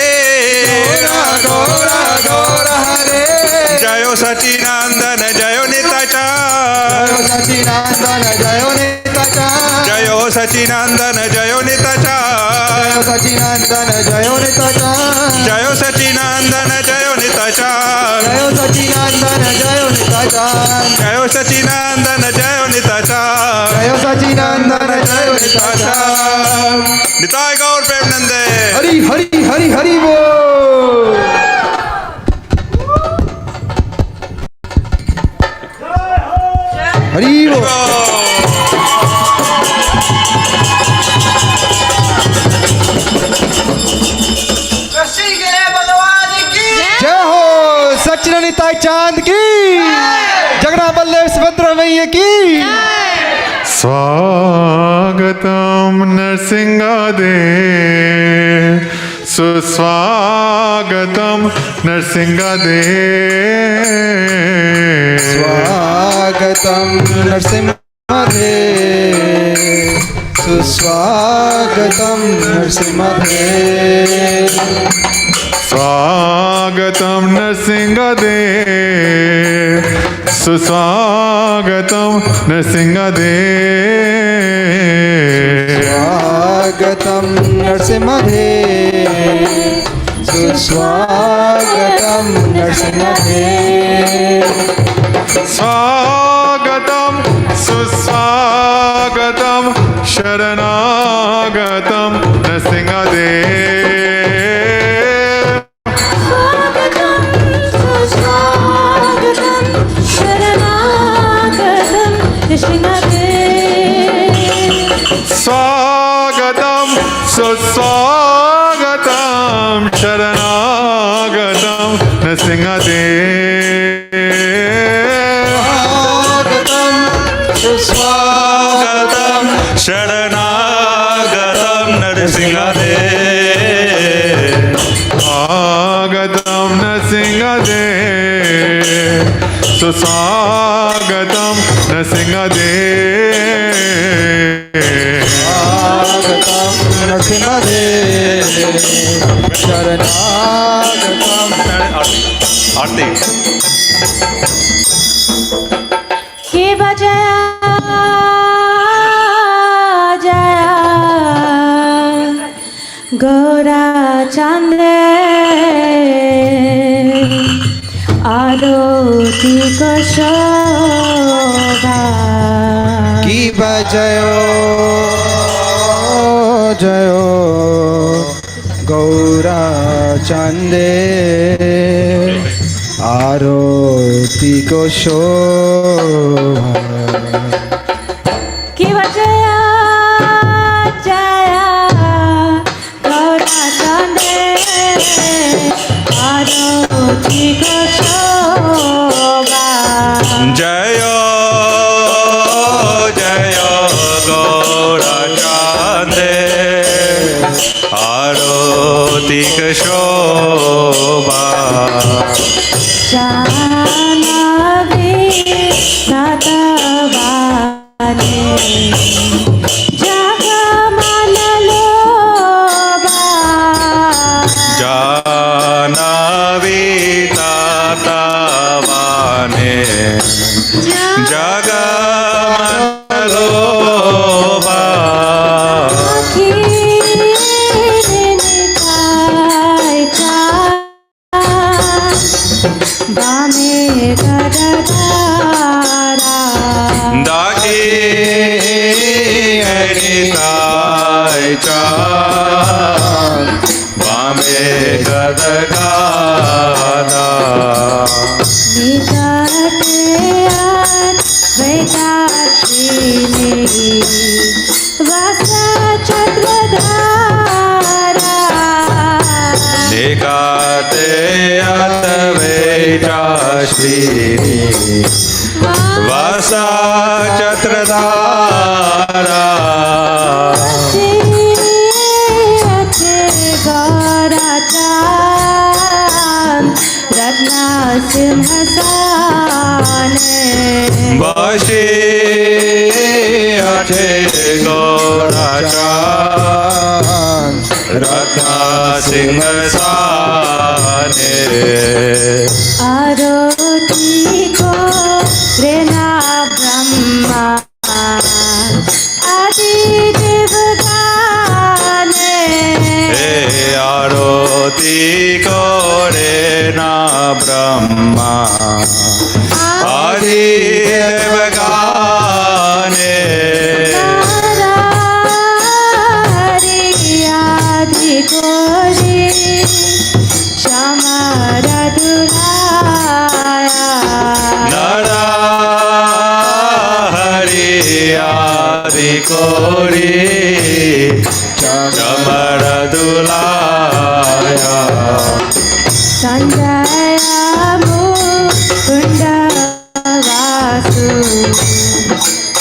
Gaura Gaura Gaura Hare. Jayo Sachinandana Jayo Nitacha. Jayo Sachinandana Jayo Nitacha. Jayo Sachinandana Jayo Nitacha. Jayo Sachinandana Jayo Nitacha. Jayo Sachinandana Jayo Nitacha. Jayo Sachinandan जय निताचार जय सचिनंदन जय निताचार निताय गौर प्रेमानंदे हरि हरि हरि हरि बोल हरि बोल जय हो सचिन निताय चांद की जगन्नाथ बल्लभ सुभद्रा मैया की स्वागतम नरसिंहदेव सुस्वागतम नरसिंहदेव स्वागतम नरसिंहदेव सुस्वागतम नरसिंहदेव स्वागतम नरसिंहदेव सुस्वागतम नरसिंहदेव स्वागतम नरसिंहदेव सुस्वागतम नरसिंहदेव स्वागतम सुस्वागतम शरणागतम नरसिंहदेव स्वागतम सुस्वागतम शरणागतम नरसिंहदेव स्वागतम सुस्वागतम शरणागतम नरसिंहदेव स्वागतम नरसिंहदेव सुस्वागतम नरसिंहदेव स्वागतम नरसिंहदेव शरणागतम आरती हे बजया जया गौरा चंद्रे आरती को शोभा की बजयो जयो गौरा चंदे आरती को शोभा की बजया जया गौरा चंद्रे आरती को शोभा जय जय गौरा चांदे आरती शोभा जानवी नतवाने जगमन लोभा जानवी तातावाने जगमन लोभा दागी हरिताय चांद बामे गदगादा निकाते अतवेजाश्री वासा चत्रधारा रत्ना सिंहासने बशी अठे गौराचान रत्ना सिंहासने आरती को रेना ब्रह्मा आदि देवताने आरती करे ना ब्रह्मा आदि kori chamara dulaya Sanjaya Mukunda Vasu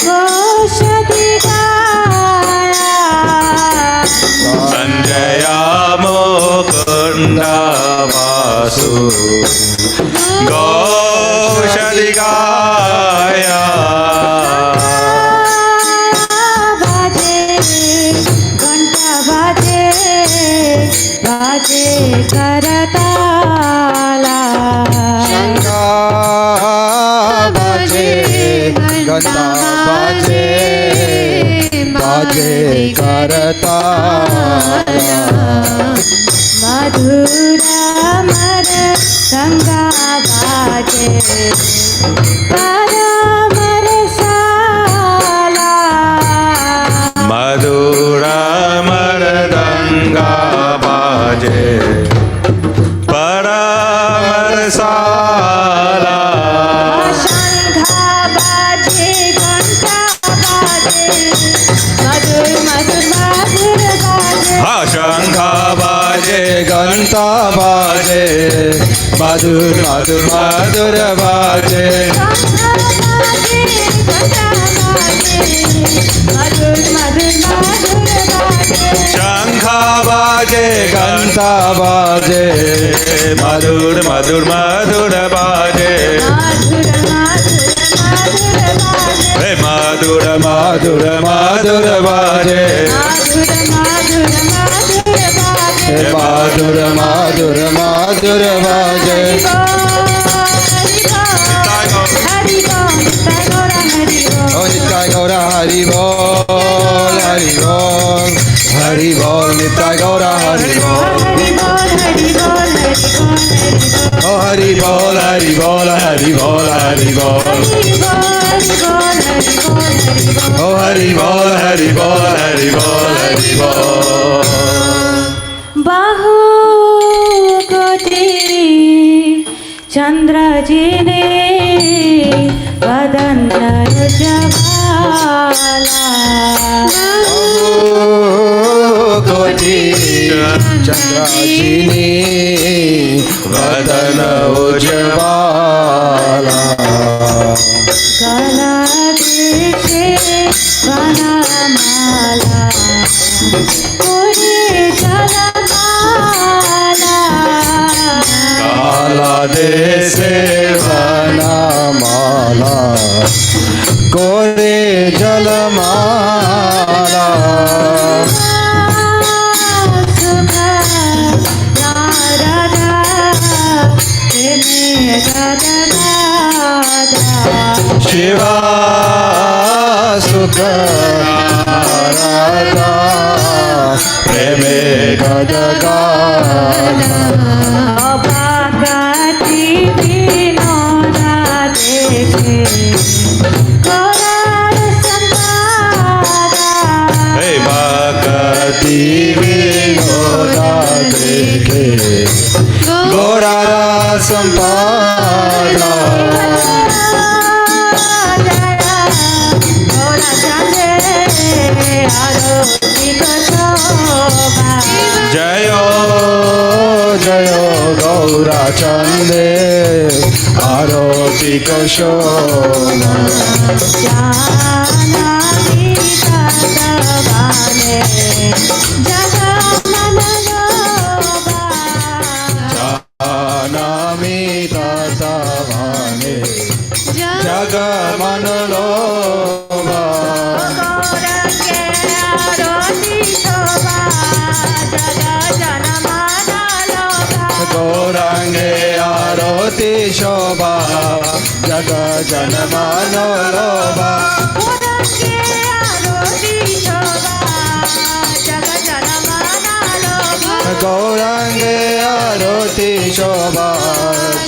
Goshadigaya Sanjaya Mukunda Vasu Goshadigaya Baje karatala Shankha baje ganta baje baje karatala madhura mar sanga baje paramar sala Madhura Mardanga baje Paramarsala Shankha baje ghanta baje madhur madhur madhur baje Shankha baje Ganta baje Madhur Madhur Madhur baje Shankha baje Ganta baje Madhur Madhur Madhur baje Hey Madhur Madhur Madhur baje Hey Madhur Madhur Madhur baje Oh Nitai Gaura Hari Bol Hari Bol Hari Bol Nitai Gaura Hari Bol Oh Hari Bol Hari Bol Hari Bol Hari Bol Oh Hari Bol Hari Bol Hari Bol Hari Bol Bahu koti Chandra ji ne vadan jawala koti Chandra ji ne vadan ujvala gala deshe vana mala kore jala mala Kala dese vana mala kore jala mala sukha narada preme gada gada Shiva Sukha Narada Preme Gada Gada Abhagati vinoda dekhe Korar sampada Hey Bhakti Vinoda dekhe Gorara Sampada Jayo Jayo Gaura Chande Aroti Koshoma Janani Tatavane Jagamanaloba Janami Tatavane Jagamanaloba Gorange Aroti Shobha Jaga Janamano Loba Gorange Aroti Shobha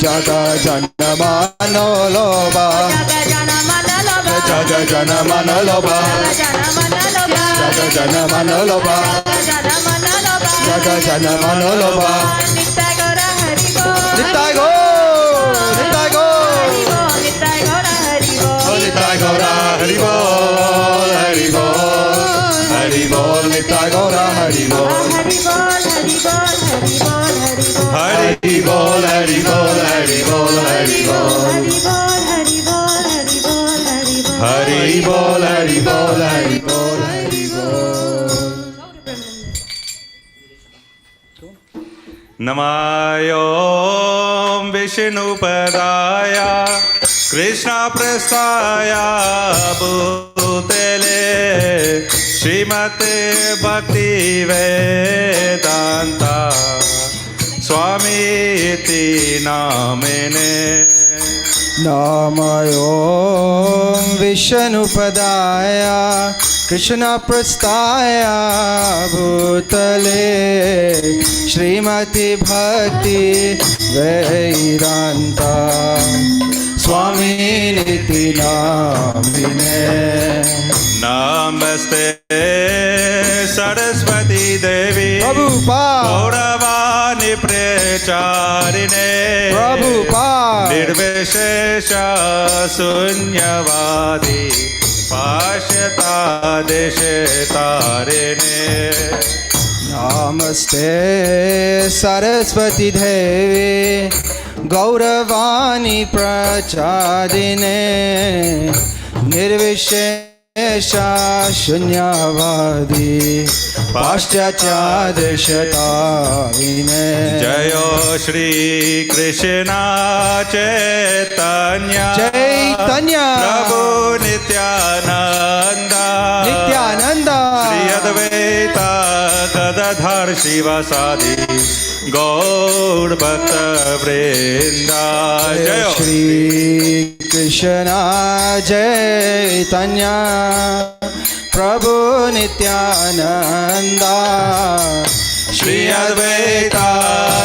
Jaga Janamano Loba Jaga Janamano Loba Jaga Janamano Loba Jaga Janamano Loba Nitai Gaura Hari Bol Hari Bol Nitai Gaura Hari Bol. Hari Bol, Hari Bol, Hari Bol, Hari Bol. Hari Bol, Hari Bol, Hari Bol. Hari Bol, Hari Bol, Hari Bol, Hari Bol, Hari Bol, Hari Bol, Hari Bol. Namayom Vishnupadaya Krishna Prastaya Bhutale Srimate Bhakti Vedanta Swami Iti Namine Namayom Vishnupadaya Krishna Prastaya Bhutale Srimati Bhakti Vedanta Swami Niti Namine Namaste Saraswati Devi Prabhupada Gauravani Pracharine Prabhupada Nirvishesha Sunyavadi Pashyata Deshetarine Namaste Saraswati Devi Gauravani Prachadine Nirvishesha Shunyavadi Paschatya Deshatarine Jayo Shri Krishna Chaitanya Chaitanya Prabhu Nityananda Nityananda Shri Advaita Gadadhar Shivasadi Gaur Bhakta Vrinda Jayo Shri Krishna Chaitanya Prabhu Nityananda Shri Advaita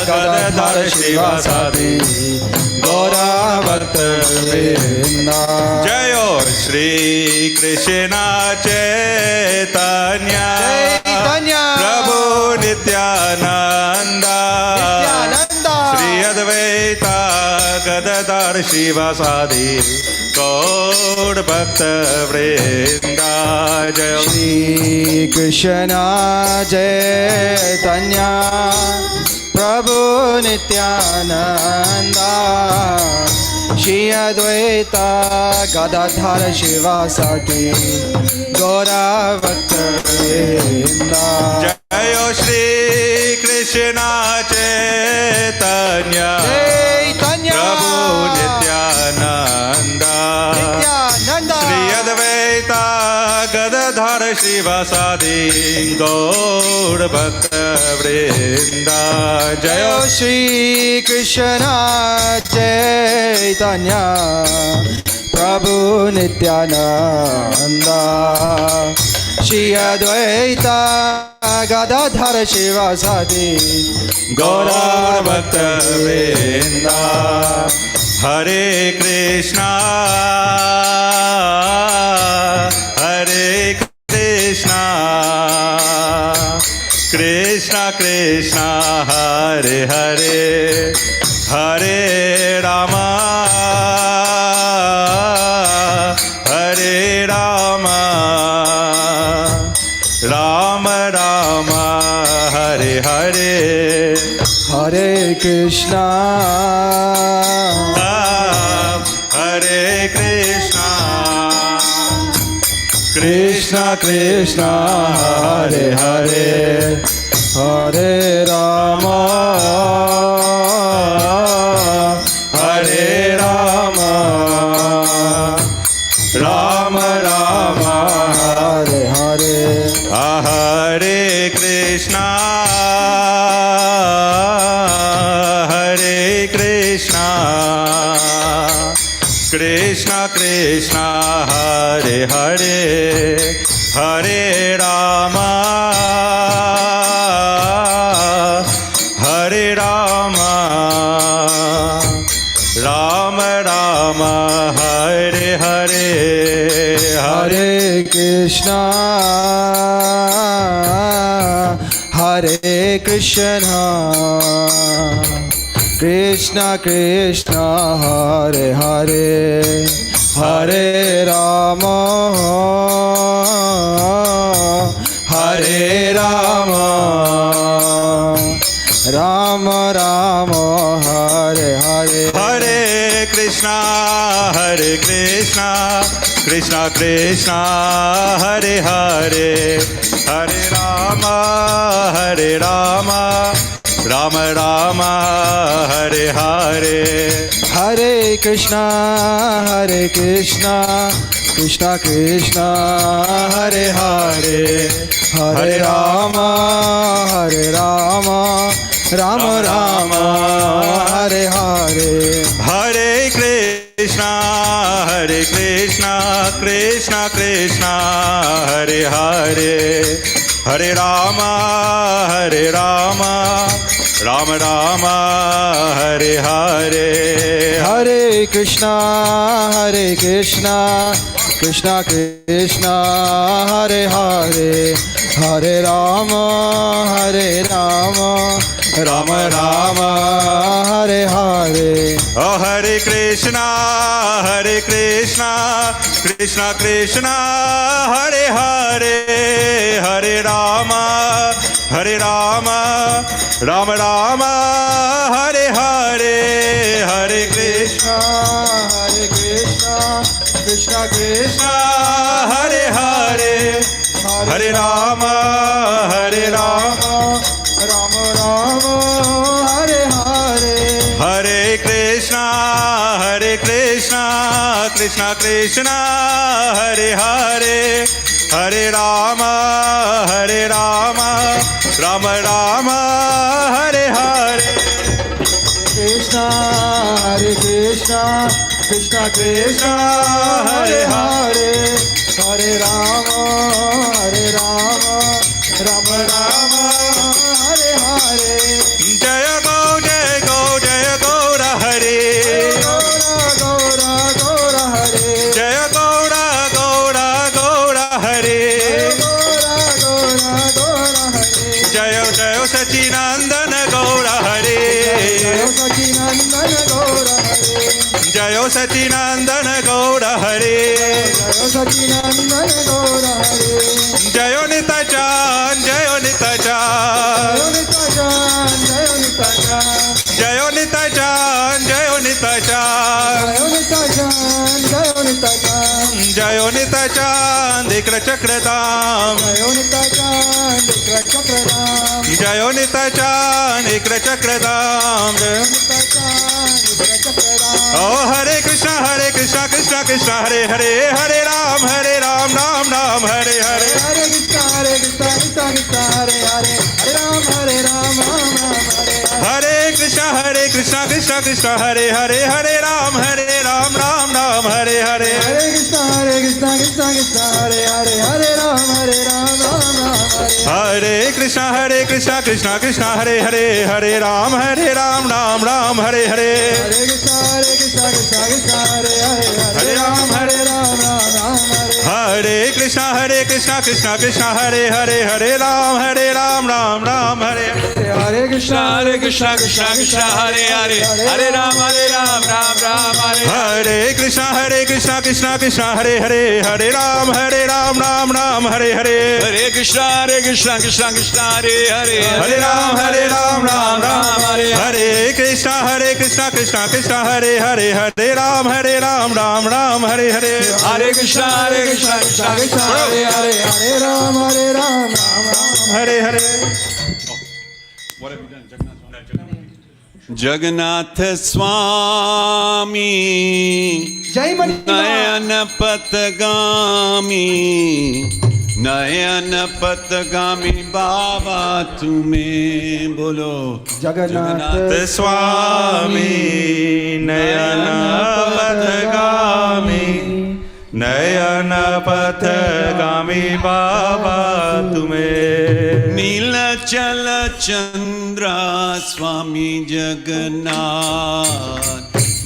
Gadadhar Shivasadi Gaura Bhakta Vrinda Jayo Shri Krishna Chaitanya Prabhu Nityananda Shri Advaita Gadadhar Shivasadi Gaur Bhakta Vrinda Jayo Shri Krishna Chaitanya Prabhu Nityananda Shri Advaita Gadadhar Shivasati Gaura Bhakta Vrinda Jayo Shri Krishna Chaitanya Prabhu Nityananda Shri Advaita Gadadhar Shivasadi Gaur Bhakta Vrinda Jayo Shri Krishna Chaitanya Prabhu Nityananda Shri Advaita Gadadhar Shivasadi Gaura Bhakta Vrinda Hare Krishna Hare Krishna Krishna Krishna Hare Hare Hare Rama Hare Rama Rama Rama Hare Hare Hare Krishna Hare Krishna Krishna Krishna Hare Hare Hare Rama Hare Rama Rama Rama Hare Hare Hare Krishna Hare Krishna Krishna Krishna Hare Hare Hare Rama Hare Rama Rama Rama Hare Hare Hare Krishna Hare Krishna Krishna Krishna Hare Hare Hare Rama Hare Ram Hare Hare Hare Krishna Krishna Krishna Hare Hare Hare Rama Rama Rama Hare Hare Hare Krishna Krishna Krishna Hare Hare Hare Rama Rama Rama Hare Hare Hare Krishna Krishna Krishna Hare Hare Hare Rama Rama Rama Hare Hare Hare Krishna Krishna Krishna Hare Hare Hare Rama Rama Rama Hare Hare Oh Hare Krishna Krishna Krishna Hare Hare Hare Rama Rama Rama Hare Hare Hare Krishna Krishna Krishna Hare Hare Hare Rama Rama Rama Hare Hare Hare Krishna Krishna Krishna Hare Hare Hare Rama Rama Rama Hare Hare Krishna Krishna Krishna Hare Hare Hare Rama Rama Rama Hare Hare Jaya Gaura Hare Gaura Hare Jaya Gaura Hare Jaya Sachidanand Gaura Hare Jaya Sachidanand Gaura Hare Jaya Nitachan Jaya Nitachan Jaya Nitachan Jaya Nitachan Dikra Chakradam Jaya Nitachan Dikra Chakradam Oh Hare Krishna Krishna Krishna Hare Hare Hare Ram Ram Ram Hare Hare Hare Krishna Hare Hare Hare Ram Hare Krishna Krishna Hare Hare Hare Ram Ram Hare Hare Hare Krishna Krishna Hare Hare Hare Ram Hare Krishna Krishna Hare Hare Hare Ram Ram Hare Hare Hare Krishna Krishna Hare Hare Hare Ram Hare Krishna Krishna Hare Hare Hare Ram Ram Hare Hare Krishna Krishna Hare Hare Hare Ram Ram Hare Hare Krishna Krishna Hare Hare Hare Ram Ram Hare Hare Hare Krishna Krishna Hare Hare Hare Ram Ram Hare Hare Krishna Krishna Hare Hare Hare Ram Ram Hare Hare Hare Krishna Krishna Hare Hare Hare Ram Hare Hare. What have you done, Jagannath Swami Nayan Patgami Baba Tume Bolo Jagannath Swami Nayan Patgami Baba Tume Nilachal Chandra Swami Jagannath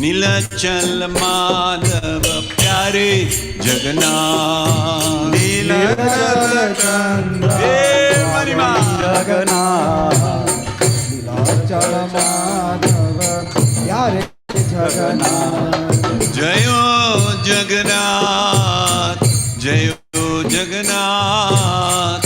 Nilachal Madhav Pyare Jagannath Nilachal Chandra Swami Jagannath Nilachal Madhav Pyare Jagannath Jayo Jagannath Jayo Jagannath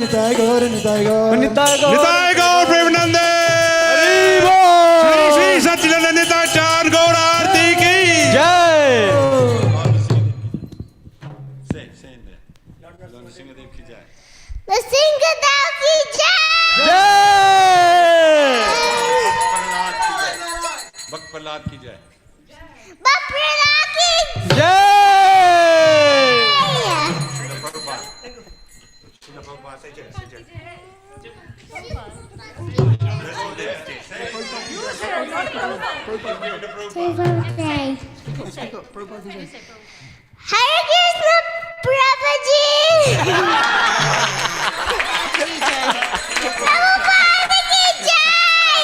Nitai Gaur, Nitai Gaur, Nitai Gaur, Premanande. Shri Shri Satchidanand Nitai Char Gaur Aarti ki Jai. Say in there. Lord Nrsingadev ki jai. Nrsingadev ki jai. Jai. Bhakt Prahlad ki jai. Bhakt Prahlad ki Jai. Hare Krishna Prabhuji. Prabhupada ki jai.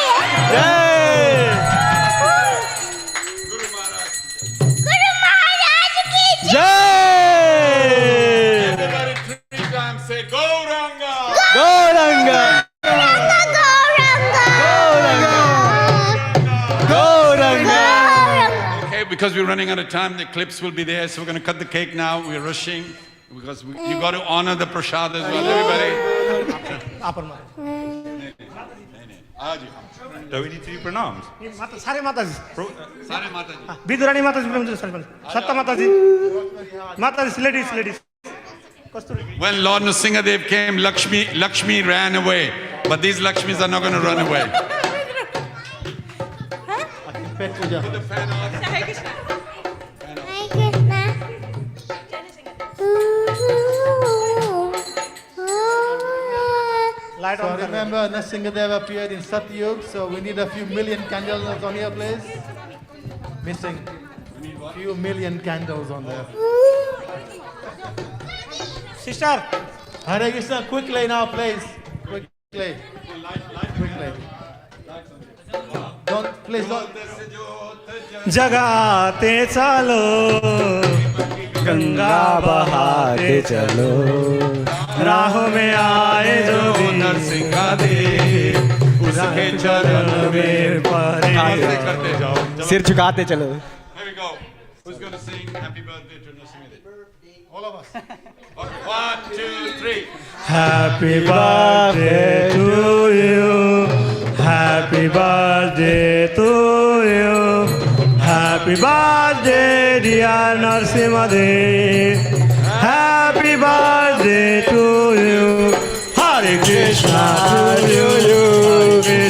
Guru Maharaj ki Jai. Everybody 3 times say Gauranga. Gauranga. Okay, because we're running out of time, the clips will be there, so we're going to cut the cake now. We're rushing because you got to honor the prasad as well, everybody. Do we need to do pranams? Sare Mataji. Sare Mataji. Bidurani Mataji. Satta Mataji. Mataji, ladies. When Lord Nrsingadev came, Lakshmi ran away. But these Lakshmis are not going to run away. Hare Krishna. So remember, Nrsingadev appeared in Satyug, so we need a few million candles on here, please. Missing a few million candles on there. Sister. Hare Krishna, quickly now, please. Quickly. Please don't. जगाते चलो गंगा बहाते चलो राह में आए जो नरसिंहादेव उसके चरण में परे सिर झुकाते चलो. Here we go. Who's going to sing Happy Birthday to Nrsingadev? All of us. Okay, 1, 2, 3. Happy birthday to you. Happy birthday to you. Happy birthday, dear Narasimadev. Happy birthday to you. Hare Krishna to you.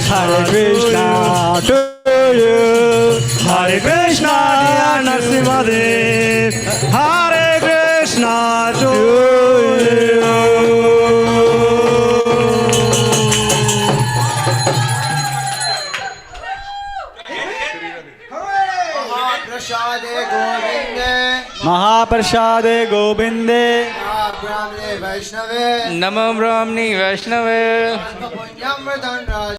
Hare Krishna to you. Hare Krishna, dear Narasimadev. Hare Krishna to you. महाप्रसादे गोविंदे नमो ब्राह्मणे वैष्णवे